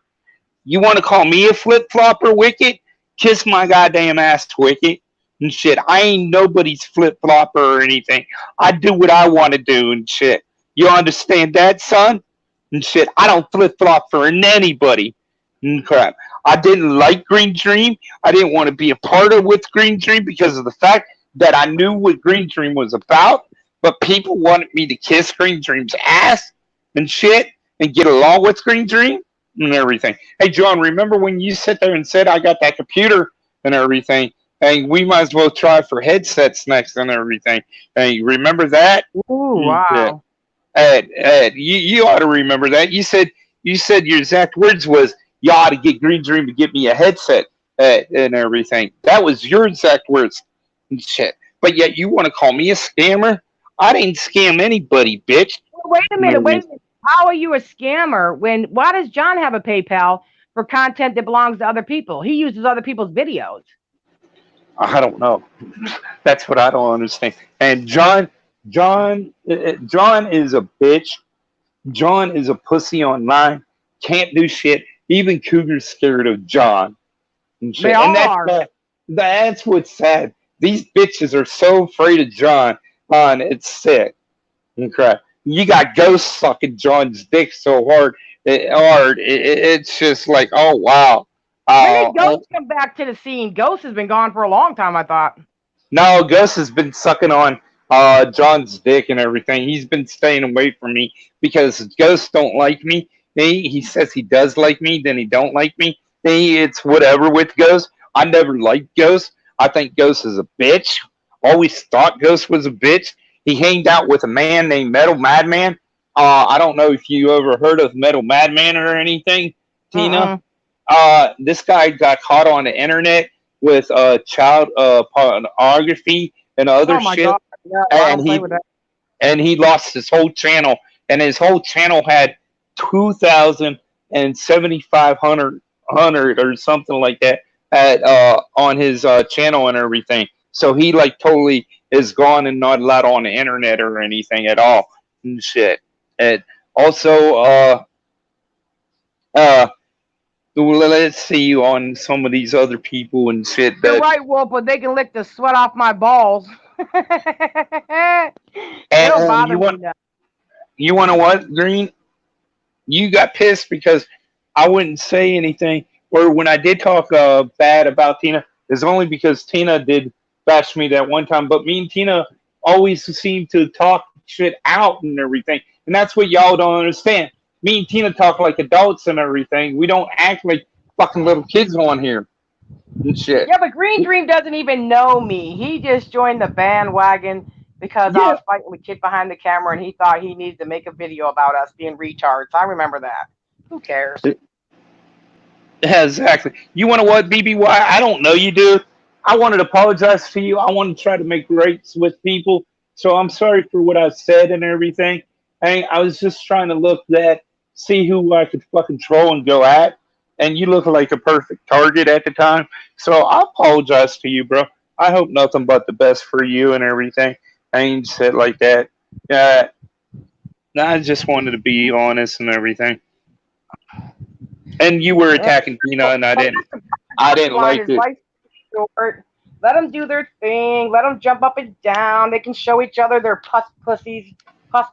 You want to call me a flip-flopper, Wicked? Kiss my goddamn ass, Wicked. And shit, I ain't nobody's flip-flopper or anything. I do what I want to do and shit. You understand that, son? And shit, I don't flip-flop for anybody. And crap. I didn't like Green Dream. I didn't want to be a part of with Green Dream because of the fact that I knew what Green Dream was about, but people wanted me to kiss Green Dream's ass and shit and get along with Green Dream and everything. Hey, John, remember when you sit there and said I got that computer and everything, and we might as well try for headsets next and everything? And you remember that? Ooh, wow. Ed, you ought to remember that. You said your exact words was, you ought to get Green Dream to get me a headset and everything. That was your exact words. Shit. But yet you want to call me a scammer? I didn't scam anybody, bitch. Wait a minute. How are you a scammer why does John have a PayPal for content that belongs to other people? He uses other people's videos. I don't know. That's what I don't understand. And John is a bitch. John is a pussy online. Can't do shit. Even Cougar's scared of John. And shit. They all are. That's what's sad. These bitches are so afraid of John. It's sick and crap. You got Ghost sucking John's dick so hard. It's just like, oh wow. When did Ghost come back to the scene? Ghost has been gone for a long time, I thought. No, Ghost has been sucking on John's dick and everything. He's been staying away from me because Ghost don't like me. He says he does like me, then he don't like me. It's whatever with Ghost. I never liked Ghost. I think Ghost is a bitch. Always thought Ghost was a bitch. He hanged out with a man named Metal Madman. I don't know if you ever heard of Metal Madman or anything, Tina. This guy got caught on the internet with child pornography and other shit. Yeah, and he lost his whole channel. And his whole channel had 2,700 or something like that on his channel and everything. So he like totally is gone and not allowed on the internet or anything at all and shit. And also, let's see on some of these other people and shit. You're right, Wolf, but they can lick the sweat off my balls. And you want to what, Green? You got pissed because I wouldn't say anything, or when I did talk bad about Tina, it's only because Tina did bash me that one time. But me and Tina always seem to talk shit out and everything, and that's what y'all don't understand. Me and Tina talk like adults and everything. We don't act like fucking little kids on here and shit. Yeah, but Green Dream doesn't even know me. He just joined the bandwagon because I was fighting with Kid behind the camera, and he thought he needed to make a video about us being retards. I remember that. Who cares? Yeah, exactly. You want to what, BBY? I don't know you, dude. I wanted to apologize to you. I want to try to make rights with people. So I'm sorry for what I said and everything. I was just trying to see who I could fucking troll and go at. And you look like a perfect target at the time. So I apologize to you, bro. I hope nothing but the best for you and everything. I ain't said like that. I just wanted to be honest and everything. And you were attacking Tina, and I didn't like it. Let them do their thing. Let them jump up and down. They can show each other their pus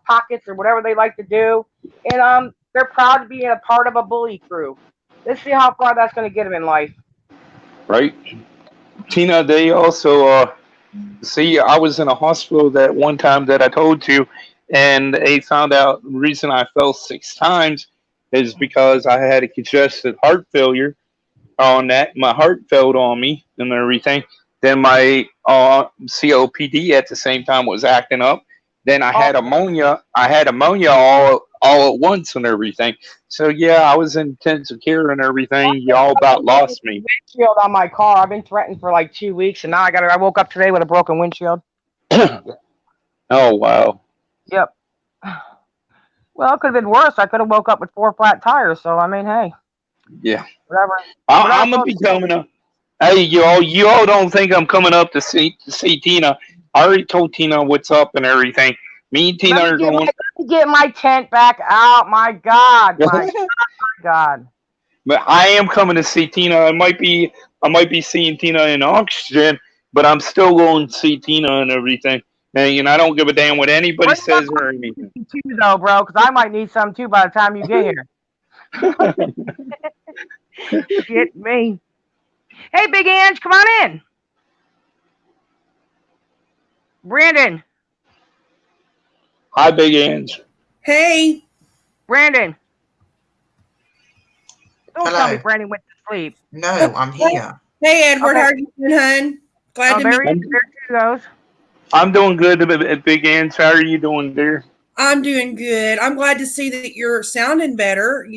pockets, or whatever they like to do. And they're proud to be a part of a bully crew. Let's see how far that's going to get them in life. Right. Tina, they also, I was in a hospital that one time that I told you, and they found out the reason I fell 6 times is because I had a congested heart failure on that. My heart failed on me and everything. Then my COPD at the same time was acting up. Then I had ammonia. I had ammonia all at once and everything. So yeah, I was in intensive care and everything. Y'all about lost me. Windshield on my car. I've been threatened for like 2 weeks, and now I woke up today with a broken windshield. Oh wow. Yep. Well, it could have been worse. I could have woke up with 4 flat tires. So I mean, hey. Yeah. Whatever. I'm gonna be coming up. Hey, you all don't think I'm coming up to see Tina? I already told Tina what's up and everything. Me and Tina are going. Let me get my tent back out. My God. My God. But I am coming to see Tina. I might be seeing Tina in oxygen, but I'm still going to see Tina and everything. And I don't give a damn what anybody says or anything. Too, though, bro, because I might need some too by the time you get here. Shit me. Hey, Big Ange, come on in. Brandon. Hi, Big Ange. Hey. Brandon. Don't Hello. tell me Brandon went to sleep. No, I'm here. Hey, Edward. Okay. How are you doing, hon? Glad to meet you. There he goes. I'm doing good, Big Ange. How are you doing, dear? I'm doing good. I'm glad to see that you're sounding better.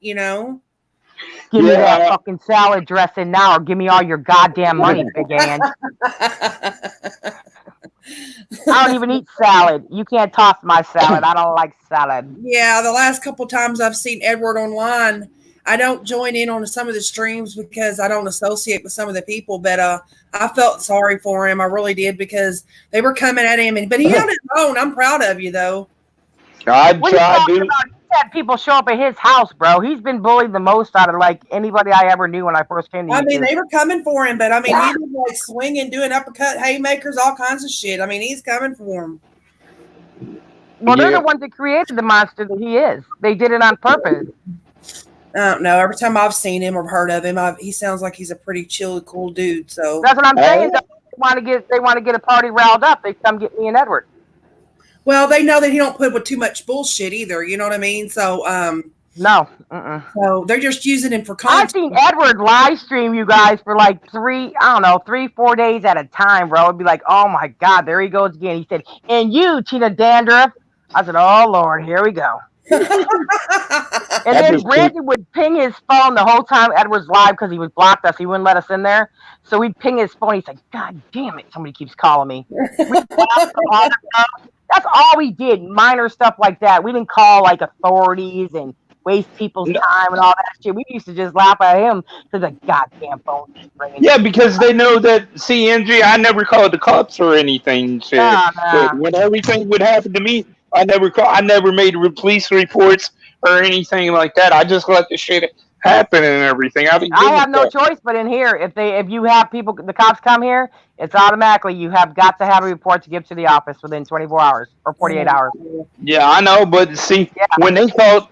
You know. Give me that fucking salad dressing now, or give me all your goddamn money, Big Ange. I don't even eat salad. You can't toss my salad. I don't like salad. Yeah, the last couple times I've seen Edward online, I don't join in on some of the streams because I don't associate with some of the people, but I felt sorry for him. I really did, because they were coming at him, but he held his own. I'm proud of you, though. He's had people show up at his house, bro. He's been bullied the most out of like anybody I ever knew when I first came to I YouTube. mean, they were coming for him, but I mean, he was like swinging, doing uppercut, haymakers, all kinds of shit. I mean, he's coming for him. Well, they're the ones that created the monster that he is. They did it on purpose. I don't know. Every time I've seen him or heard of him, he sounds like he's a pretty chill, cool dude. So that's what I'm saying. They want to get a party riled up. They come get me and Edward. Well, they know that he don't put with too much bullshit either. You know what I mean? So, no. So they're just using him for content. I've seen Edward live stream you guys for like 3-4 days at a time, bro. It'd be like, oh my God, there he goes again. He said, and you, Tina Dandruff. I said, oh Lord, here we go. And then Brandon would ping his phone the whole time Edward's live because he was blocked us. He wouldn't let us in there. So we'd ping his phone. He's like, God damn it, somebody keeps calling me. That's all we did, minor stuff like that. We didn't call like authorities and waste people's time and all that shit. We used to just laugh at him because the goddamn phone keeps ringing. Yeah, because they know that, see, Angie, I never called the cops or anything. Shit. Nah. When everything would happen to me, I never made police reports or anything like that. I just let the shit happen and everything. I have no choice but in here. If you have people, the cops come here, it's automatically you have got to have a report to give to the office within 24 hours or 48 hours. Yeah, I know, but see, when they call,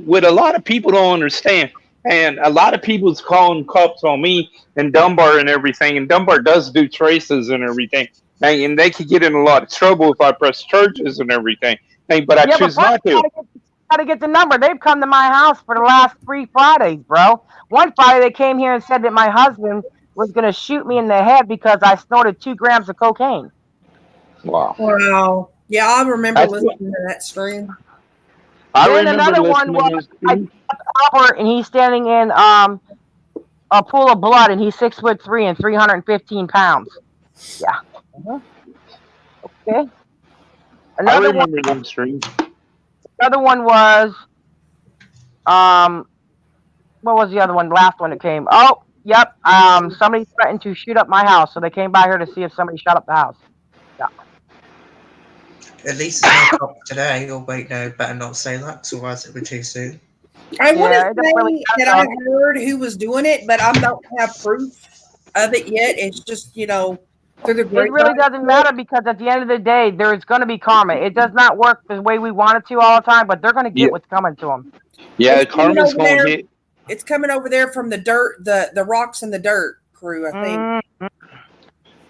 what a lot of people don't understand, and a lot of people's calling cops on me and Dunbar and everything, and Dunbar does do traces and everything, and they could get in a lot of trouble if I press charges and everything. But I choose not to. How to get the number? They've come to my house for the last 3 Fridays, bro. One Friday they came here and said that my husband was going to shoot me in the head because I snorted 2 grams of cocaine. Wow. Yeah, I remember listening to that stream. Then another one was Albert, and he's standing in a pool of blood, and he's 6'3" and 315 pounds. Yeah. Okay. I remember them streams. Another one was, what was the other one? The last one that came. Oh, yep. Somebody threatened to shoot up my house, so they came by here to see if somebody shut up the house. Yeah. At least it's not up today. Oh wait, no, better not say that, because otherwise it would be too soon. I want to say that I heard who was doing it, but I don't have proof of it yet. It's just, through the it really doesn't matter, because at the end of the day, there's going to be karma. It does not work the way we want it to all the time, but they're going to get what's coming to them. Yeah, karma's going to hit. It's coming over there from the dirt, the rocks and the dirt crew, I think. Mm-hmm.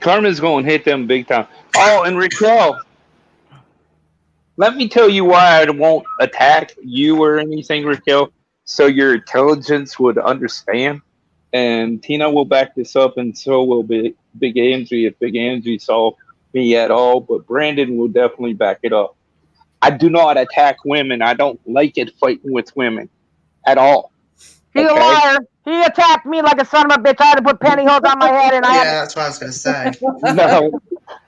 Karma's going to hit them big time. Oh, and Raquel, let me tell you why I won't attack you or anything, Raquel, so your intelligence would understand. And Tina will back this up, and so will Big Angie if Big Angie saw me at all. But Brandon will definitely back it up. I do not attack women. I don't like it fighting with women at all. He's a liar. He attacked me like a son of a bitch. I had to put pantyhose on my head, and that's what I was going to say.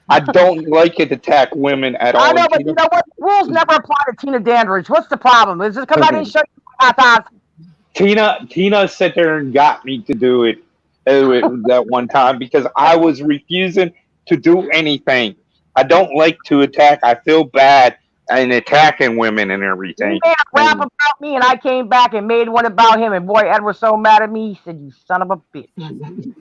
I don't like it to attack women at all. I know, but you know what? Rules never apply to Tina Dandridge. What's the problem? Is just because I didn't show you my thoughts. Tina sat there and got me to do it that one time because I was refusing to do anything. I don't like to attack. I feel bad in attacking women and everything. You made a rap about me, and I came back and made one about him. And boy, Ed was so mad at me. He said, "You son of a bitch."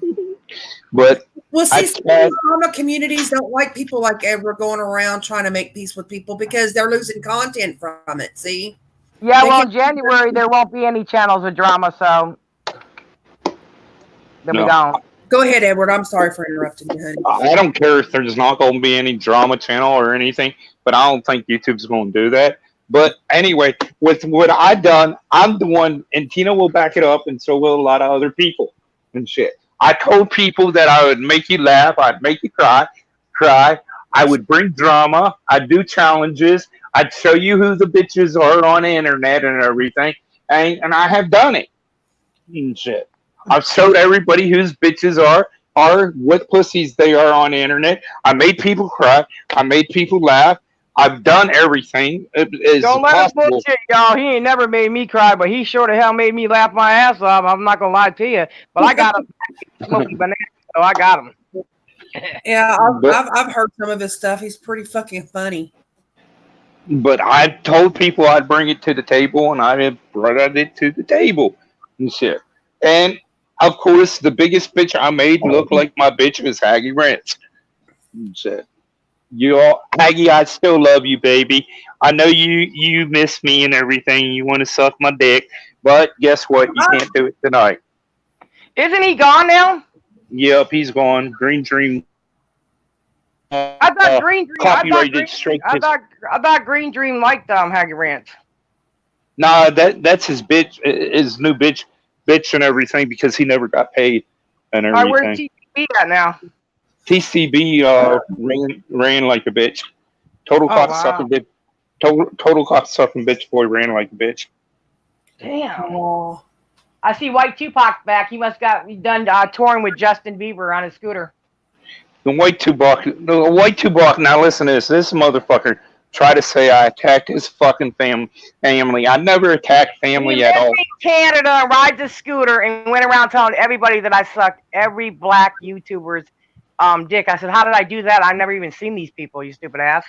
But well, see, some drama communities don't like people like Edward going around trying to make peace with people because they're losing content from it. See? Yeah, well, in January there won't be any channels with drama, so then we don't. Go ahead, Edward. I'm sorry for interrupting you, honey. I don't care if there's not going to be any drama channel or anything, but I don't think YouTube's going to do that. But anyway, with what I've done, I'm the one, and Tina will back it up, and so will a lot of other people and shit. I told people that I would make you laugh, I'd make you cry. I would bring drama. I'd do challenges. I'd show you who the bitches are on the internet and everything, and I have done it and shit. I've showed everybody whose bitches are what pussies they are on the internet. I made people cry. I made people laugh. I've done everything. Don't let us bullshit, y'all. He ain't never made me cry, but he sure the hell made me laugh my ass off. I'm not gonna lie to you, but I got him smoking bananas, so I got him. Yeah, I've heard some of his stuff. He's pretty fucking funny. But I told people I'd bring it to the table, and I brought it to the table and shit. And of course, the biggest bitch I made look like my bitch was Haggy Rance. Shit. Haggy, I still love you, baby. I know you miss me and everything. You want to suck my dick, but guess what? You can't do it tonight. Isn't he gone now? Yep, he's gone. Green Dream. I thought Green Dream. Copyrighted straight. I thought Green Dream liked Haggy Rance. Nah, that's his bitch, his new bitch and everything because he never got paid and everything. Where's TCB at now? TCB ran like a bitch. Total cocksucking bitch. Total cocksucking bitch boy ran like a bitch. Damn. Oh. I see White Tupac back. He must got done touring with Justin Bieber on his scooter. The White Tupac. Now listen to this. This motherfucker tried to say I attacked his fucking family. I never attacked family at all. He lived in Canada, rides a scooter, and went around telling everybody that I sucked every black YouTuber's dick. I said, how did I do that? I've never even seen these people, you stupid ass.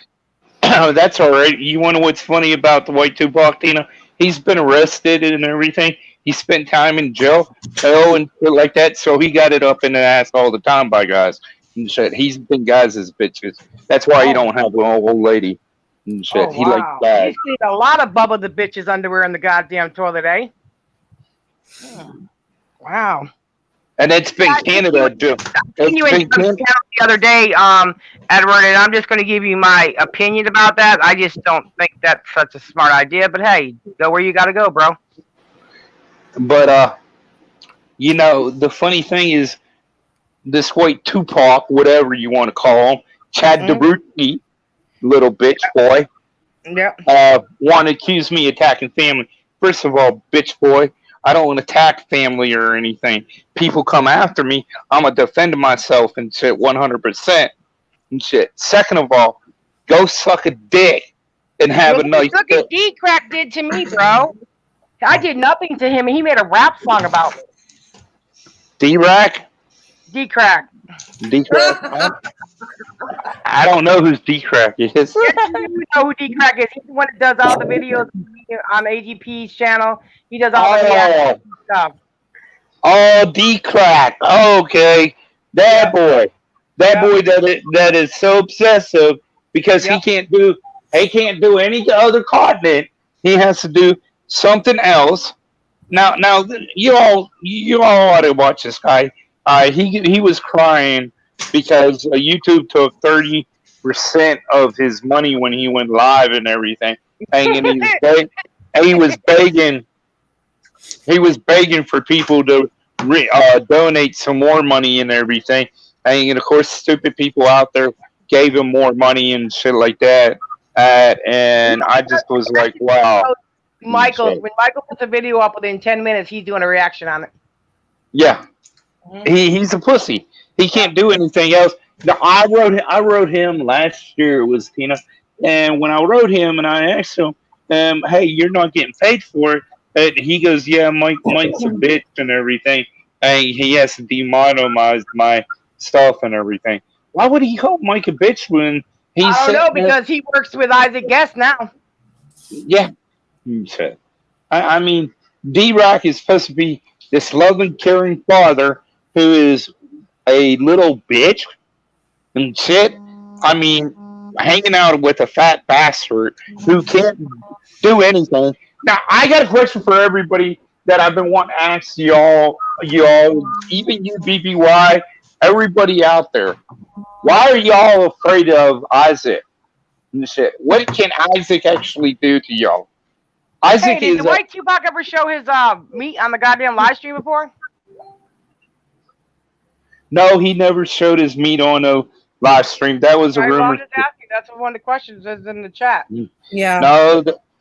Oh, that's all right. You want to know what's funny about the White Tupac, Tina? He's been arrested and everything. He spent time in jail and shit like that, so he got it up in the ass all the time by guys and shit. He's been guys as bitches. That's why he don't have an old lady and shit. Oh, he likes guys. He's seen a lot of Bubba the Bitch's underwear in the goddamn toilet, eh? Wow. And it's been Canada, too. You in the other day, Edward, and I'm just going to give you my opinion about that. I just don't think that's such a smart idea. But hey, go where you got to go, bro. But you know, the funny thing is, this White Tupac, whatever you want to call him, Chad DeBrucki, little bitch boy, want to accuse me of attacking family. First of all, bitch boy, I don't attack family or anything. People come after me, I'm going to defend myself and shit 100% and shit. Second of all, go suck a dick and have a nice... Look at D-Crack did to me, bro. I did nothing to him, and he made a rap song about me. D-Rack? D-Crack. D-Crack? I don't know who's D-Crack is. Yes, you know who D-Crack is. He's the one that does all the videos on AGP's channel. He does all the stuff. Oh, D-Crack. Okay. That boy. That boy that is so obsessive because he can't do any other content. He has to do something else. Now you all ought to watch this guy. He was crying because YouTube took 30% of his money when he went live and everything. And he was begging for people to donate some more money and everything. And of course, stupid people out there gave him more money and shit like that. And I just was like, wow. When Michael puts a video up within 10 minutes, he's doing a reaction on it. Yeah. He's a pussy. He can't do anything else. No, I wrote him last year. It was Tina, and when I wrote him and I asked him, "Hey, you're not getting paid for it," and he goes, "Yeah, Mike's a bitch and everything, and he has to demonetize my stuff and everything." Why would he call Mike a bitch when he I said? don't know, because he works with Isaac Guest now. Yeah, he said. I mean, D-Rock is supposed to be this loving, caring father who is a little bitch and shit. I mean, hanging out with a fat bastard who can't do anything. Now, I got a question for everybody that I've been wanting to ask y'all, even you, BBY, everybody out there. Why are y'all afraid of Isaac and shit? What can Isaac actually do to y'all? Isaac Hey, did the white Tupac ever show his meat on the goddamn live stream before? No, he never showed his meat on a live stream. That was a Well, rumor. I'm just asking. That's one of the questions is in the chat. Yeah.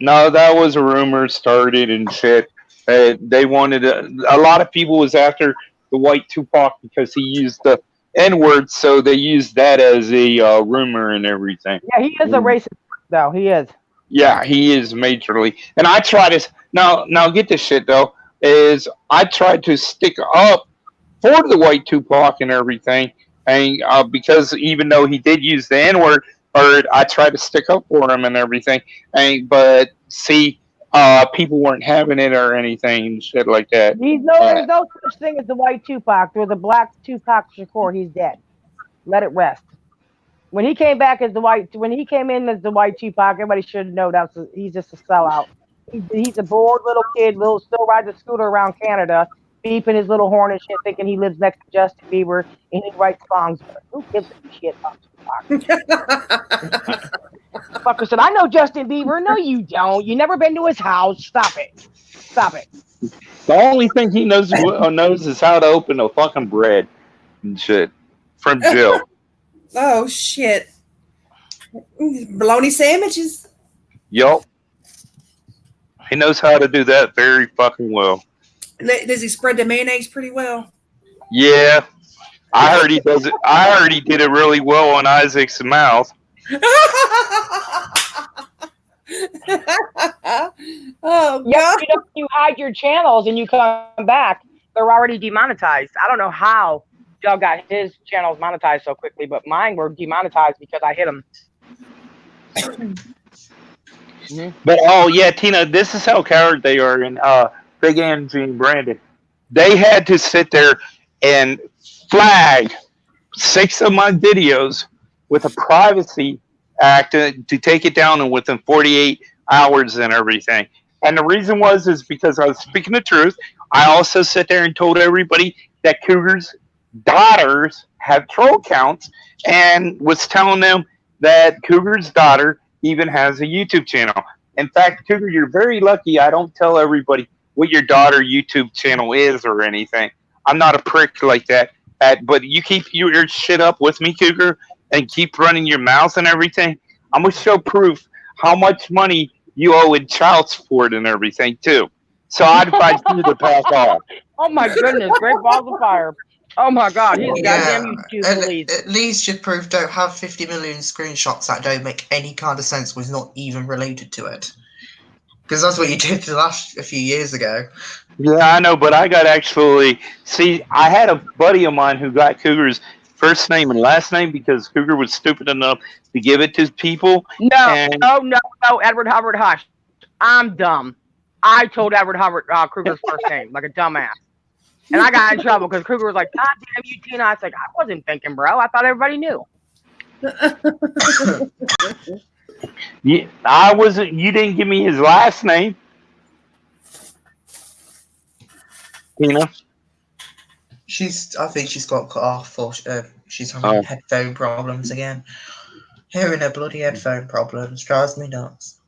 No, that was a rumor started and shit. They wanted a lot of people was after the white Tupac because he used the N-word, so they used that as a rumor and everything. Yeah, he is a racist, though. He is. Yeah, he is majorly. And I try to now get this shit though. Is I tried to stick up for the white Tupac and everything, and because even though he did use the N-word, or I tried to stick up for him and everything, but see, people weren't having it or anything and shit like that. There's no such thing as the white Tupac. There's a black Tupac Shakur. He's dead. Let it rest. When he came back as when he came in as the white Tupac, everybody should know he's just a sellout. He's a bored little kid, still rides a scooter around Canada, beeping his little horn and shit, thinking he lives next to Justin Bieber and he writes songs. Who gives a shit about Tupac? Fucker said, "I know Justin Bieber." No, you don't. You never been to his house. Stop it. Stop it. The only thing he knows is how to open a fucking bread and shit from jail. Oh shit! Bologna sandwiches. Yup. He knows how to do that very fucking well. Does he spread the mayonnaise pretty well? Yeah, I heard he does it. I heard he did it really well on Isaac's mouth. Oh yeah, you hide your channels and you come back, they're already demonetized. I don't know how Joe got his channels monetized so quickly, but mine were demonetized because I hit them. But oh yeah, Tina, this is how coward they are in Big Angie and Brandon. They had to sit there and flag 6 of my videos with a privacy act to take it down and within 48 hours and everything. And the reason is because I was speaking the truth. I also sat there and told everybody that Cougar's daughters have troll accounts and was telling them that Cougar's daughter even has a YouTube channel. In fact, Cougar, you're very lucky I don't tell everybody what your daughter YouTube channel is or anything. I'm not a prick like that. But you keep your shit up with me, Cougar, and keep running your mouth and everything. I'm going to show proof how much money you owe in child support and everything, too. So I'd advise you to back off. Oh, my goodness. Great balls of fire. Oh, my God. He's goddamn YouTube police. At least your proof don't have 50 million screenshots that don't make any kind of sense, was not even related to it. Because that's what you did a few years ago. Yeah, I know, but I got actually... See, I had a buddy of mine who got Cougar's first name and last name because Cougar was stupid enough to give it to people. No, Edward Hubbard, hush. I'm dumb. I told Edward Hubbard Kruger's first name, like a dumbass. And I got in trouble because Kruger was like, "God damn you, Tina." I was like, "I wasn't thinking, bro. I thought everybody knew." Yeah, I wasn't. You didn't give me his last name. Tina? I think she's got cut off, or she's having headphone problems again. Hearing her bloody headphone problems drives me nuts.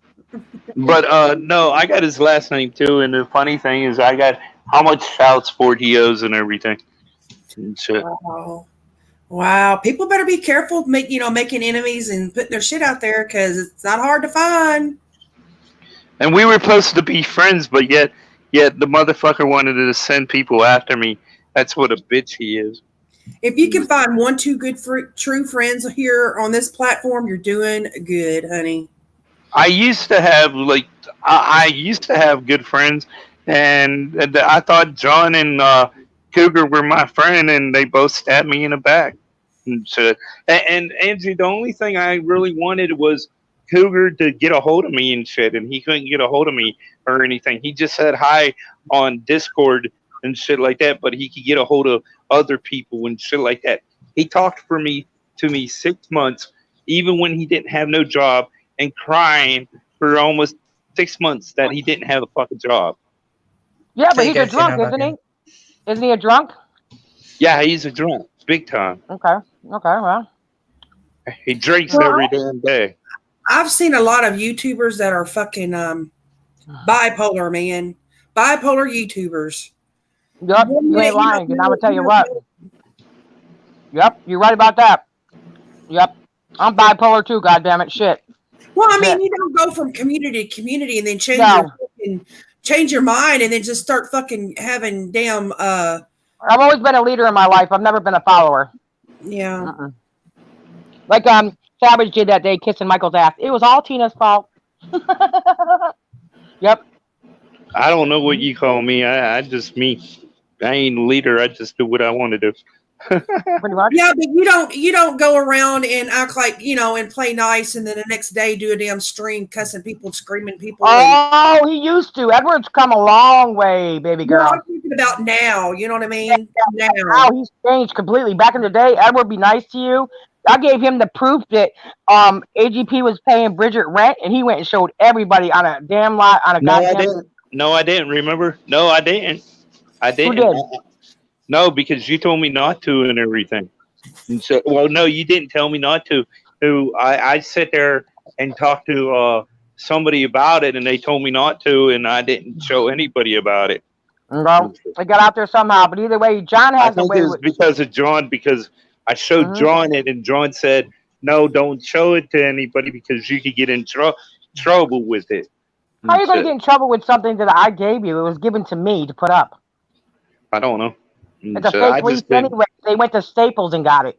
But no, I got his last name too, and the funny thing is, I got how much child support he owes and everything. And shit. Wow, people better be careful, making enemies and putting their shit out there because it's not hard to find. And we were supposed to be friends, but yet the motherfucker wanted to send people after me. That's what a bitch he is. If you can find 1-2 good true friends here on this platform, you're doing good, honey. I used to have I used to have good friends, and I thought John and Cougar were my friend, and they both stabbed me in the back. And so, and Angie, the only thing I really wanted was Cougar to get a hold of me and shit, and he couldn't get a hold of me or anything. He just said hi on Discord and shit like that, but he could get a hold of other people and shit like that. He talked to me 6 months, even when he didn't have no job, and crying for almost 6 months that he didn't have a fucking job. Yeah, but he's a drunk, isn't he? Isn't he a drunk? Yeah, he's a drunk, big time. Okay, well. He drinks every damn day. I've seen a lot of YouTubers that are fucking bipolar, man. Bipolar YouTubers. Yep, you ain't lying, and I'm gonna tell you what. Yep, you're right about that. Yep, I'm bipolar too. Goddammit, shit. Well, I mean, you don't go from community to community and then change your mind and then just start fucking having damn. I've always been a leader in my life. I've never been a follower. Yeah. Like Savage did that day, kissing Michael's ass. It was all Tina's fault. Yep. I don't know what you call me. I just me. I ain't a leader. I just do what I want to do. Pretty much. Yeah, but you don't go around and act like, and play nice and then the next day do a damn stream cussing people, screaming people. Oh, he used to. Edward's come a long way, baby girl. No, I'm thinking about now. You know what I mean? Yeah, now he's changed completely. Back in the day, Edward be nice to you. I gave him the proof that AGP was paying Bridget rent, and he went and showed everybody on a damn lot on a goddamn. No, I didn't. Remember? No, I didn't. I didn't. Who did? No, because you told me not to and everything. And so, well, no, you didn't tell me not to. I sit there and talk to somebody about it, and they told me not to, and I didn't show anybody about it. Well, it got out there somehow. But either way, John has a way. It was because of John, because I showed John it, and John said, "No, don't show it to anybody because you could get in trouble with it." How are you going to get in trouble with something that I gave you? It was given to me to put up. I don't know. It's a fake lease anyway. They went to Staples and got it.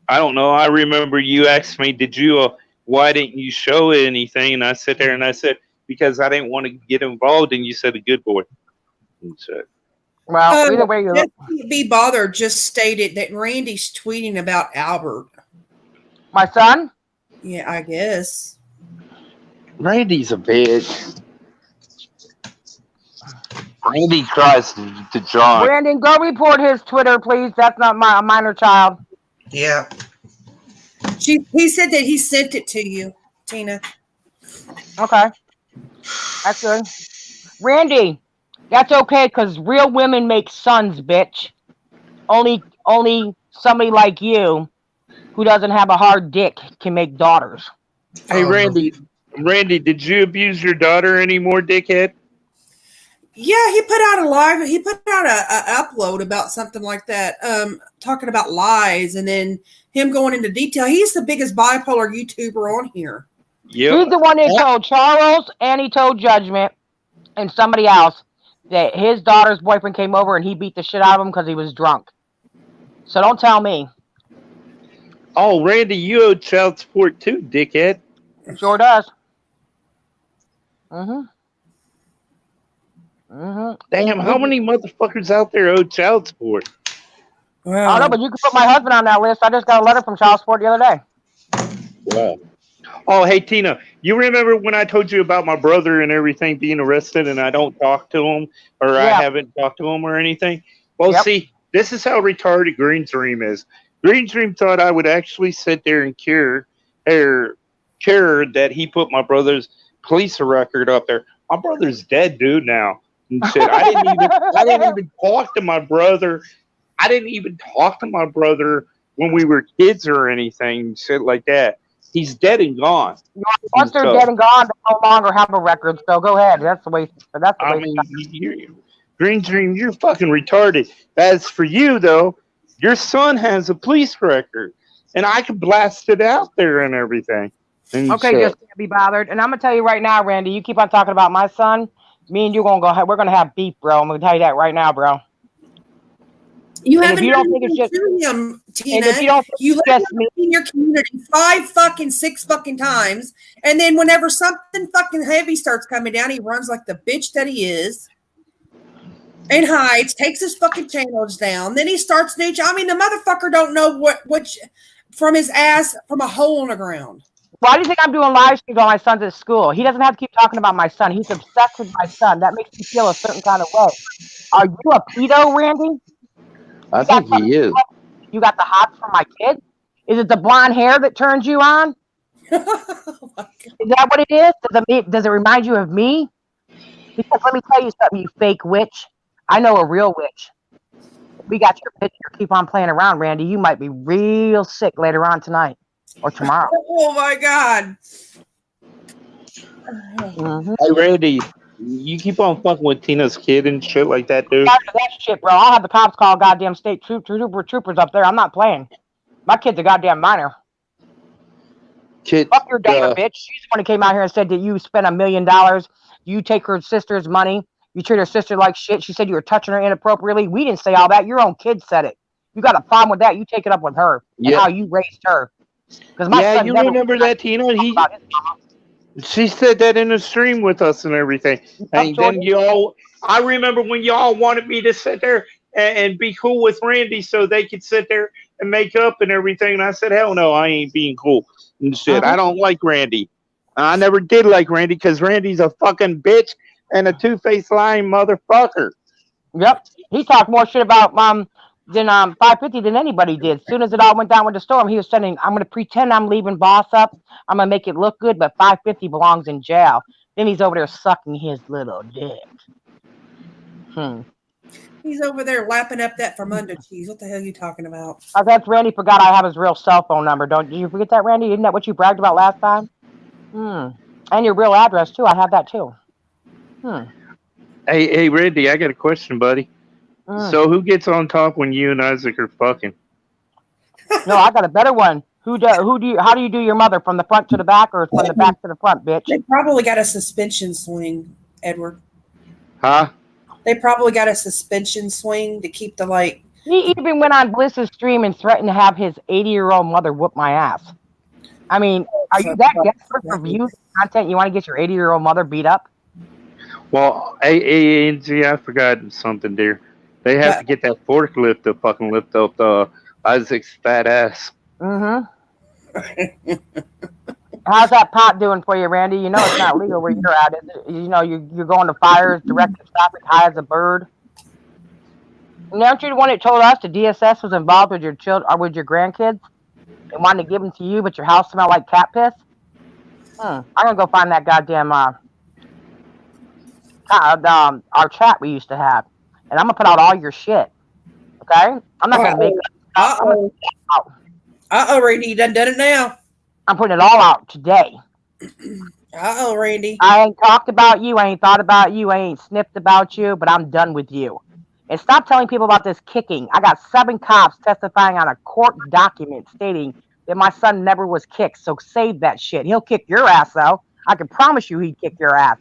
I don't know. I remember you asked me, why didn't you show anything? And I sit there and I said, because I didn't want to get involved. And you said, a good boy. Well, either way, just can't be bothered. Just stated that Randy's tweeting about Albert. My son? Yeah, I guess. Randy's a bitch. Randy cries to John. Brandon, go report his Twitter, please. That's not a minor child. Yeah. He said that he sent it to you, Tina. Okay. That's good. Randy, that's okay, because real women make sons, bitch. Only somebody like you who doesn't have a hard dick can make daughters. Hey, Randy, did you abuse your daughter anymore, dickhead? Yeah, he put out a upload about something like that, talking about lies, and then him going into detail. He's the biggest bipolar YouTuber on here. Yeah, he's the one that told Charles, and he told Judgment and somebody else that his daughter's boyfriend came over and he beat the shit out of him because he was drunk. So don't tell me. Oh, Randy, you owe child support too, dickhead. Sure does. Damn, how many motherfuckers out there owe child support? Wow. I don't know, but you can put my husband on that list. I just got a letter from child support the other day. Wow. Oh, hey, Tina, you remember when I told you about my brother and everything being arrested and I don't talk to him or I haven't talked to him or anything? Well, see, this is how retarded Green Dream is. Green Dream thought I would actually sit there and care that he put my brother's police record up there. My brother's dead, dude, now. And shit. I didn't even talk to my brother. I didn't even talk to my brother when we were kids or anything, shit like that. He's dead and gone. Once they're dead and gone, they no longer have a record. So go ahead. That's the way. Green Dream, you're fucking retarded. As for you, though, your son has a police record, and I could blast it out there and everything. And okay, just can't be bothered. And I'm gonna tell you right now, Randy. You keep on talking about my son. Me and you we're gonna have beef, bro. I'm gonna tell you that right now, bro. You And haven't if you done don't think it's just, anything to him, Tina. and if you don't think You it's let just him me, in your community 6 fucking times, and then whenever something fucking heavy starts coming down, he runs like the bitch that he is, and hides, takes his fucking channels down. Then he starts new. I mean, the motherfucker don't know what from his ass from a hole in the ground. why do you think I'm doing live streams on my son's at school? He doesn't have to keep talking about my son. He's obsessed with my son. That makes me feel a certain kind of way. Are you a pedo, Randy? I think he is. You got the hots for my kid? Is it the blonde hair that turns you on? Oh my God. Is that what it is? Does it remind you of me? Because let me tell you something, you fake witch. I know a real witch. If we got your picture, keep on playing around, Randy. You might be real sick later on tonight or tomorrow. Oh my God. Mm-hmm. Hey, Randy, you keep on fucking with Tina's kid and shit like that, dude. That shit, bro. I'll have the cops call goddamn state troopers up there. I'm not playing. My kid's a goddamn minor. Kid, Fuck your daughter, bitch. She's the one who came out here and said that you spent $1 million. You take her sister's money. You treat her sister like shit. She said you were touching her inappropriately. We didn't say all that. Your own kid said it. You got a problem with that? You take it up with her and how you raised her. Because my son you never remember that, Tina? She said that in the stream with us and everything. And then I remember when y'all wanted me to sit there and be cool with Randy so they could sit there and make up and everything. And I said, hell no, I ain't being cool and shit. I don't like Randy. I never did like Randy because Randy's a fucking bitch and a two-faced lying motherfucker. Yep. He talked more shit about than 550 than anybody did. As soon as it all went down with the storm, he was saying, I'm going to pretend I'm leaving boss up. I'm going to make it look good, but 550 belongs in jail. Then he's over there sucking his little dick. He's over there lapping up that from under cheese. What the hell are you talking about? I guess Randy forgot I have his real cell phone number. Did you forget that, Randy? Isn't that what you bragged about last time? And your real address, too. I have that, too. Hey, Randy, I got a question, buddy. So who gets on top when you and Isaac are fucking? No, I got a better one. How do you do your mother, from the front to the back or from the back to the front, bitch? They probably got a suspension swing, Edward. Huh? They probably got a suspension swing to keep the light. He even went on Bliss's stream and threatened to have his 80-year-old mother whoop my ass. I mean, are you that desperate for views content? You want to get your 80-year-old mother beat up? Well, Angie, I forgot something, dear. They have to get that forklift to fucking lift up Isaac's fat ass. How's that pot doing for you, Randy? You know it's not legal where you're at, is it? You know you're going to fires, directed traffic, high as a bird. And aren't you the one that told us the DSS was involved with your children or with your grandkids? They wanted to give them to you, but your house smelled like cat piss? I'm gonna go find that goddamn our chat we used to have, and I'm gonna put out all your shit. Okay? I'm not gonna make it. Randy, you done it now. I'm putting it all out today. Randy. I ain't talked about you. I ain't thought about you. I ain't sniffed about you, but I'm done with you. And stop telling people about this kicking. I got 7 cops testifying on a court document stating that my son never was kicked. So save that shit. He'll kick your ass, though. I can promise you he'd kick your ass,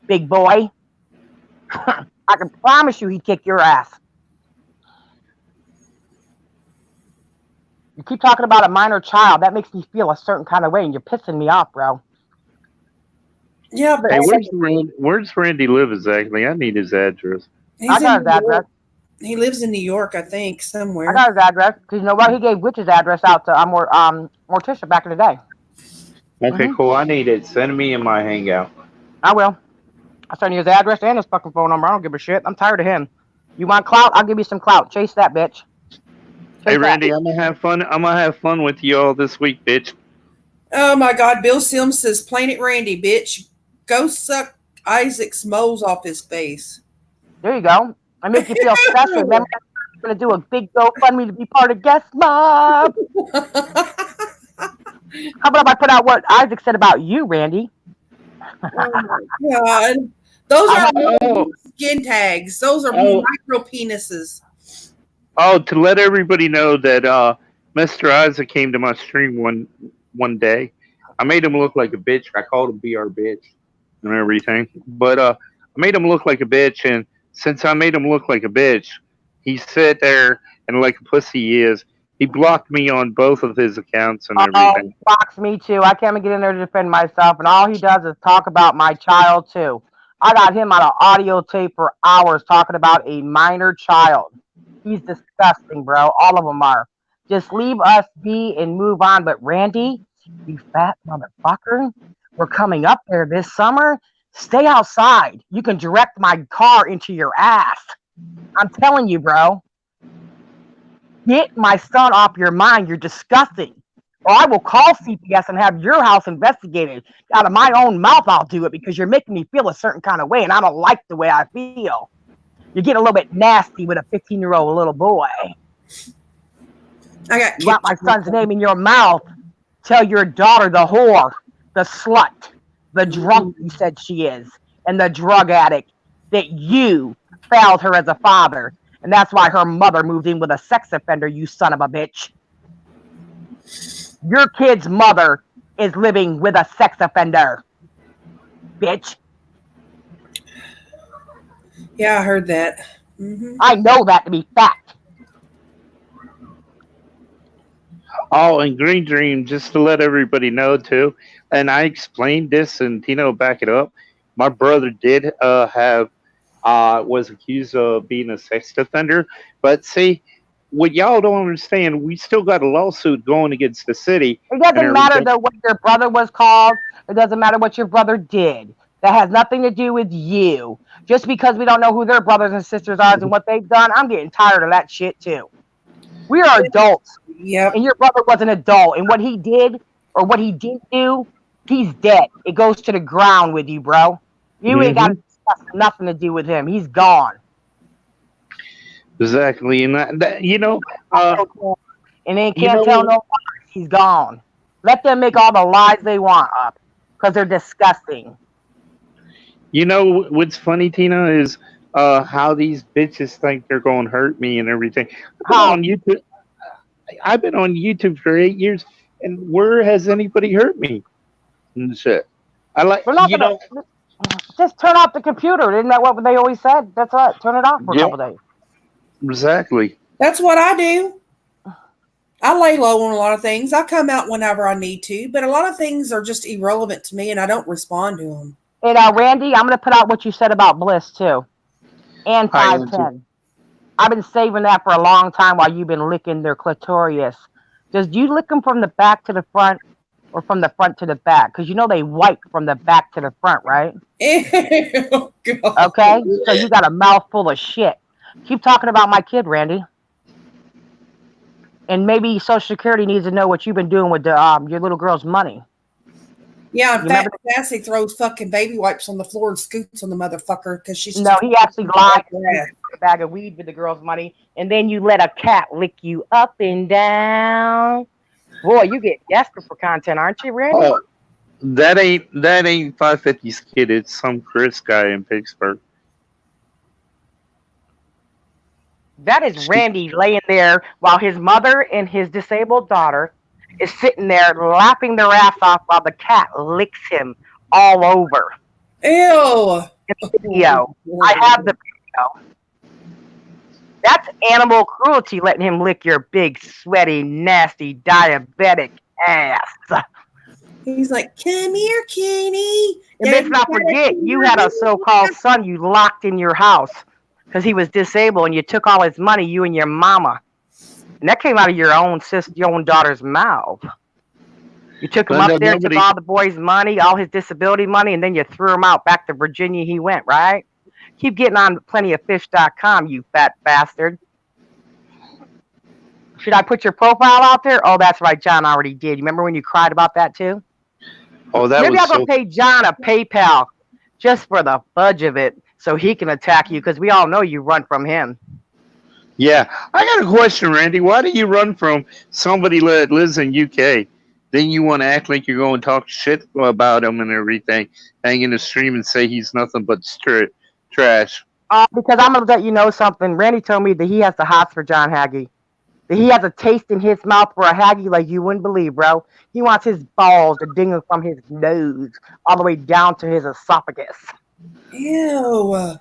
big boy. I can promise you he'd kick your ass. You keep talking about a minor child. That makes me feel a certain kind of way, and you're pissing me off, bro. Yeah, but hey, where's Randy live exactly? I need his address. I got his address. He lives in New York, I think, somewhere. I got his address because you know what? He gave Witch's address out to Morticia back in the day. Okay, cool. I need it. Send me in my hangout. I will. I'll send you his address and his fucking phone number. I don't give a shit. I'm tired of him. You want clout? I'll give you some clout. Chase that bitch. Hey, Randy, I'm gonna have fun. I'm gonna have fun with you all this week, bitch. Oh my God, Bill Sims says, "Planet Randy, bitch, go suck Isaac's moles off his face." There you go. I make you feel special. Remember, I'm gonna do a big GoFundMe to be part of Guest Mob. How about if I put out what Isaac said about you, Randy? Oh my God, those are skin tags. Those are micro penises. Oh, to let everybody know that Mr. Isaac came to my stream one day. I made him look like a bitch. I called him BR bitch and everything. But I made him look like a bitch, and since I made him look like a bitch, he sat there and like a pussy he is, he blocked me on both of his accounts and Oh, everything. he blocks me too. I can't even get in there to defend myself, and all he does is talk about my child too. I got him on an audio tape for hours talking about a minor child. He's disgusting, bro. All of them are. Just leave us be and move on. But Randy, you fat motherfucker, we're coming up there this summer. Stay outside. You can direct my car into your ass. I'm telling you, bro. Get my son off your mind. You're disgusting. Or I will call CPS and have your house investigated. Out of my own mouth, I'll do it because you're making me feel a certain kind of way, and I don't like the way I feel. You're getting a little bit nasty with a 15-year-old little boy. You got my son's name in your mouth. Tell your daughter the whore, the slut, the drunk you said she is, and the drug addict that you failed her as a father. And that's why her mother moved in with a sex offender, you son of a bitch. Your kid's mother is living with a sex offender, bitch. Yeah, I heard that. Mm-hmm. I know that to be fact. Oh, and Green Dream, just to let everybody know too, and I explained this, and Tino back it up. My brother did was accused of being a sex offender, but see, what y'all don't understand, we still got a lawsuit going against the city. It doesn't matter though what your brother was called. It doesn't matter what your brother did. That has nothing to do with you. Just because we don't know who their brothers and sisters are and what they've done, I'm getting tired of that shit too. We are adults. Yep. And your brother was an adult. And what he did or what he didn't do, he's dead. It goes to the ground with you, bro. You ain't got nothing to do with him. He's gone. Exactly. And that and they can't tell no lies. He's gone. Let them make all the lies they want up because they're disgusting. You know what's funny, Tina, is how these bitches think they're going to hurt me and everything. I've been on YouTube for 8 years, and where has anybody hurt me? And shit. Just turn off the computer. Isn't that what they always said? That's right. Turn it off for a couple days. Exactly. That's what I do. I lay low on a lot of things. I come out whenever I need to, but a lot of things are just irrelevant to me, and I don't respond to them. And Randy, I'm going to put out what you said about Bliss, too. And 510. I've been saving that for a long time while you've been licking their clitoris. Does you lick them from the back to the front or from the front to the back? Because you know they wipe from the back to the front, right? Ew, God. Okay? So you got a mouth full of shit. Keep talking about my kid, Randy. And maybe Social Security needs to know what you've been doing with your little girl's money. Yeah, in fact, Cassie throws fucking baby wipes on the floor and scoots on the motherfucker because she's no. He actually lied a bag of weed with the girl's money, and then you let a cat lick you up and down. Boy, you get desperate for content, aren't you, Randy? Oh, that ain't 550's kid. It's some Chris guy in Pittsburgh. That is Randy laying there while his mother and his disabled daughter is sitting there lapping their ass off while the cat licks him all over. Ew. In the video. I have the video. That's animal cruelty, letting him lick your big, sweaty, nasty, diabetic ass. He's like, come here, Kenny. And let's not forget, you had a so-called son you locked in your house because he was disabled and you took all his money, you and your mama. And that came out of your own daughter's mouth. You took him up there, took all the boy's money, all his disability money, and then you threw him out back to Virginia he went, right? Keep getting on plentyoffish.com, you fat bastard. Should I put your profile out there? Oh, that's right, John already did. You remember when you cried about that too? Oh, that Maybe I'm going to pay John a PayPal just for the fudge of it so he can attack you because we all know you run from him. Yeah, I got a question, Randy. Why do you run from somebody that lives in UK? Then you want to act like you're going to talk shit about him and everything, hang in the stream and say he's nothing but trash. Because I'm going to let you know something. Randy told me that he has the hots for John Hagee. That he has a taste in his mouth for a Hagee like you wouldn't believe, bro. He wants his balls to dingle from his nose all the way down to his esophagus. Ew.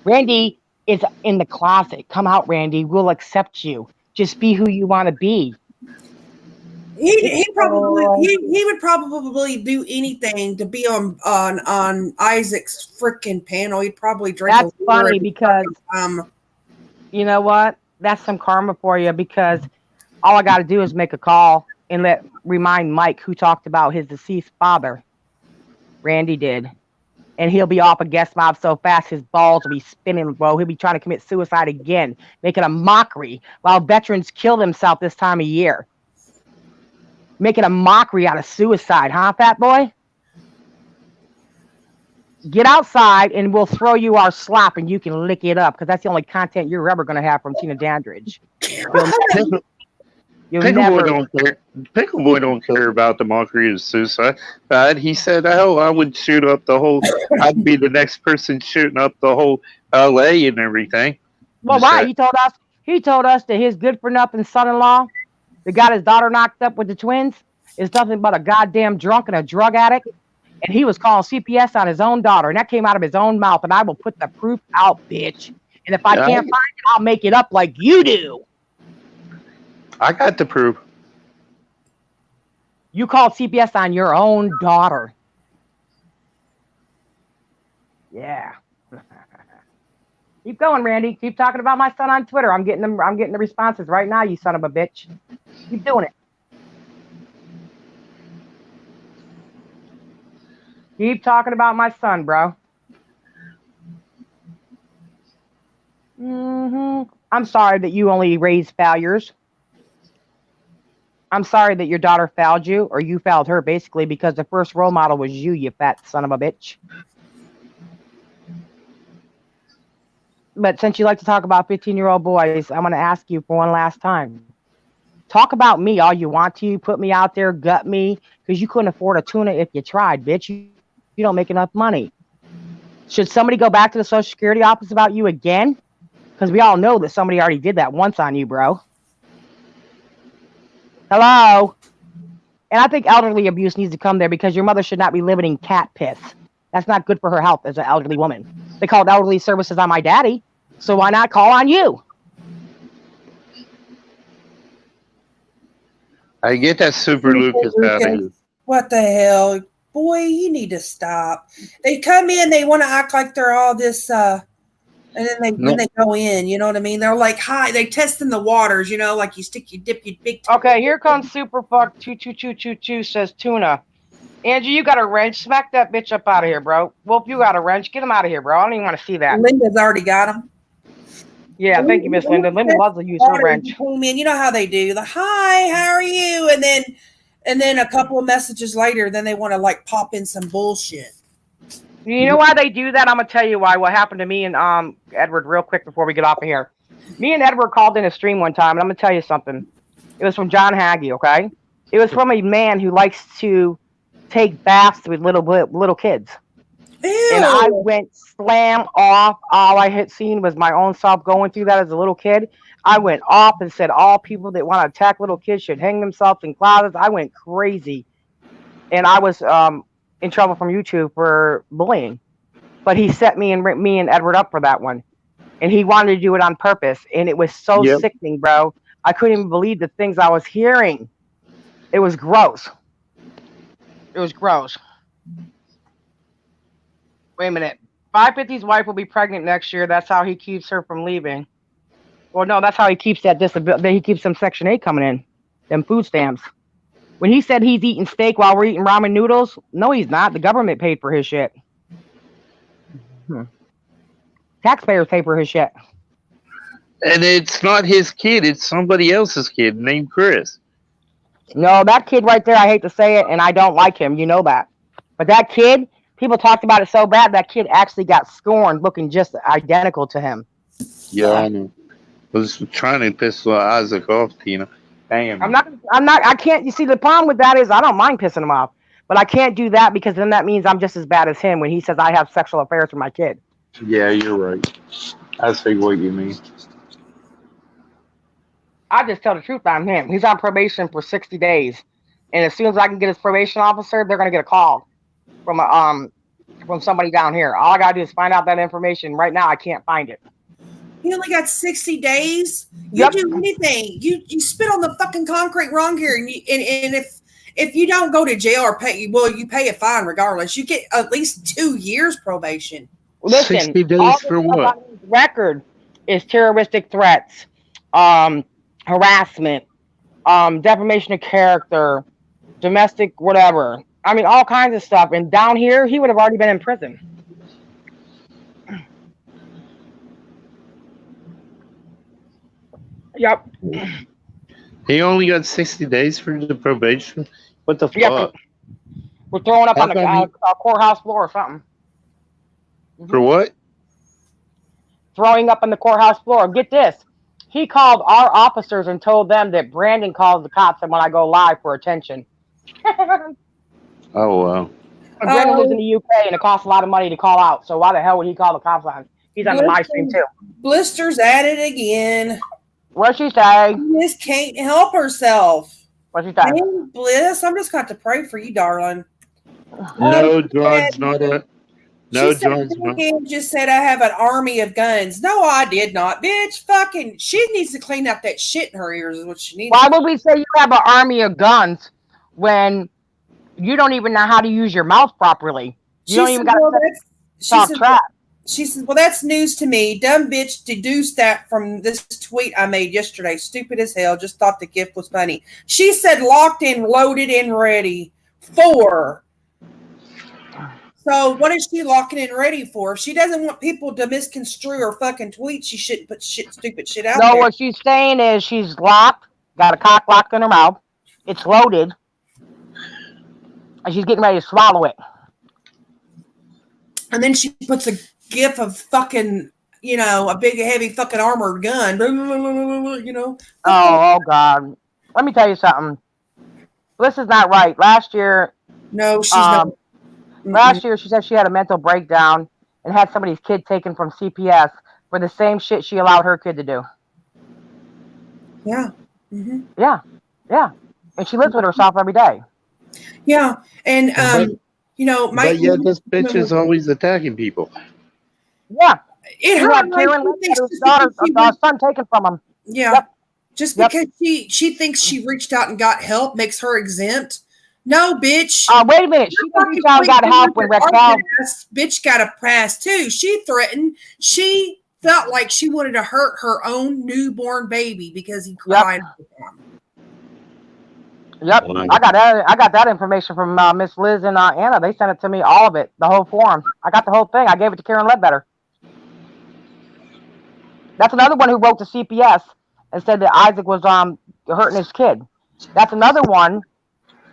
Randy, It's in the closet. Come out, Randy. We'll accept you. Just be who you want to be. He would probably do anything to be on Isaac's freaking panel. He'd probably drink. That's funny because you know what? That's some karma for you, because all I got to do is make a call and remind Mike, who talked about his deceased father. Randy did. And he'll be off a guest mob so fast his balls will be spinning, bro. He'll be trying to commit suicide again, making a mockery while veterans kill themselves this time of year. Making a mockery out of suicide, huh, fat boy? Get outside and we'll throw you our slop and you can lick it up, because that's the only content you're ever going to have from Tina Dandridge. Pickle Boy don't care about the mockery of suicide. He said, "Oh, I would shoot up the whole. I'd be the next person shooting up the whole LA and everything." Well, why? He told us that his good-for-nothing son-in-law that got his daughter knocked up with the twins is nothing but a goddamn drunk and a drug addict, and he was calling CPS on his own daughter, and that came out of his own mouth. And I will put the proof out, bitch. And if I can't find it, I'll make it up like you do. I got the proof. You called CPS on your own daughter. Yeah. Keep going, Randy. Keep talking about my son on Twitter. I'm getting the responses right now, you son of a bitch. Keep doing it. Keep talking about my son, bro. I'm sorry that you only raised failures. I'm sorry that your daughter failed you, or you failed her, basically, because the first role model was you fat son of a bitch. But since you like to talk about 15-year-old boys, I'm going to ask you for one last time. Talk about me all you want to. Put me out there, gut me, because you couldn't afford a tuna if you tried, bitch. You don't make enough money. Should somebody go back to the Social Security office about you again? Because we all know that somebody already did that once on you, bro. Hello? And I think elderly abuse needs to come there, because your mother should not be living in cat piss. That's not good for her health as an elderly woman. They called elderly services on my daddy, so why not call on you? I get that Super Lucas out of here. What the hell? Boy, you need to stop. They come in, they want to act like they're all this, and then when they go in, you know what I mean? They're like, hi, they testing the waters, you know, like you dip your big toe. Okay, here comes Superfuck 2222 says tuna. Angie, you got a wrench. Smack that bitch up out of here, bro. Wolf, you got a wrench. Get him out of here, bro. I don't even want to see that. Linda's already got him. Yeah, thank you, Miss Linda. Linda loves to use her wrench. You know how they do. Like, hi, how are you? And then a couple of messages later, then they want to like pop in some bullshit. You know why they do that? I'm gonna tell you why. What happened to me and Edward real quick before we get off of here. Me and Edward called in a stream one time, and I'm gonna tell you something. It was from John Hagee, okay? It was from a man who likes to take baths with little kids. Ew. And I went slam off. All I had seen was my own self going through that as a little kid. I went off and said all people that want to attack little kids should hang themselves in closets. I went crazy. And I was in trouble from YouTube for bullying. But he set me and Edward up for that one. And he wanted to do it on purpose. And it was so sickening, bro. I couldn't even believe the things I was hearing. It was gross. It was gross. Wait a minute. 550's wife will be pregnant next year. That's how he keeps her from leaving. Well, no, that's how he keeps that disability. He keeps them Section 8 coming in. Them food stamps. When he said he's eating steak while we're eating ramen noodles, no, he's not. The government paid for his shit. Taxpayers pay for his shit. And it's not his kid. It's somebody else's kid named Chris. No, that kid right there, I hate to say it, and I don't like him. You know that. But that kid, people talked about it so bad, that kid actually got scorned looking just identical to him. Yeah, I know. I was trying to piss Isaac off, Tina. Damn. I can't, you see, the problem with that is I don't mind pissing him off, but I can't do that because then that means I'm just as bad as him when he says I have sexual affairs with my kid. Yeah, you're right. I see what you mean. I just tell the truth on him. He's on probation for 60 days. And as soon as I can get his probation officer, they're going to get a call from somebody down here. All I got to do is find out that information. Right now, I can't find it. He only got 60 days. You Yep. do anything. You spit on the fucking concrete wrong here, and if you don't go to jail or you pay a fine regardless. You get at least 2 years probation. Listen, 60 days all for the what? stuff on his record is terroristic threats, harassment, defamation of character, domestic whatever. I mean, all kinds of stuff. And down here, he would have already been in prison. Yep. He only got 60 days for the probation? What the Yep. fuck? We're throwing up How on the come courthouse floor or something. For what? Throwing up on the courthouse floor. Get this. He called our officers and told them that Brandon calls the cops and when I go live for attention. Oh, wow. Brandon lives in the UK and it costs a lot of money to call out. So why the hell would he call the cops on? He's on the live stream too. Blister's at it again. What'd she say? Bliss can't help herself. What'd she say? Man, Bliss, I'm just got to pray for you, darling. No drugs, no drugs. Just said I have an army of guns. No, I did not, bitch. Fucking, she needs to clean up that shit in her ears. Is what she needs. Why would we say you have an army of guns when you don't even know how to use your mouth properly? You don't even got to talk trap. She said, well, that's news to me. Dumb bitch deduced that from this tweet I made yesterday. Stupid as hell. Just thought the gift was funny. She said locked in, loaded and ready. 4. So what is she locking in ready for? If she doesn't want people to misconstrue her fucking tweets, she shouldn't put stupid shit out there. No, what she's saying is she's locked, got a cock locked in her mouth. It's loaded. And she's getting ready to swallow it. And then she puts a gif of fucking, a big, heavy fucking armored gun. Oh, God. Let me tell you something. This is not right. Last year. No, she's not. Last year, she said she had a mental breakdown and had somebody's kid taken from CPS for the same shit she allowed her kid to do. Yeah. Mm-hmm. Yeah. Yeah. And she lives with herself every day. Yeah. And, but yeah, this bitch is always attacking people. Yeah. It had Karen her son taken from him. Yeah. Yep. Just because she thinks she reached out and got help makes her exempt. No, bitch. Wait a minute. She reached out and got help when Raquel. Bitch got a pass too. She threatened. She felt like she wanted to hurt her own newborn baby because he cried. Yep. I got that information from Miss Liz and Anna. They sent it to me, all of it, the whole form. I got the whole thing. I gave it to Karen Ledbetter. That's another one who wrote to CPS and said that Isaac was hurting his kid. That's another one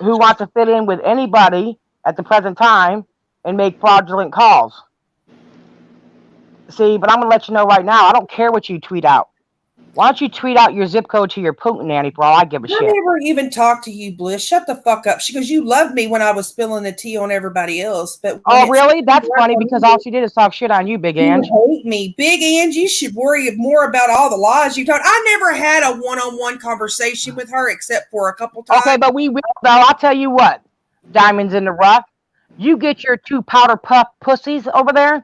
who wants to fit in with anybody at the present time and make fraudulent calls. See, but I'm going to let you know right now, I don't care what you tweet out. Why don't you tweet out your zip code to your Putin nanny for all I give a shit? I never even talked to you, Bliss. Shut the fuck up. She goes, you loved me when I was spilling the tea on everybody else. But really? That's funny because all she did is talk shit on you, Big Ange. You hate me. Big Ange, you should worry more about all the lies you told. I never had a one-on-one conversation with her except for a couple times. Okay, but we will, though. I'll tell you what, Diamonds in the Rough, you get your 2 powder puff pussies over there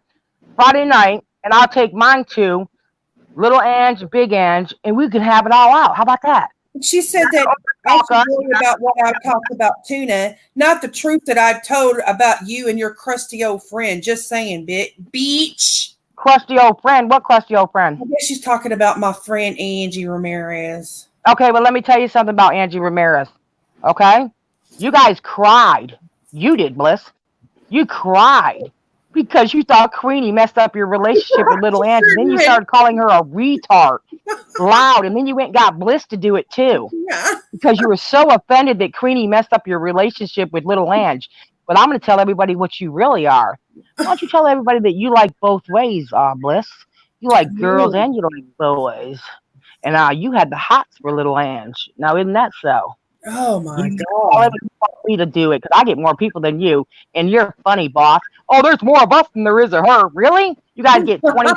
Friday night, and I'll take mine 2. Little Ange, Big Ange, and we can have it all out. How about that? She said that I should worry about what I've talked about Tuna, not the truth that I've told about you and your crusty old friend. Just saying, bitch. Crusty old friend? What crusty old friend? I guess she's talking about my friend Angie Ramirez. Okay, well, let me tell you something about Angie Ramirez. Okay? You guys cried. You did, Bliss. You cried. Because you thought Queenie messed up your relationship with little Angie. Then you started calling her a retard loud. And then you went and got Bliss to do it too. Yeah. Because you were so offended that Queenie messed up your relationship with little Ange. But I'm going to tell everybody what you really are. Why don't you tell everybody that you like both ways, Bliss? You like girls and you like boys. And you had the hots for little Ange. Now, isn't that so? Oh my God. You want me to do it because I get more people than you, and you're funny, boss. Oh, there's more of us than there is of her. Really? You guys get 20.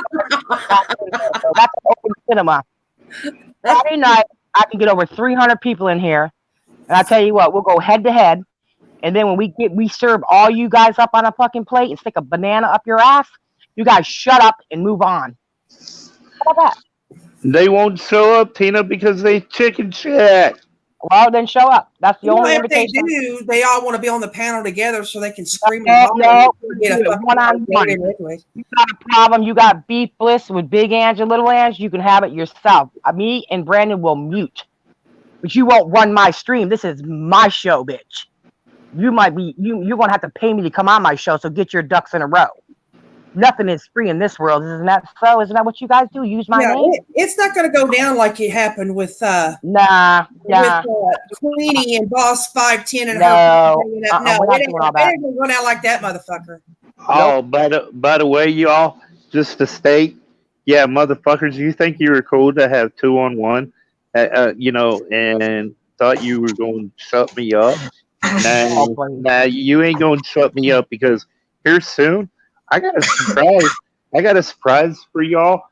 That's open cinema. Friday night, I can get over 300 people in here, and I tell you what, we'll go head to head, and then when we serve all you guys up on a fucking plate and stick a banana up your ass, you guys shut up and move on. How about that? They won't show up, Tina, because they chicken shit. Well, then show up. That's the only If they invitation. do, they all want to be on the panel together so they can scream No, and no, get a fucking one-on-one. anyway. You got a problem. You got beef bliss with Big Ange and Little Ange. You can have it yourself. Me and Brandon will mute, but you won't run my stream. This is my show, bitch. You might be you're gonna have to pay me to come on my show. So get your ducks in a row. Nothing is free in this world, isn't that so? Isn't that what you guys do? Use my name. It's not going to go down like it happened with with Queenie and Boss 510 and no, it ain't going to go down like that, motherfucker. Oh, by the way, y'all, just to state, yeah, motherfuckers, you think you were cool to have 2-on-1, and thought you were going to shut me up. Nah, you ain't going to shut me up because here soon, I got a surprise. I got a surprise for y'all.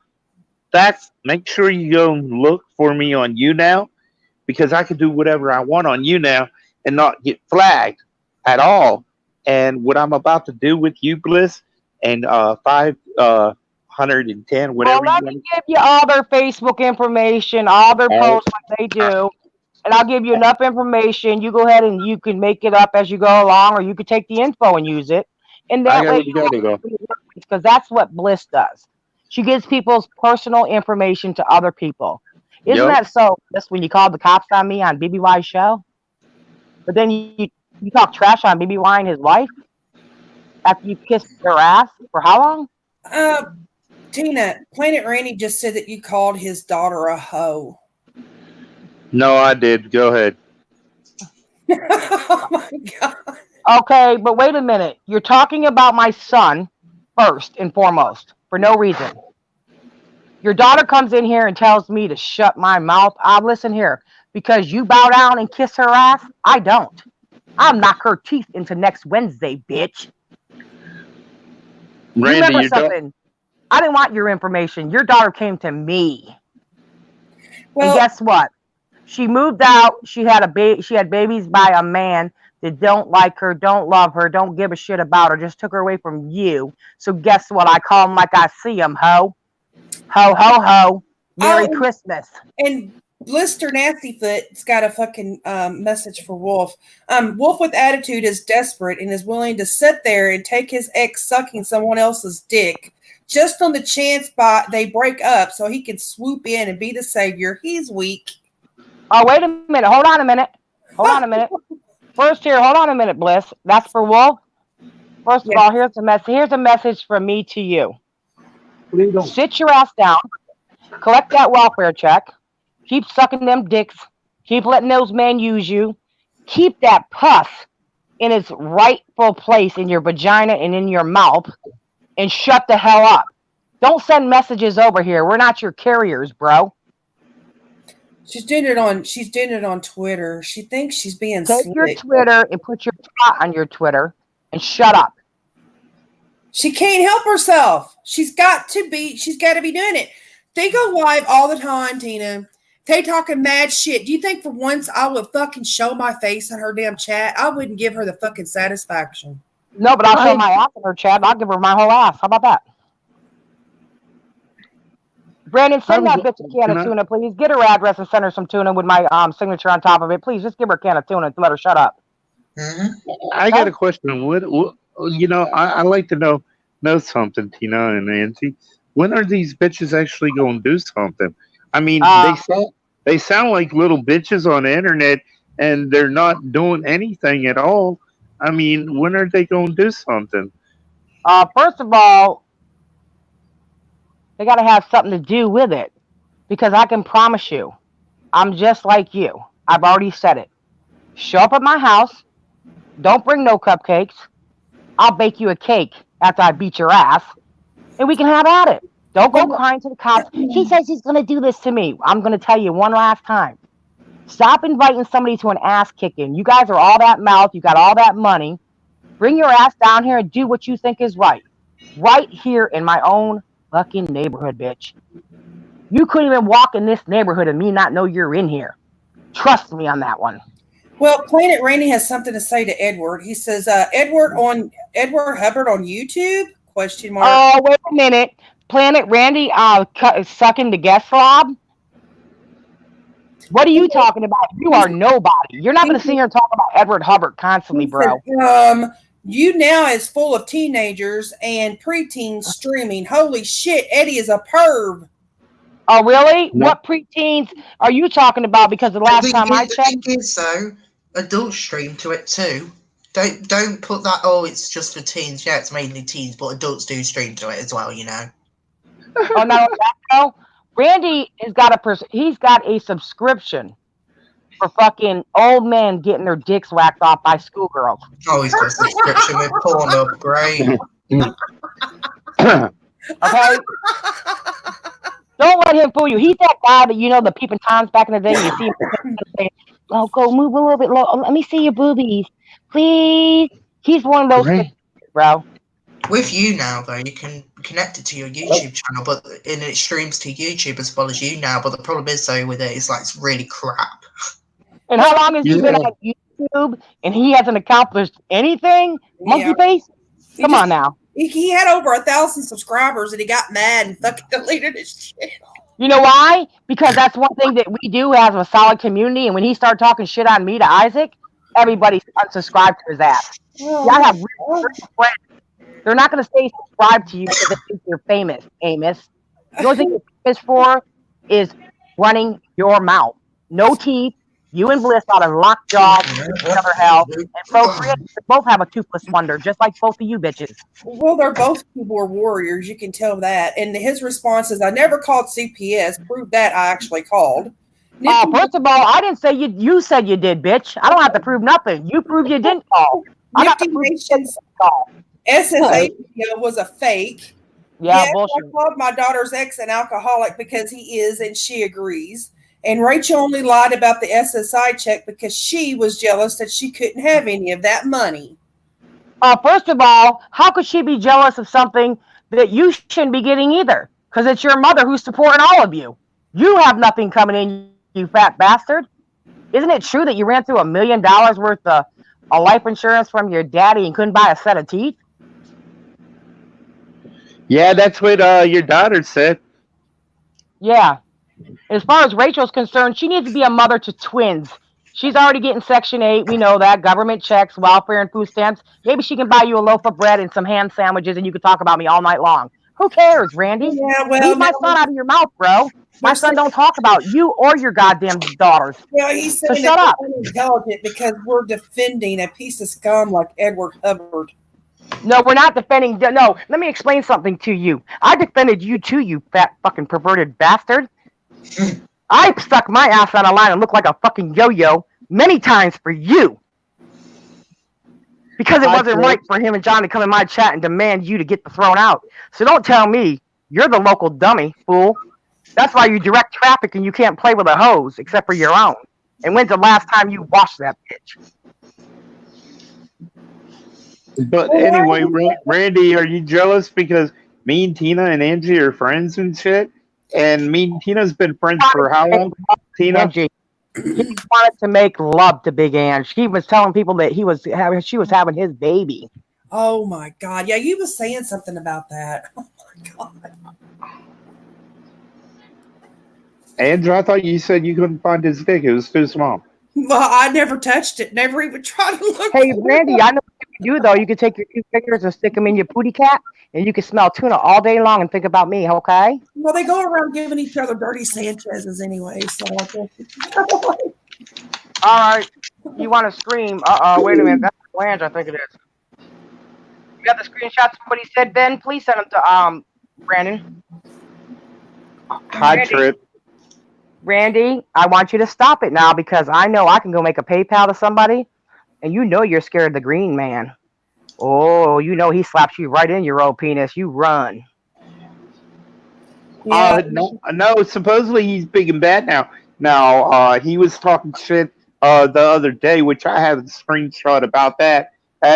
Make sure you go and look for me on YouNow because I can do whatever I want on YouNow and not get flagged at all. And what I'm about to do with you, Bliss, and 510, whatever. Well, let me give you all their Facebook information, all their posts, like they do. And I'll give you enough information. You go ahead and you can make it up as you go along, or you could take the info and use it. And that way, because that's what Bliss does. She gives people's personal information to other people. Isn't that so? That's when you called the cops on me on BBY's show. But then you talk trash on BBY and his wife after you kissed their ass for how long? Tina, Planet Randy just said that you called his daughter a hoe. No, I did. Go ahead. Oh my God. Okay, but wait a minute. You're talking about my son first and foremost for no reason. Your daughter comes in here and tells me to shut my mouth. Listen here, because you bow down and kiss her ass, I don't. I'll knock her teeth into next Wednesday, bitch. Randy, remember something? I didn't want your information. Your daughter came to me. Well, and guess what? She moved out. She had babies by a man that don't like her, don't love her, don't give a shit about her, just took her away from you. So guess what? I call them like I see them, ho. Ho, ho, ho. Merry Christmas. And Blister Nastyfoot's got a fucking message for Wolf. Wolf with attitude is desperate and is willing to sit there and take his ex sucking someone else's dick just on the chance they break up so he can swoop in and be the savior. He's weak. Oh, wait a minute. Hold on a minute. First here, hold on a minute, Bliss. That's for Wolf. First of all, here's a message from me to you. Sit your ass down. Collect that welfare check. Keep sucking them dicks. Keep letting those men use you. Keep that pus in its rightful place in your vagina and in your mouth. And shut the hell up. Don't send messages over here. We're not your carriers, bro. She's doing it on Twitter. She thinks she's being Take slick. your Twitter and put your spot on your Twitter and shut up. She can't help herself. She's got to be doing it. They go live all the time, Tina. They talking mad shit. Do you think for once I would fucking show my face in her damn chat? I wouldn't give her the fucking satisfaction. No, but I'll show my ass in her chat. I'll give her my whole ass. How about that? Brandon, send that bitch a can of tuna, please. Get her address and send her some tuna with my signature on top of it. Please, just give her a can of tuna and let her shut up. I got a question. What I like to know something, Tina and Nancy. When are these bitches actually going to do something? I mean, they sound like little bitches on the internet, and they're not doing anything at all. I mean, when are they going to do something? First of all, they got to have something to do with it, because I can promise you, I'm just like you. I've already said it. Show up at my house. Don't bring no cupcakes. I'll bake you a cake after I beat your ass, and we can have at it. Don't go crying to the cops. He says he's going to do this to me. I'm going to tell you one last time. Stop inviting somebody to an ass kicking. You guys are all that mouth. You got all that money. Bring your ass down here and do what you think is right. Right here in my own fucking neighborhood, bitch. You couldn't even walk in this neighborhood and me not know you're in here. Trust me on that one. Well, Planet Randy has something to say to Edward. He says, Edward Hubbard on YouTube? ? Oh, wait a minute. Planet Randy sucking the guest slob? What are you talking about? You are nobody. You're not going to sit here and talk about Edward Hubbard constantly, bro. You now is full of teenagers and preteens streaming. Holy shit, Eddie is a perv. Oh, really? No. What preteens are you talking about? Because the last time I checked... The thing is, though, adults stream to it too. Don't put that, oh, it's just for teens. Yeah, it's mainly teens, but adults do stream to it as well, you know. Oh, no. Randy has got he's got a subscription for fucking old men getting their dicks whacked off by schoolgirls. Oh, he's got a subscription with Pornhub. Great. Okay? Don't let him fool you. He's that guy that, you know, the peeping Toms back in the day. You see him say, oh, go move a little bit low. Let me see your boobies. Please. He's one of those, bro. With you now, though, you can connect it to your YouTube channel, but it streams to YouTube as well as you now. But the problem is, though, with it, it's like it's really crap. And how long has he been on YouTube? And he hasn't accomplished anything? Monkey face? Come on now. He had over 1,000 subscribers, and he got mad and fucking deleted his channel. You know why? Because that's one thing that we do as a solid community. And when he started talking shit on me to Isaac, everybody unsubscribed to his ass. Oh, I have really friends. They're not going to stay subscribed to you because they think you're famous, Amos. The only thing you're famous for is running your mouth. No teeth. You and Bliss out of lockjaw, another hell, and both have a toothless wonder, just like both of you bitches. Well, they're both keyboard warriors. You can tell that. And his response is, "I never called CPS. Prove that I actually called." First of all, I didn't say you. You said you did, bitch. I don't have to prove nothing. You proved you didn't call. I got to prove you didn't call. SSA video was a fake. Yeah, yes, bullshit. I called my daughter's ex an alcoholic because he is, and she agrees. And Rachel only lied about the SSI check because she was jealous that she couldn't have any of that money. First of all, how could she be jealous of something that you shouldn't be getting either? Because it's your mother who's supporting all of you. You have nothing coming in, you fat bastard. Isn't it true that you ran through $1 million worth of life insurance from your daddy and couldn't buy a set of teeth? Yeah, that's what your daughter said. Yeah. As far as Rachel's concerned, she needs to be a mother to twins. She's already getting Section 8. We know that. Government checks, welfare, and food stamps. Maybe she can buy you a loaf of bread and some ham sandwiches, and you can talk about me all night long. Who cares, Randy? Yeah, well, leave my son out of your mouth, bro. My son don't talk about you or your goddamn daughters. Yeah, he's saying so shut up. Intelligent because we're defending a piece of scum like Edward Hubbard. No, we're not defending. No, let me explain something to you. I defended you too, you fat fucking perverted bastard. I stuck my ass on a line and looked like a fucking yo-yo many times for you. Because it wasn't right for him and John to come in my chat and demand you to get thrown out. So don't tell me you're the local dummy, fool. That's why you direct traffic and you can't play with a hose except for your own. And when's the last time you washed that bitch? But anyway, Randy, are you jealous because me and Tina and Angie are friends and shit? And me and Tina's been friends for how long? Tina? Angie. He wanted to make love to Big Ange. He was telling people that she was having his baby. Oh my God. Yeah, you was saying something about that. Oh my God. Andrew, I thought you said you couldn't find his dick. It was too small. Well, I never touched it. Never even tried to look. Hey, Randy, I know what you can do, though. You can take your 2 fingers and stick them in your pooty cat, and you can smell tuna all day long and think about me, okay? Well, they go around giving each other dirty Sanchez's anyway, so I guess. All right. You want to scream. Wait a minute. That's Blanche, I think it is. You got the screenshots of what he said, Ben? Please send them to Brandon. Hi, Trip. Randy, I want you to stop it now because I know I can go make a PayPal to somebody, and you know you're scared of the green man. Oh, you know he slaps you right in your old penis. You run. Yeah. No, supposedly he's big and bad now. Now, he was talking shit the other day, which I have a screenshot about that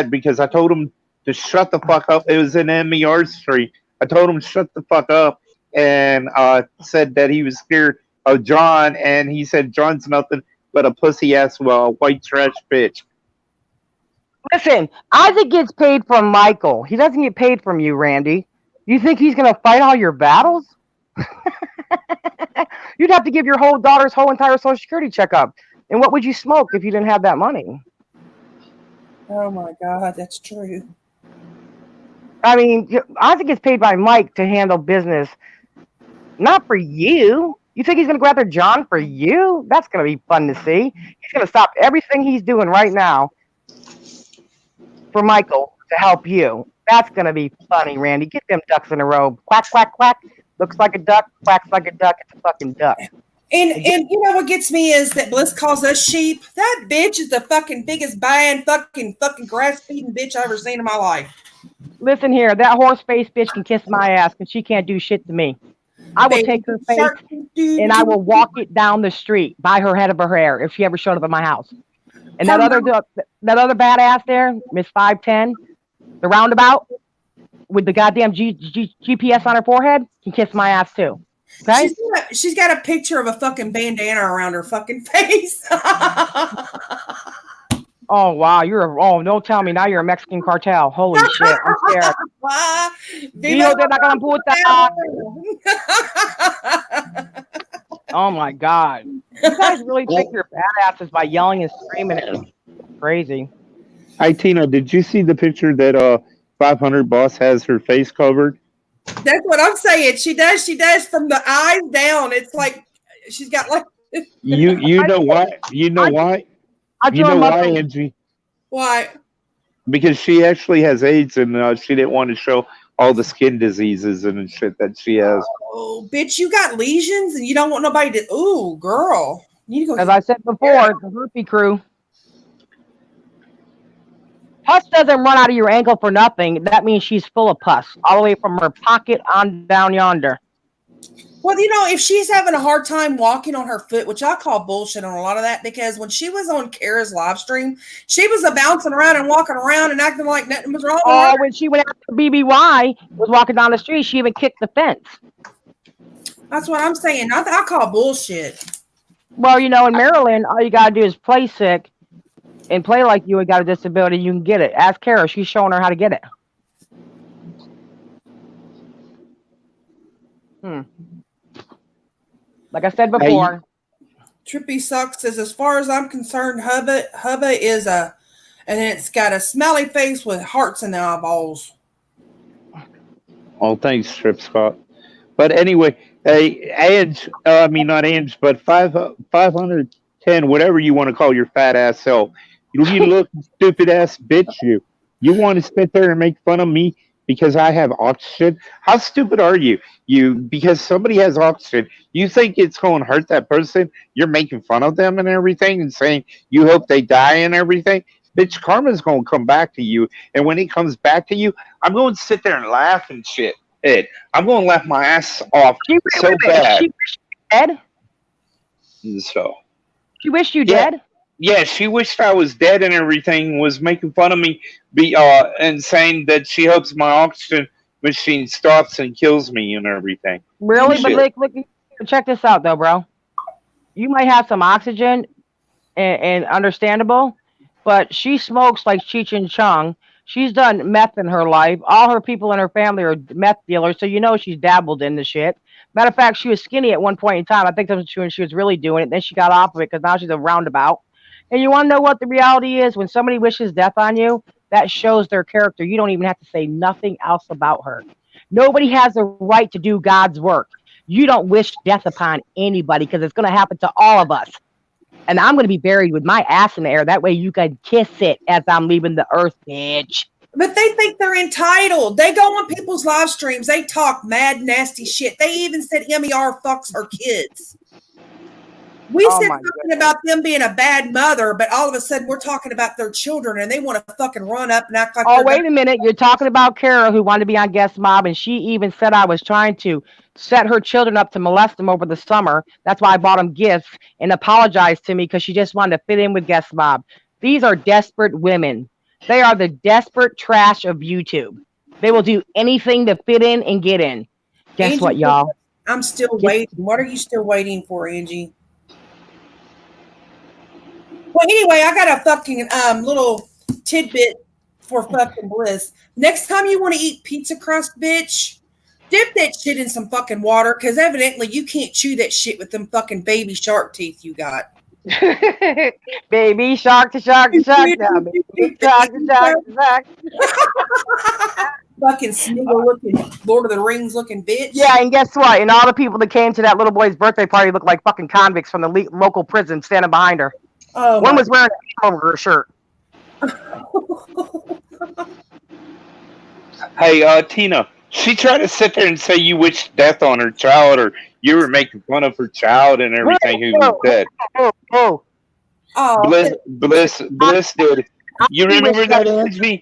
because I told him to shut the fuck up. It was in MER Street. I told him to shut the fuck up and said that he was scared of John, and he said John's nothing but a pussy ass, white trash bitch. Listen, Isaac gets paid from Michael. He doesn't get paid from you, Randy. You think he's gonna fight all your battles? You'd have to give your whole daughter's whole entire Social Security checkup. And what would you smoke if you didn't have that money? Oh my God, that's true. I mean, I think it's paid by Mike to handle business, not for you. You think he's going to go after John for you? That's going to be fun to see. He's going to stop everything he's doing right now for Michael to help you. That's going to be funny, Randy. Get them ducks in a row. Quack, quack, quack. Looks like a duck. Quacks like a duck. It's a fucking duck. And you know what gets me is that Bliss calls us sheep. That bitch is the fucking biggest buying fucking grass feeding bitch I've ever seen in my life. Listen here, that horse face bitch can kiss my ass because she can't do shit to me. I will take her face and I will walk it down the street by her head of her hair if she ever showed up at my house. And that other badass there, Miss 5'10", the roundabout with the goddamn GPS on her forehead, can kiss my ass too. Okay? She's got a picture of a fucking bandana around her fucking face. Oh wow, don't tell me now you're a Mexican cartel. Holy shit, I'm scared. Oh my God. You guys really think you're badasses by yelling and screaming. It's crazy. Hey Tina, did you see the picture that 500 boss has her face covered? That's what I'm saying. She does from the eyes down. It's like she's got like You know why? You know why? You know why, Angie? Why? Because she actually has AIDS and she didn't want to show all the skin diseases and shit that she has. Oh, bitch, you got lesions and you don't want nobody to. Ooh, girl. You need to go. As I said before, the herpy crew. Pus doesn't run out of your ankle for nothing. That means she's full of pus, all the way from her pocket on down yonder. Well, you know, if she's having a hard time walking on her foot, which I call bullshit on a lot of that, because when she was on Kara's live stream, she was bouncing around and walking around and acting like nothing was wrong with her. When she went after BBY, was walking down the street, she even kicked the fence. That's what I'm saying. I call bullshit. Well, you know, in Maryland, all you got to do is play sick and play like you got a disability. You can get it. Ask Kara. She's showing her how to get it. Like I said before. Trippy Sucks says, as far as I'm concerned, Hubba is and it's got a smiley face with hearts in the eyeballs. Oh, thanks, Trip Scott. But anyway, Ange, not Ange, but 510, whatever you want to call your fat ass self. You look stupid ass bitch, you. You want to sit there and make fun of me because I have oxygen? How stupid are you? Because somebody has oxygen, you think it's going to hurt that person? You're making fun of them and everything and saying you hope they die and everything? Bitch, karma's going to come back to you. And when it comes back to you, I'm going to sit there and laugh and shit. I'm going to laugh my ass off so bad. She wished you dead? So. She wished you dead? Yeah, she wished I was dead and everything, was making fun of me and saying that she hopes my oxygen machine stops and kills me and everything. Really? But look, check this out, though, bro. You might have some oxygen and understandable, but she smokes like Cheech and Chong. She's done meth in her life. All her people in her family are meth dealers, so you know she's dabbled in the shit. Matter of fact, she was skinny at one point in time. I think that was true, and she was really doing it. Then she got off of it because now she's a roundabout. And you want to know what the reality is? When somebody wishes death on you, that shows their character. You don't even have to say nothing else about her. Nobody has the right to do God's work. You don't wish death upon anybody because it's going to happen to all of us. And I'm going to be buried with my ass in the air. That way you can kiss it as I'm leaving the earth, bitch. But they think they're entitled. They go on people's live streams. They talk mad, nasty shit. They even said MER fucks her kids. We said something about them being a bad mother, but all of a sudden we're talking about their children and they want to fucking run up and act like wait a minute. You're talking about Kara, who wanted to be on Guest Mob, and she even said I was trying to set her children up to molest them over the summer. That's why I bought them gifts and apologized to me because she just wanted to fit in with Guest Mob. These are desperate women. They are the desperate trash of YouTube. They will do anything to fit in and get in. Guess Angie, what, y'all? I'm still waiting. What are you still waiting for, Angie? Well, anyway, I got a fucking little tidbit for fucking Bliss. Next time you want to eat pizza crust, bitch, Dip that shit in some fucking water, because evidently you can't chew that shit with them fucking baby shark teeth you got. Baby shark to shark to shark now. Baby shark to shark to shark. Fucking Smeagol looking, Lord of the Rings looking bitch. Yeah, and guess what? And all the people that came to that little boy's birthday party looked like fucking convicts from the local prison standing behind her. Oh, one was wearing a over her shirt. Hey, Tina, she tried to sit there and say you wished death on her child, or you were making fun of her child and everything who was dead. Bliss did. You remember that, Angie?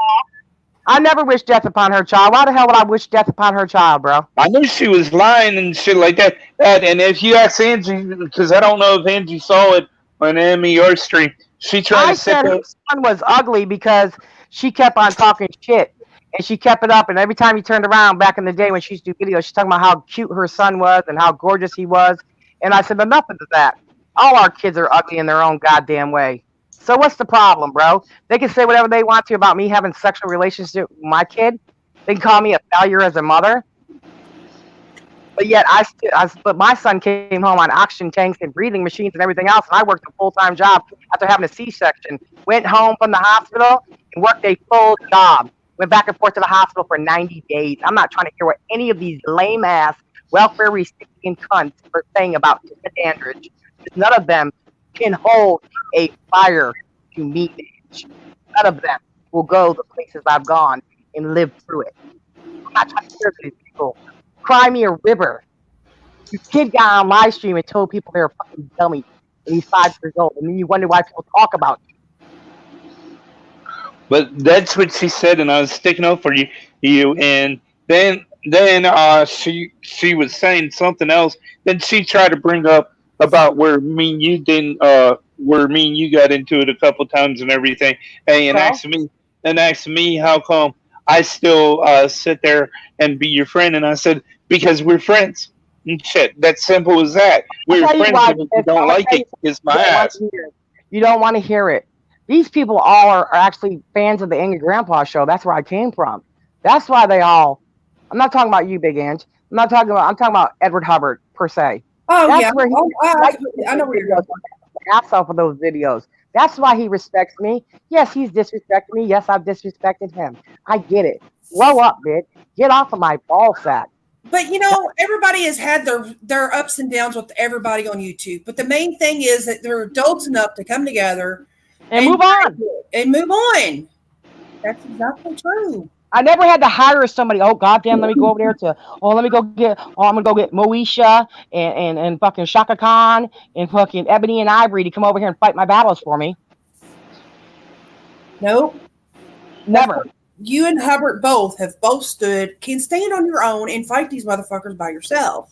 I never wished death upon her child. Why the hell would I wish death upon her child, bro? I knew she was lying and shit like that. And if you ask Angie, because I don't know if Angie saw it on Emmy or stream, she tried to sit there. Her son was ugly because she kept on talking shit. And she kept it up. And every time he turned around back in the day when she used to do videos, she's talking about how cute her son was and how gorgeous he was. And I said, enough of that. All our kids are ugly in their own goddamn way. So what's the problem, bro? They can say whatever they want to about me having sexual relationship with my kid. They can call me a failure as a mother. But yet, but my son came home on oxygen tanks and breathing machines and everything else. And I worked a full-time job after having a C-section. Went home from the hospital and worked a full job. Went back and forth to the hospital for 90 days. I'm not trying to hear what any of these lame-ass, welfare recipient cunts are saying about Dandridge. None of them can hold a fire to me, bitch. None of them will go the places I've gone and live through it. I'm not trying to hear these people. Cry me a river. Your kid got on live stream and told people they're fucking dummies and he's 5 years old. And then you wonder why people talk about you. But that's what she said, and I was sticking up for you. And then she was saying something else. Then she tried to bring up about where me and you didn't, where me and you got into it a couple times and everything, and asked me how come I still sit there and be your friend, and I said because we're friends. And shit, that's simple as that. We're friends, and if you don't like it, kiss my ass. You don't want to hear it. These people all are actually fans of the Angry Grandpa show. That's where I came from. That's why they all. I'm not talking about you, Big Ange. I'm talking about Edward Hubbard per se. Oh, that's yeah. Where he, I know where you're going. Ass off of those videos. That's why he respects me. Yes, he's disrespecting me. Yes, I've disrespected him. I get it. Grow up, bitch. Get off of my ball sack. But you know, everybody has had their ups and downs with everybody on YouTube. But the main thing is that they're adults enough to come together and move on. And move on. That's exactly true. I never had to hire somebody. Oh, goddamn, let me go over there I'm going to go get Moesha and fucking Shaka Khan and fucking Ebony and Ivory to come over here and fight my battles for me. Nope. Never. You and Hubbard can stand on your own and fight these motherfuckers by yourself.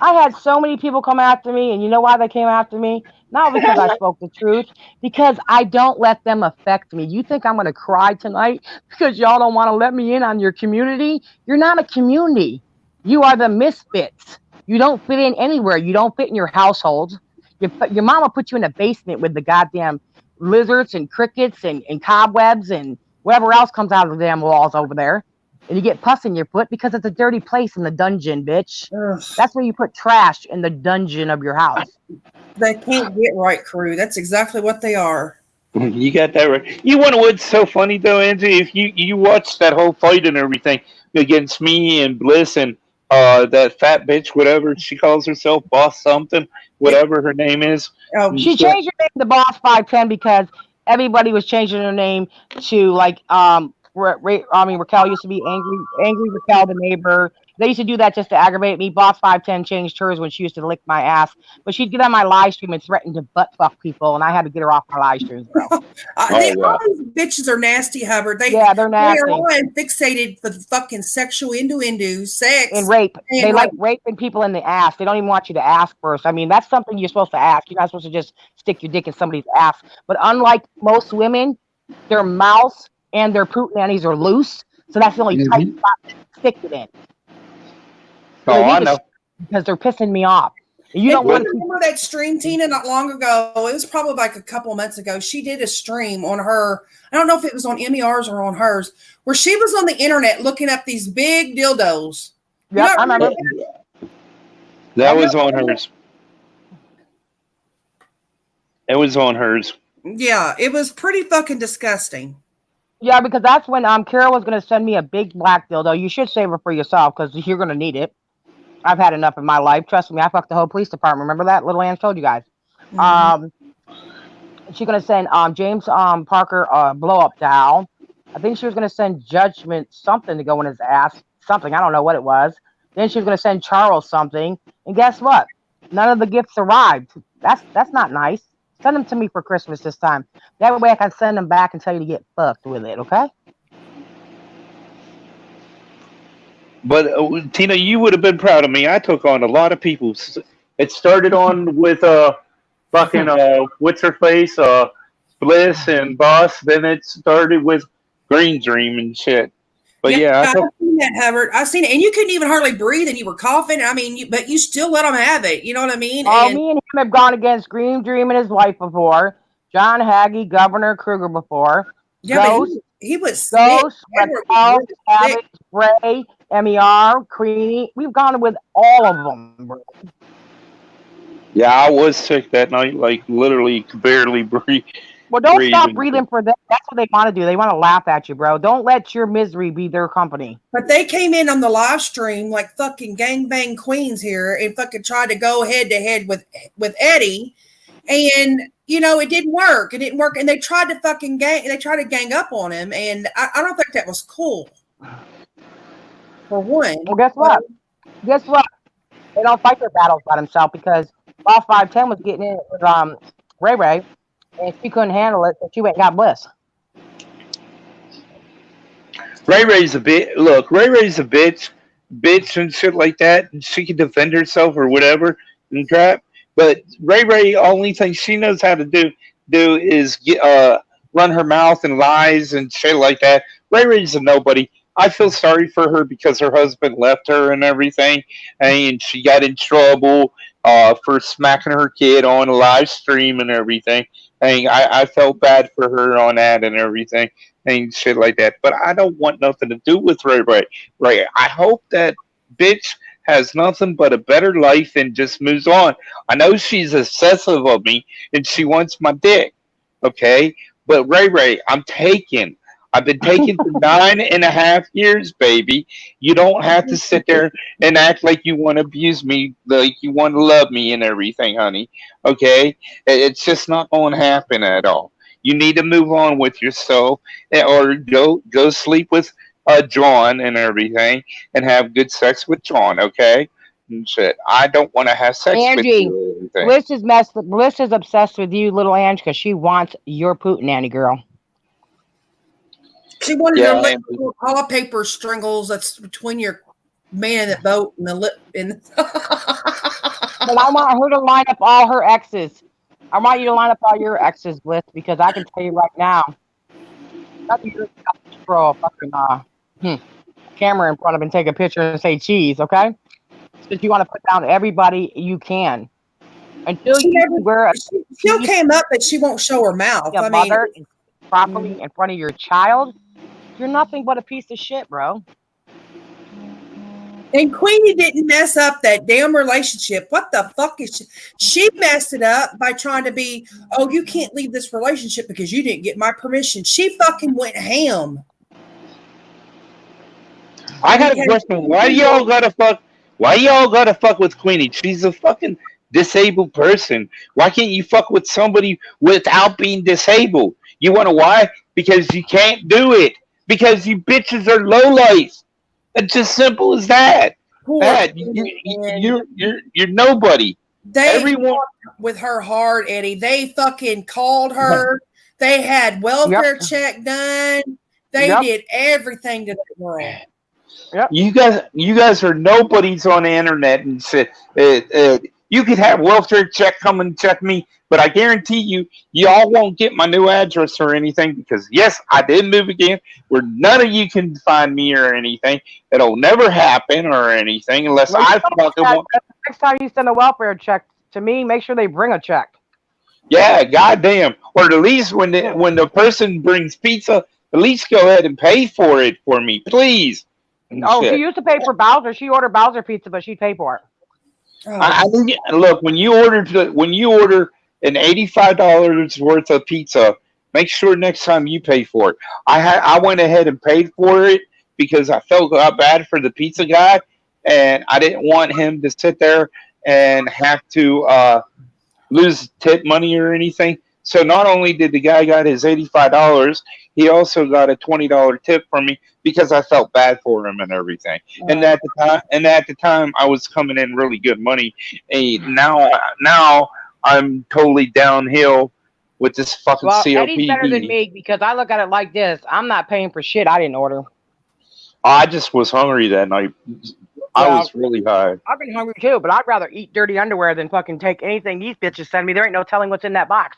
I had so many people come after me, and you know why they came after me? Not because I spoke the truth, because I don't let them affect me. You think I'm going to cry tonight because y'all don't want to let me in on your community? You're not a community. You are the misfits. You don't fit in anywhere. You don't fit in your household. Your mama put you in a basement with the goddamn lizards and crickets and cobwebs and whatever else comes out of the damn walls over there. And you get pus in your foot because it's a dirty place in the dungeon, bitch. Ugh. That's where you put trash, in the dungeon of your house. They can't get right, crew. That's exactly what they are. You got that right. You want to what's so funny though, Angie? If you watch that whole fight and everything against me and Bliss and that fat bitch, whatever she calls herself, Boss something, whatever her name is. Oh, she changed her name to Boss 510 because everybody was changing her name to like Raquel used to be angry Raquel the neighbor. They used to do that just to aggravate me. Boss 510 changed hers when she used to lick my ass. But she'd get on my live stream and threaten to butt fuck people, and I had to get her off my live streams, bro. All these bitches are nasty, Hubbard. They're nasty. They're all fixated for the fucking sexual innuendo, sex. And rape. They like raping people in the ass. They don't even want you to ask first. I mean, that's something you're supposed to ask. You're not supposed to just stick your dick in somebody's ass. But unlike most women, their mouths and their poontanies are loose. So that's the only tight spot to stick it in. Oh, I know. Because they're pissing me off. You don't want to remember that stream, Tina, not long ago. It was probably like a couple of months ago. She did a stream on her. I don't know if it was on MER's or on hers, where she was on the internet looking up these big dildos. Yep, I remember. That was on hers. It was on hers. Yeah, it was pretty fucking disgusting. Yeah, because that's when Kara was going to send me a big black dildo. You should save it for yourself because you're going to need it. I've had enough in my life. Trust me, I fucked the whole police department. Remember that? Little Ann told you guys. Mhm. She's going to send James Parker a blow-up doll. I think she was going to send Judgment something to go in his ass. Something. I don't know what it was. Then she was going to send Charles something. And guess what? None of the gifts arrived. That's not nice. Send them to me for Christmas this time. That way I can send them back and tell you to get fucked with it, okay? But Tina, you would have been proud of me. I took on a lot of people. It started on with fucking what's her face, Bliss and Boss. Then it started with Green Dream and shit. But yeah, I've seen that, Hubbard. I've seen it, and you couldn't even hardly breathe, and you were coughing. I mean, but you still let them have it. You know what I mean? Oh, me and him have gone against Green Dream and his wife before. John Hagee, Governor Kruger before. Yeah, Ghost, he was Ghost, Raquel, Savage, Ray, MER, Creamy. We've gone with all of them, bro. Yeah, I was sick that night, like literally could barely breathe. Well, don't stop breathing for them. That's what they want to do. They want to laugh at you, bro. Don't let your misery be their company. But they came in on the live stream like fucking gangbang queens here and fucking tried to go head to head with Eddie, and you know it didn't work. It didn't work, and they tried to fucking gang up on him, and I don't think that was cool. For one. Well, guess what? Guess what? They don't fight their battles by themselves because Law 510 was getting in with Ray Ray. And she couldn't handle it, so she went and got Bliss. Ray Ray's a bit. Look, Ray Ray's a bitch and shit like that. And she can defend herself or whatever and crap. But Ray, only thing she knows how to do is run her mouth and lies and shit like that. Ray's a nobody. I feel sorry for her because her husband left her and everything, and she got in trouble for smacking her kid on a live stream and everything. I felt bad for her on that and everything and shit like that. But I don't want nothing to do with Ray. I hope that bitch has nothing but a better life and just moves on. I know she's obsessive of me and she wants my dick. Okay? But Ray, I'm taken. I've been taken for 9.5 years, baby. You don't have to sit there and act like you want to abuse me, like you want to love me and everything, honey. Okay? It's just not going to happen at all. You need to move on with yourself or go sleep with John and everything and have good sex with John, okay? And shit. I don't want to have sex with you. Bliss is obsessed with you, little Ange, because she wants your Pootenanny girl. She wanted to lick little paper strangles that's between your man in that boat and the lip. But I want her to line up all her exes. I want you to line up all your exes, Bliss, because I can tell you right now, nothing you're to throw a fucking camera in front of and take a picture and say cheese, okay? Because you want to put down everybody you can. Until she still came up that she won't show her mouth. I mean, properly in front of your child. You're nothing but a piece of shit, bro. And Queenie didn't mess up that damn relationship. What the fuck is she messed it up by trying to be, oh, you can't leave this relationship because you didn't get my permission. She fucking went ham. I got a question. Why y'all gotta fuck with Queenie? She's a fucking disabled person. Why can't you fuck with somebody without being disabled? You wanna why? Because you can't do it. Because you bitches are lowlife. It's just simple as that. You're nobody. Everyone with her hard, Eddie. They fucking called her. They had welfare check done. They did everything to that girl. Yep. You guys are nobodies on the internet and said you could have welfare check come and check me, but I guarantee you all won't get my new address or anything because yes, I did move again where none of you can find me or anything. It'll never happen or anything unless I fucking want. Next time you send a welfare check to me, make sure they bring a check. Yeah, goddamn. Or at least when the person brings pizza, at least go ahead and pay for it for me, please. Oh, Shit. she used to pay for Bowser. She ordered Bowser pizza, but she'd pay for it. Look, when you order an $85 worth of pizza, make sure next time you pay for it. I went ahead and paid for it because I felt bad for the pizza guy, and I didn't want him to sit there and have to lose tip money or anything. So not only did the guy got his $85, he also got a $20 tip from me because I felt bad for him and everything. And at the time, I was coming in really good money. And now I'm totally downhill with this fucking COPD. Eddie's better than me because I look at it like this: I'm not paying for shit I didn't order. I just was hungry that night. I was really high. I've been hungry too, but I'd rather eat dirty underwear than fucking take anything these bitches send me. There ain't no telling what's in that box.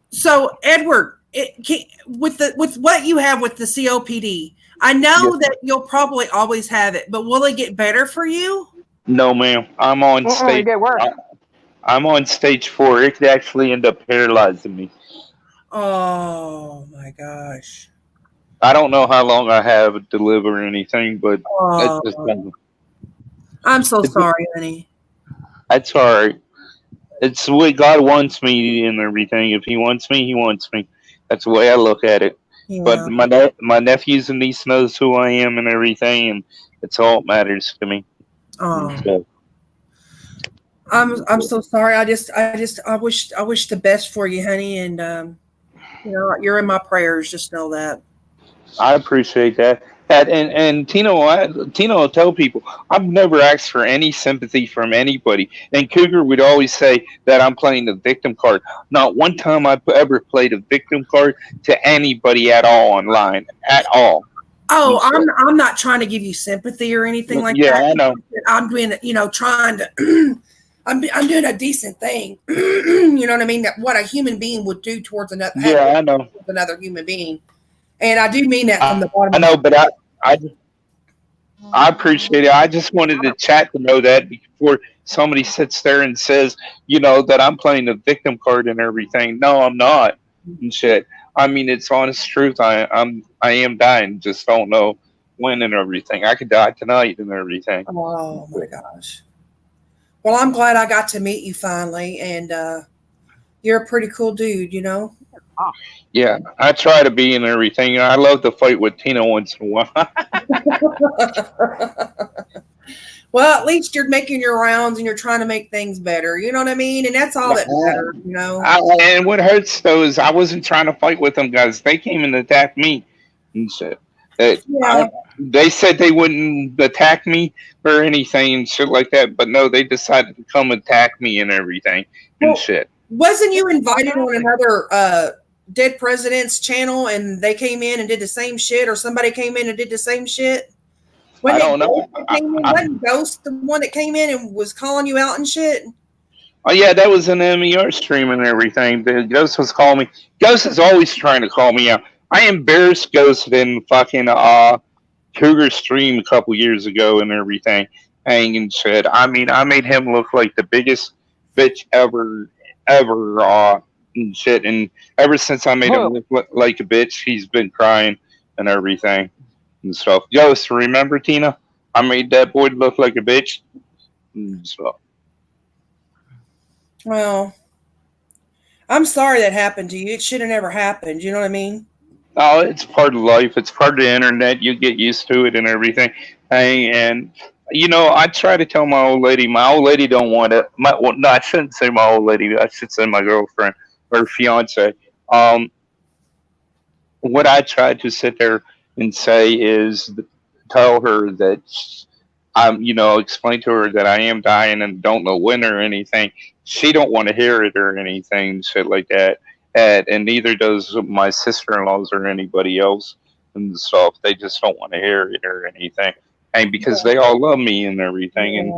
So, Edward, with what you have with the COPD, I know that you'll probably always have it, but will it get better for you? No, ma'am. I'm on stage. It get worse. I'm on stage 4. It could actually end up paralyzing me. Oh my gosh! I don't know how long I have to live or anything, but it's just I'm so sorry, honey. That's all right. It's the way God wants me and everything. If He wants me, He wants me. That's the way I look at it. Yeah. But my nephews and niece knows who I am and everything, and it's all that matters to me. Oh. So, I'm so sorry. I wish the best for you, honey, and you're in my prayers. Just know that. I appreciate that. And Tino will tell people, I've never asked for any sympathy from anybody. And Cougar would always say that I'm playing the victim card. Not one time I've ever played a victim card to anybody at all online, at all. Oh, I'm not trying to give you sympathy or anything like that. Yeah, I know. I'm doing, trying to. I'm doing a decent thing. You know what I mean? That what a human being would do towards another. Yeah, I know. Another human being. And I do mean that from the bottom. I know, but I appreciate it. I just wanted the chat to know that before somebody sits there and says, that I'm playing the victim card and everything. No, I'm not. And shit. I mean, it's honest truth. I am dying. Just don't know when and everything. I could die tonight and everything. Oh my gosh. Well, I'm glad I got to meet you finally, and you're a pretty cool dude, Yeah, I try to be and everything. I love to fight with Tina once in a while. Well, at least you're making your rounds and you're trying to make things better. You know what I mean? And that's all that matters, And what hurts, though, is I wasn't trying to fight with them guys. They came and attacked me and shit. They said they wouldn't attack me or anything and shit like that, but no, they decided to come attack me and everything and shit. Wasn't you invited on another Dead President's channel and they came in and did the same shit, or somebody came in and did the same shit? I don't know. Wasn't Ghost the one that came in and was calling you out and shit? Oh, yeah, that was an MER stream and everything. The Ghost was calling me. Ghost is always trying to call me out. I embarrassed Ghost in fucking Cougar stream a couple years ago and everything. Hanging shit. I mean, I made him look like the biggest bitch ever and shit. And ever since I made him look like a bitch, he's been crying and everything and stuff. Ghost, remember, Tina? I made that boy look like a bitch and stuff. Well, I'm sorry that happened to you. It should have never happened. You know what I mean? Oh, it's part of life. It's part of the internet. You get used to it and everything. And I try to tell my old lady. My old lady don't want it. No, I shouldn't say my old lady. I should say my girlfriend or fiance. What I try to sit there and say is tell her that explain to her that I am dying and don't know when or anything. She don't want to hear it or anything, shit like that. And neither does my sister-in-laws or anybody else and stuff. They just don't want to hear it or anything. And because they all love me and everything, and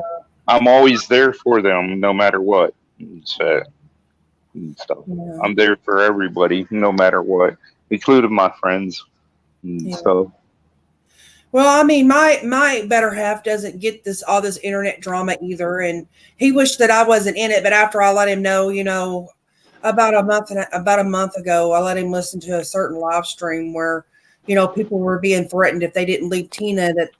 I'm always there for them no matter what. And stuff. I'm there for everybody no matter what, including my friends and stuff. Well, I mean, my better half doesn't get all this internet drama either, and he wished that I wasn't in it. But after I let him know, about a month ago, I let him listen to a certain live stream where, people were being threatened if they didn't leave Tina, that,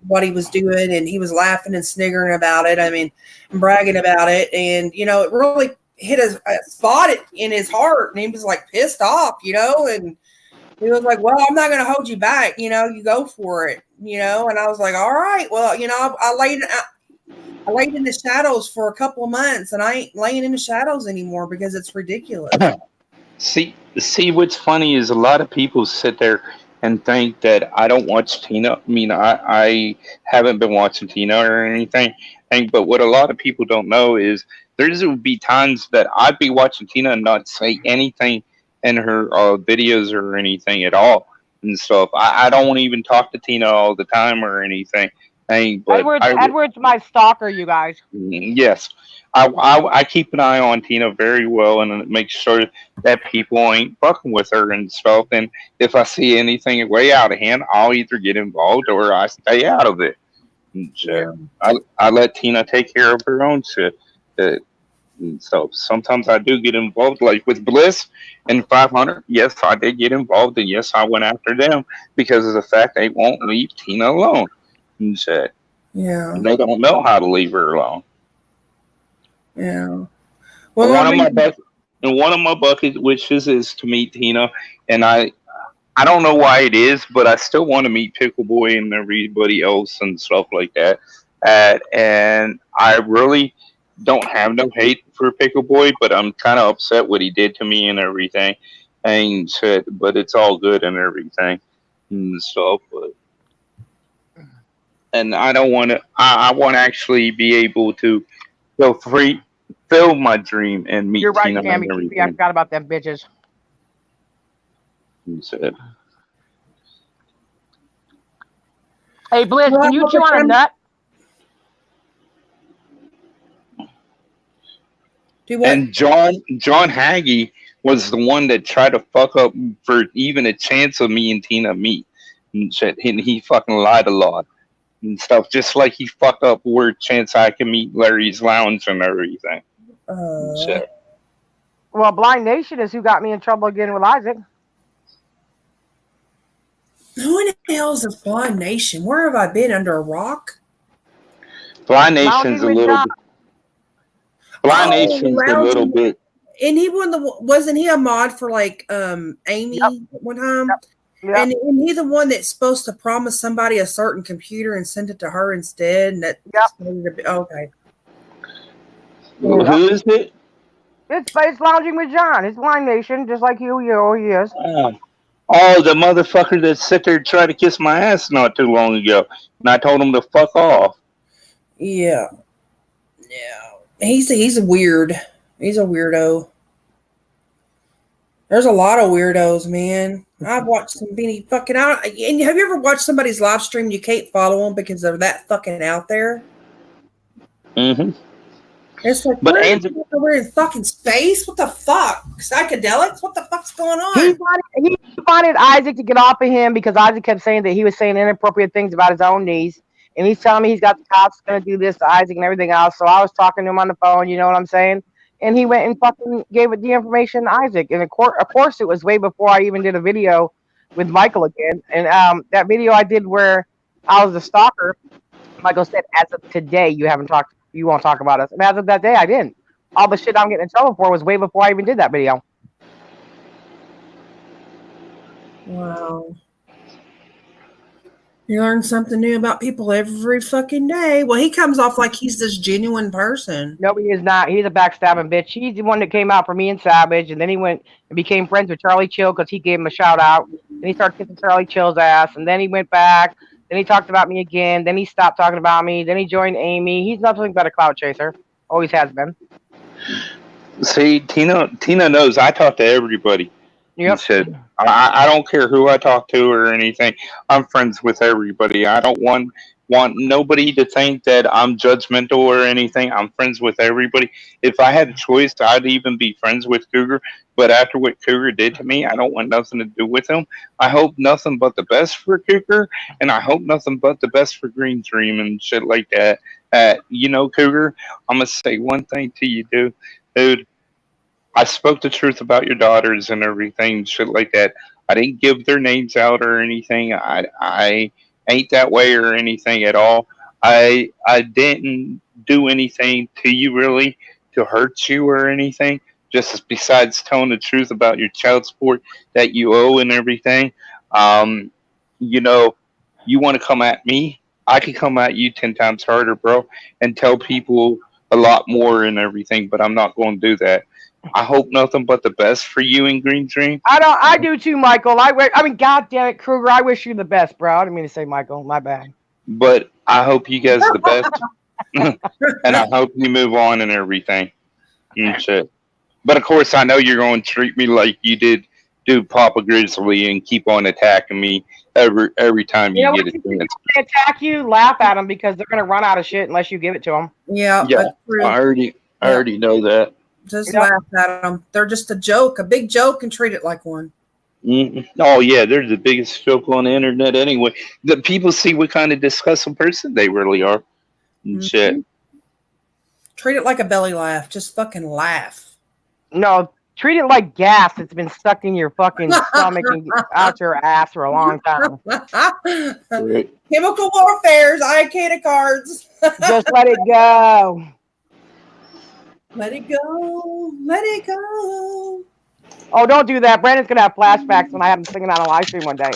what he was doing, and he was laughing and sniggering about it. I mean, and bragging about it. And, it really hit a spot in his heart, and he was like pissed off, and he was like, well, I'm not going to hold you back. You go for it, and I was like, all right, well, I laid in the shadows for a couple of months, and I ain't laying in the shadows anymore because it's ridiculous. See, what's funny is a lot of people sit there and think that I don't watch Tina. I mean, I haven't been watching Tina or anything. But what a lot of people don't know is there would be times that I'd be watching Tina and not say anything in her videos or anything at all and stuff. I don't even talk to Tina all the time or anything. But Edward's my stalker, you guys. Yes. I keep an eye on Tina very well and make sure that people ain't fucking with her and stuff. And if I see anything way out of hand, I'll either get involved or I stay out of it. I let Tina take care of her own shit. So sometimes I do get involved, like with Bliss and 500. Yes, I did get involved, and yes, I went after them because of the fact they won't leave Tina alone. And shit. Yeah. They don't know how to leave her alone. Yeah. Well, one of my bucket wishes is to meet Tina, and I don't know why it is, but I still want to meet Pickle Boy and everybody else and stuff like that. And I really don't have no hate for Pickle Boy, but I'm kind of upset what he did to me and everything, and shit. But it's all good and everything and stuff. And I don't want to. I want to actually be able to feel free. Fill my dream and meet You're right, Tina Tammy. and everything. I forgot about them bitches. Said. Hey, Bliss, can you chew on a nut? Do what? And John Hagee was the one that tried to fuck up for even a chance of me and Tina meet. And shit. And he fucking lied a lot and stuff, just like he fucked up word chance I can meet Larry's Lounge and everything. Shit. Well, Blind Nation is who got me in trouble again with Isaac. Who in the hell is a Blind Nation? Where have I been? Under a rock? Blind Nation's a little bit. Blind Nation's a little bit. And he wasn't he a mod for like Amy at one time? Yep. And he's the one that's supposed to promise somebody a certain computer and send it to her instead. And okay. Who is it? It's Lounging with John. It's Blind Nation, just like who he is. Oh, the motherfucker that sit there and tried to kiss my ass not too long ago. And I told him to fuck off. Yeah. Yeah. He's a weird. He's a weirdo. There's a lot of weirdos, man. I've watched some beanie fucking out. And have you ever watched somebody's live stream and you can't follow them because they're that fucking out there? Mm-hmm. It's like, we're in fucking space? What the fuck? Psychedelics? What the fuck's going on? He wanted Isaac to get off of him because Isaac kept saying that he was saying inappropriate things about his own niece. And he's telling me he's got the cops going to do this to Isaac and everything else. So I was talking to him on the phone, you know what I'm saying? And he went and fucking gave it the information to Isaac. And of course, it was way before I even did a video with Michael again. And that video I did where I was the stalker, Michael said, as of today, you won't talk about us. And as of that day, I didn't. All the shit I'm getting in trouble for was way before I even did that video. Wow. You learn something new about people every fucking day. Well, he comes off like he's this genuine person. No, he is not. He's a backstabbing bitch. He's the one that came out for me and Savage, and then he went and became friends with Charlie Chill because he gave him a shout out. Then he started kissing Charlie Chill's ass, and then he went back. Then he talked about me again. Then he stopped talking about me. Then he joined Amy. He's nothing but a clout chaser. Always has been. See, Tina knows I talk to everybody. Yep. He said, I don't care who I talk to or anything. I'm friends with everybody. I don't want nobody to think that I'm judgmental or anything. I'm friends with everybody. If I had a choice, I'd even be friends with Cougar. But after what Cougar did to me, I don't want nothing to do with him. I hope nothing but the best for Cougar, and I hope nothing but the best for Green Dream and shit like that. Cougar, I'm going to say one thing to you, dude. I spoke the truth about your daughters and everything, shit like that. I didn't give their names out or anything. I ain't that way or anything at all. I didn't do anything to you really to hurt you or anything. Just besides telling the truth about your child support that you owe and everything. Um, you know, you want to come at me? I could come at you 10 times harder, bro, and tell people a lot more and everything. But I'm not going to do that. I hope nothing but the best for you in Green Dream. I do too, Michael. I mean, God damn it, Kruger. I wish you the best, bro. I didn't mean to say Michael. My bad. But I hope you guys are the best, and I hope you move on and everything and shit. But of course, I know you're going to treat me like you did do Papa Grizzly and keep on attacking me every time you get a chance. They attack you, laugh at them because they're going to run out of shit unless you give it to them. Yeah, Yeah, that's true. I already know that. Just laugh at them. They're just a joke, a big joke, and treat it like one. Oh yeah, they're the biggest joke on the internet anyway. The people see what kind of disgusting person they really are. And shit. Treat it like a belly laugh. Just fucking laugh. No, treat it like gas that's been stuck in your fucking stomach and out your ass for a long time. Right. Chemical warfare's IKEA cards. Just let it go. Let it go. Let it go. Oh, don't do that. Brandon's going to have flashbacks when I have him singing on a live stream one day.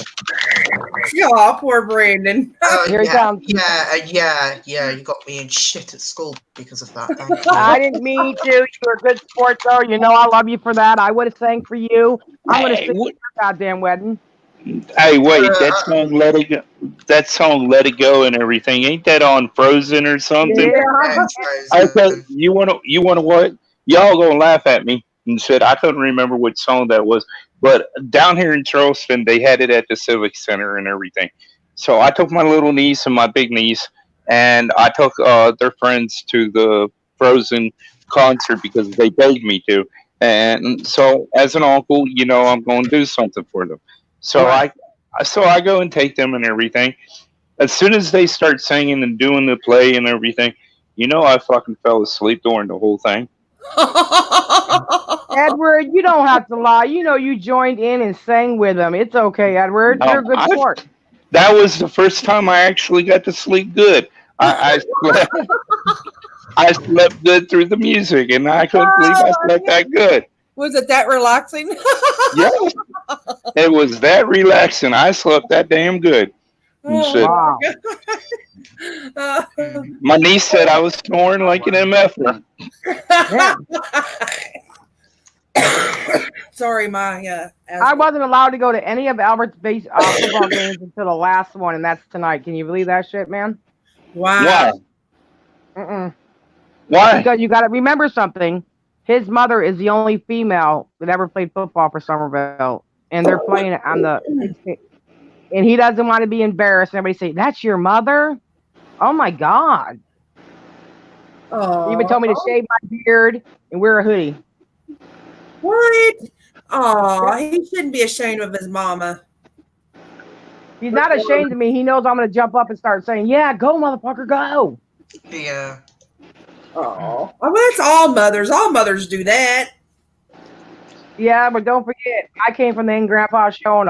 Oh, poor Brandon. Here he comes. Yeah, you got me in shit at school because of that. Thank you. I didn't mean to. You were a good sport, though. You know I love you for that. I would have sang for you. I'm going to sing for your goddamn wedding. Hey, wait, that song Let It Go. That song Let It Go and everything. Ain't that on Frozen or something? Yeah. Okay, you wanna what? Y'all gonna laugh at me and shit. I couldn't remember which song that was. But down here in Charleston, they had it at the Civic Center and everything. So I took my little niece and my big niece, and I took their friends to the Frozen concert because they begged me to. And so, as an uncle, I'm going to do something for them. So I go and take them and everything. As soon as they start singing and doing the play and everything, I fucking fell asleep during the whole thing. Edward, you don't have to lie. You joined in and sang with them. It's okay, Edward. You're a good sport. That was the first time I actually got to sleep good. I slept good through the music, and I couldn't believe I slept that good. Was it that relaxing? Yeah, it was that relaxing. I slept that damn good. Wow. My niece said I was snoring like an MF. Sorry, my. I wasn't allowed to go to any of Albert's football games until the last one, and that's tonight. Can you believe that shit, man? Wow. Why? Why? Because you got to remember something. His mother is the only female that ever played football for Somerville, and they're playing it on the. And he doesn't want to be embarrassed. And everybody say, "That's your mother." Oh my God! Oh. He even told me to shave my beard and wear a hoodie. What? Oh, he shouldn't be ashamed of his mama. He's not ashamed of me. He knows I'm going to jump up and start saying, "Yeah, go, motherfucker, go." Yeah. Oh, well, that's all mothers. All mothers do that. Yeah, but don't forget, I came from the In-Grandpa show, and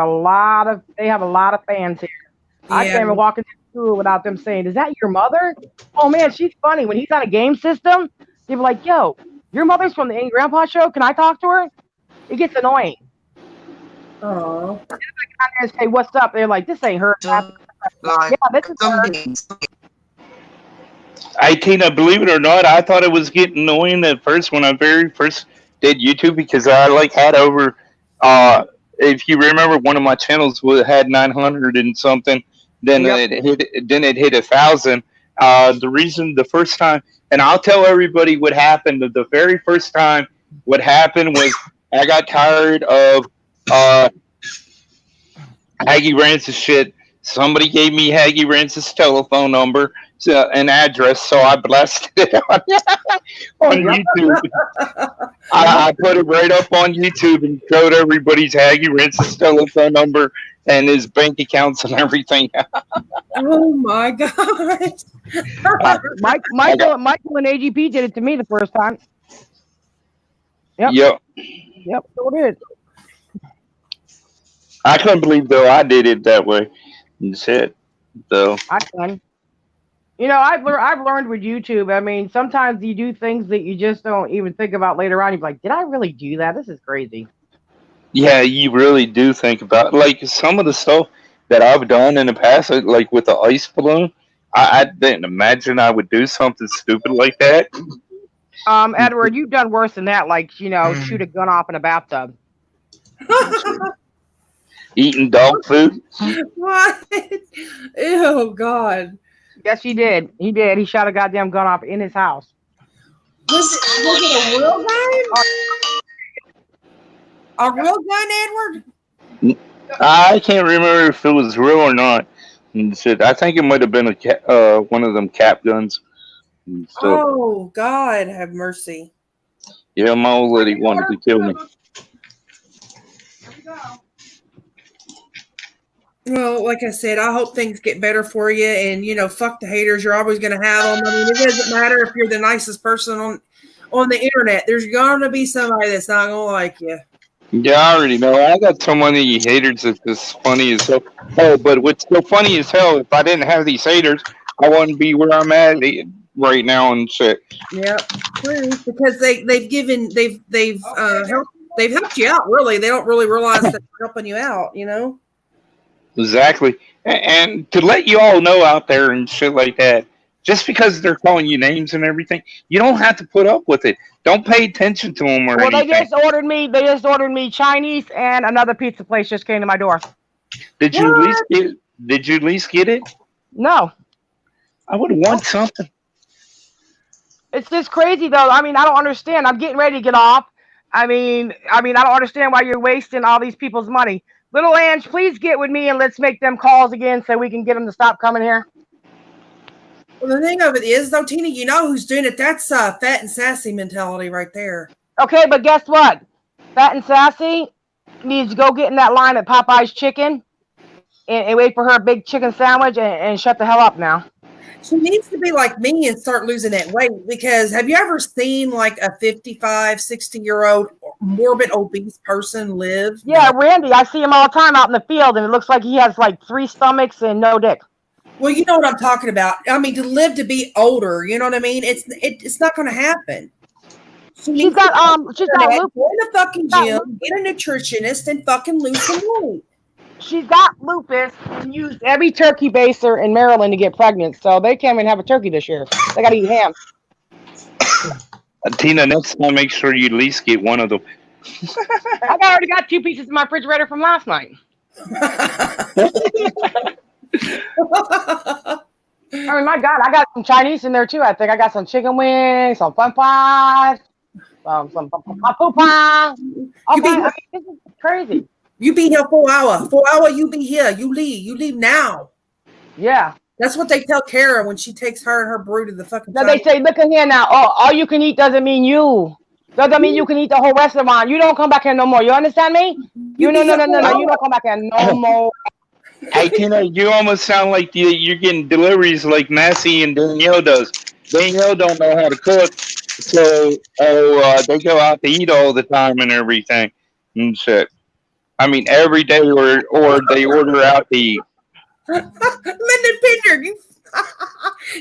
they have a lot of fans here. Yeah. I can't even walk into school without them saying, "Is that your mother?" Oh man, she's funny. When he's on a game system, people are like, "Yo, your mother's from the In-Grandpa show. Can I talk to her?" It gets annoying. Oh. I come there and say, "What's up?" They're like, "This ain't her." Yeah, this is her. Hey, Tina, believe it or not, I thought it was getting annoying at first when I very first did YouTube because I had over, if you remember, one of my channels had 900 and something. Then it hit 1,000. The first time, and I'll tell everybody what happened. The very first time, what happened was I got tired of Haggy Rance's shit. Somebody gave me Haggy Rance's telephone number, an address, so I blasted it on YouTube. I put it right up on YouTube and showed everybody's Haggy Rance's telephone number and his bank accounts and everything. Oh my God! Michael and AGP did it to me the first time. Yep. So did. I couldn't believe though I did it that way. And shit. So I can. You know, I've learned with YouTube. I mean, sometimes you do things that you just don't even think about later on. You're like, did I really do that? This is crazy. yeah, you really do think about like some of the stuff that I've done in the past, like with the ice balloon. I didn't imagine I would do something stupid like that. Edward, you've done worse than that. Like, shoot a gun off in a bathtub. Eating dog food. What? Ew, God. Yes, he did. He did. He shot a goddamn gun off in his house. Was it a real gun? A real gun, Edward? I can't remember if it was real or not. And shit, I think it might have been one of them cap guns. Oh, God, have mercy. Yeah, my old lady wanted to kill me. Well, like I said, I hope things get better for you. And, fuck the haters. You're always going to have them. I mean, it doesn't matter if you're the nicest person on the internet. There's going to be somebody that's not going to like you. Yeah, I already know. I got so many haters that it's funny as hell. Oh, but what's so funny as hell, if I didn't have these haters, I wouldn't be where I'm at right now and shit. Yeah, true. Because they've helped you out, really. They don't really realize that they're helping you out, Exactly. And to let you all know out there and shit like that, just because they're calling you names and everything, you don't have to put up with it. Don't pay attention to them or anything. They just ordered me Chinese, and another pizza place just came to my door. Did you at least get it? No. I would want something. It's just crazy though. I mean, I don't understand. I'm getting ready to get off. I mean, I don't understand why you're wasting all these people's money. Little Ange, please get with me and let's make them calls again so we can get them to stop coming here. Well, the thing of it is, though, Tina, you know who's doing it? That's fat and sassy mentality right there. Okay, but guess what? Fat and sassy needs to go get in that line at Popeye's Chicken and wait for her big chicken sandwich and shut the hell up now. She needs to be like me and start losing that weight, because have you ever seen like a 55, 60-year-old morbid obese person live? Yeah, Randy, I see him all the time out in the field, and it looks like he has like 3 stomachs and no dick. Well, you know what I'm talking about. I mean, to live to be older, you know what I mean? It's not going to happen. She's got lupus. Go in the fucking gym, get a nutritionist, and fucking lose some weight. She's got lupus and used every turkey baster in Maryland to get pregnant, so they can't even have a turkey this year. They got to eat ham. Tina, next time make sure you at least get one of them. I already got 2 pieces in my refrigerator from last night. I mean, my God, I got some Chinese in there too. I think I got some chicken wings, some fun pies, some papa. Okay, this is crazy. You be here 4 hours. 4 hours, you be here. You leave. You leave now. Yeah. That's what they tell Kara when she takes her and her brood to the fucking. No, they say, look at here now. Oh, all you can eat doesn't mean you. Doesn't mean you can eat the whole restaurant. You don't come back here no more. You understand me? No. You don't come back here no more. Hey, Tina, you almost sound like you're getting deliveries like Massey and Danielle does. Danielle don't know how to cook, so they go out to eat all the time and everything and shit. I mean, every day or they order out to eat. Lyndon Pinder,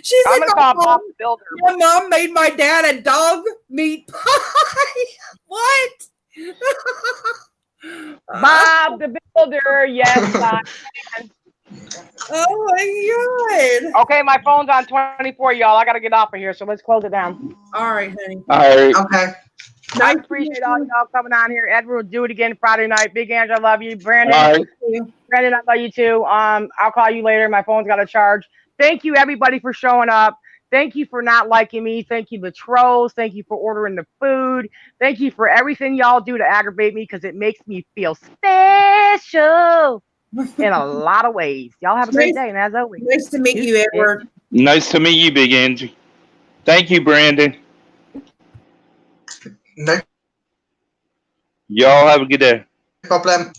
she's I'm like, Bob the Builder. My mom made my dad a dog meat pie. What? Bob the Builder, yes, I can. Oh my God. Okay, my phone's on 24, y'all. I gotta get off of here, so let's close it down. All right, honey. All right. Okay. I appreciate all y'all coming on here. Edward will do it again Friday night. Big Ange, I love you. Brandon, Brandon, I love you too. I'll call you later. My phone's got a charge. Thank you, everybody, for showing up. Thank you for not liking me. Thank you, the trolls. Thank you for ordering the food. Thank you for everything y'all do to aggravate me, because it makes me feel special in a lot of ways. Y'all have a great day, and as always. Nice to meet you, Edward. Nice to meet you, Big Angie. Thank you, Brandon. No Y'all have a good day. problem.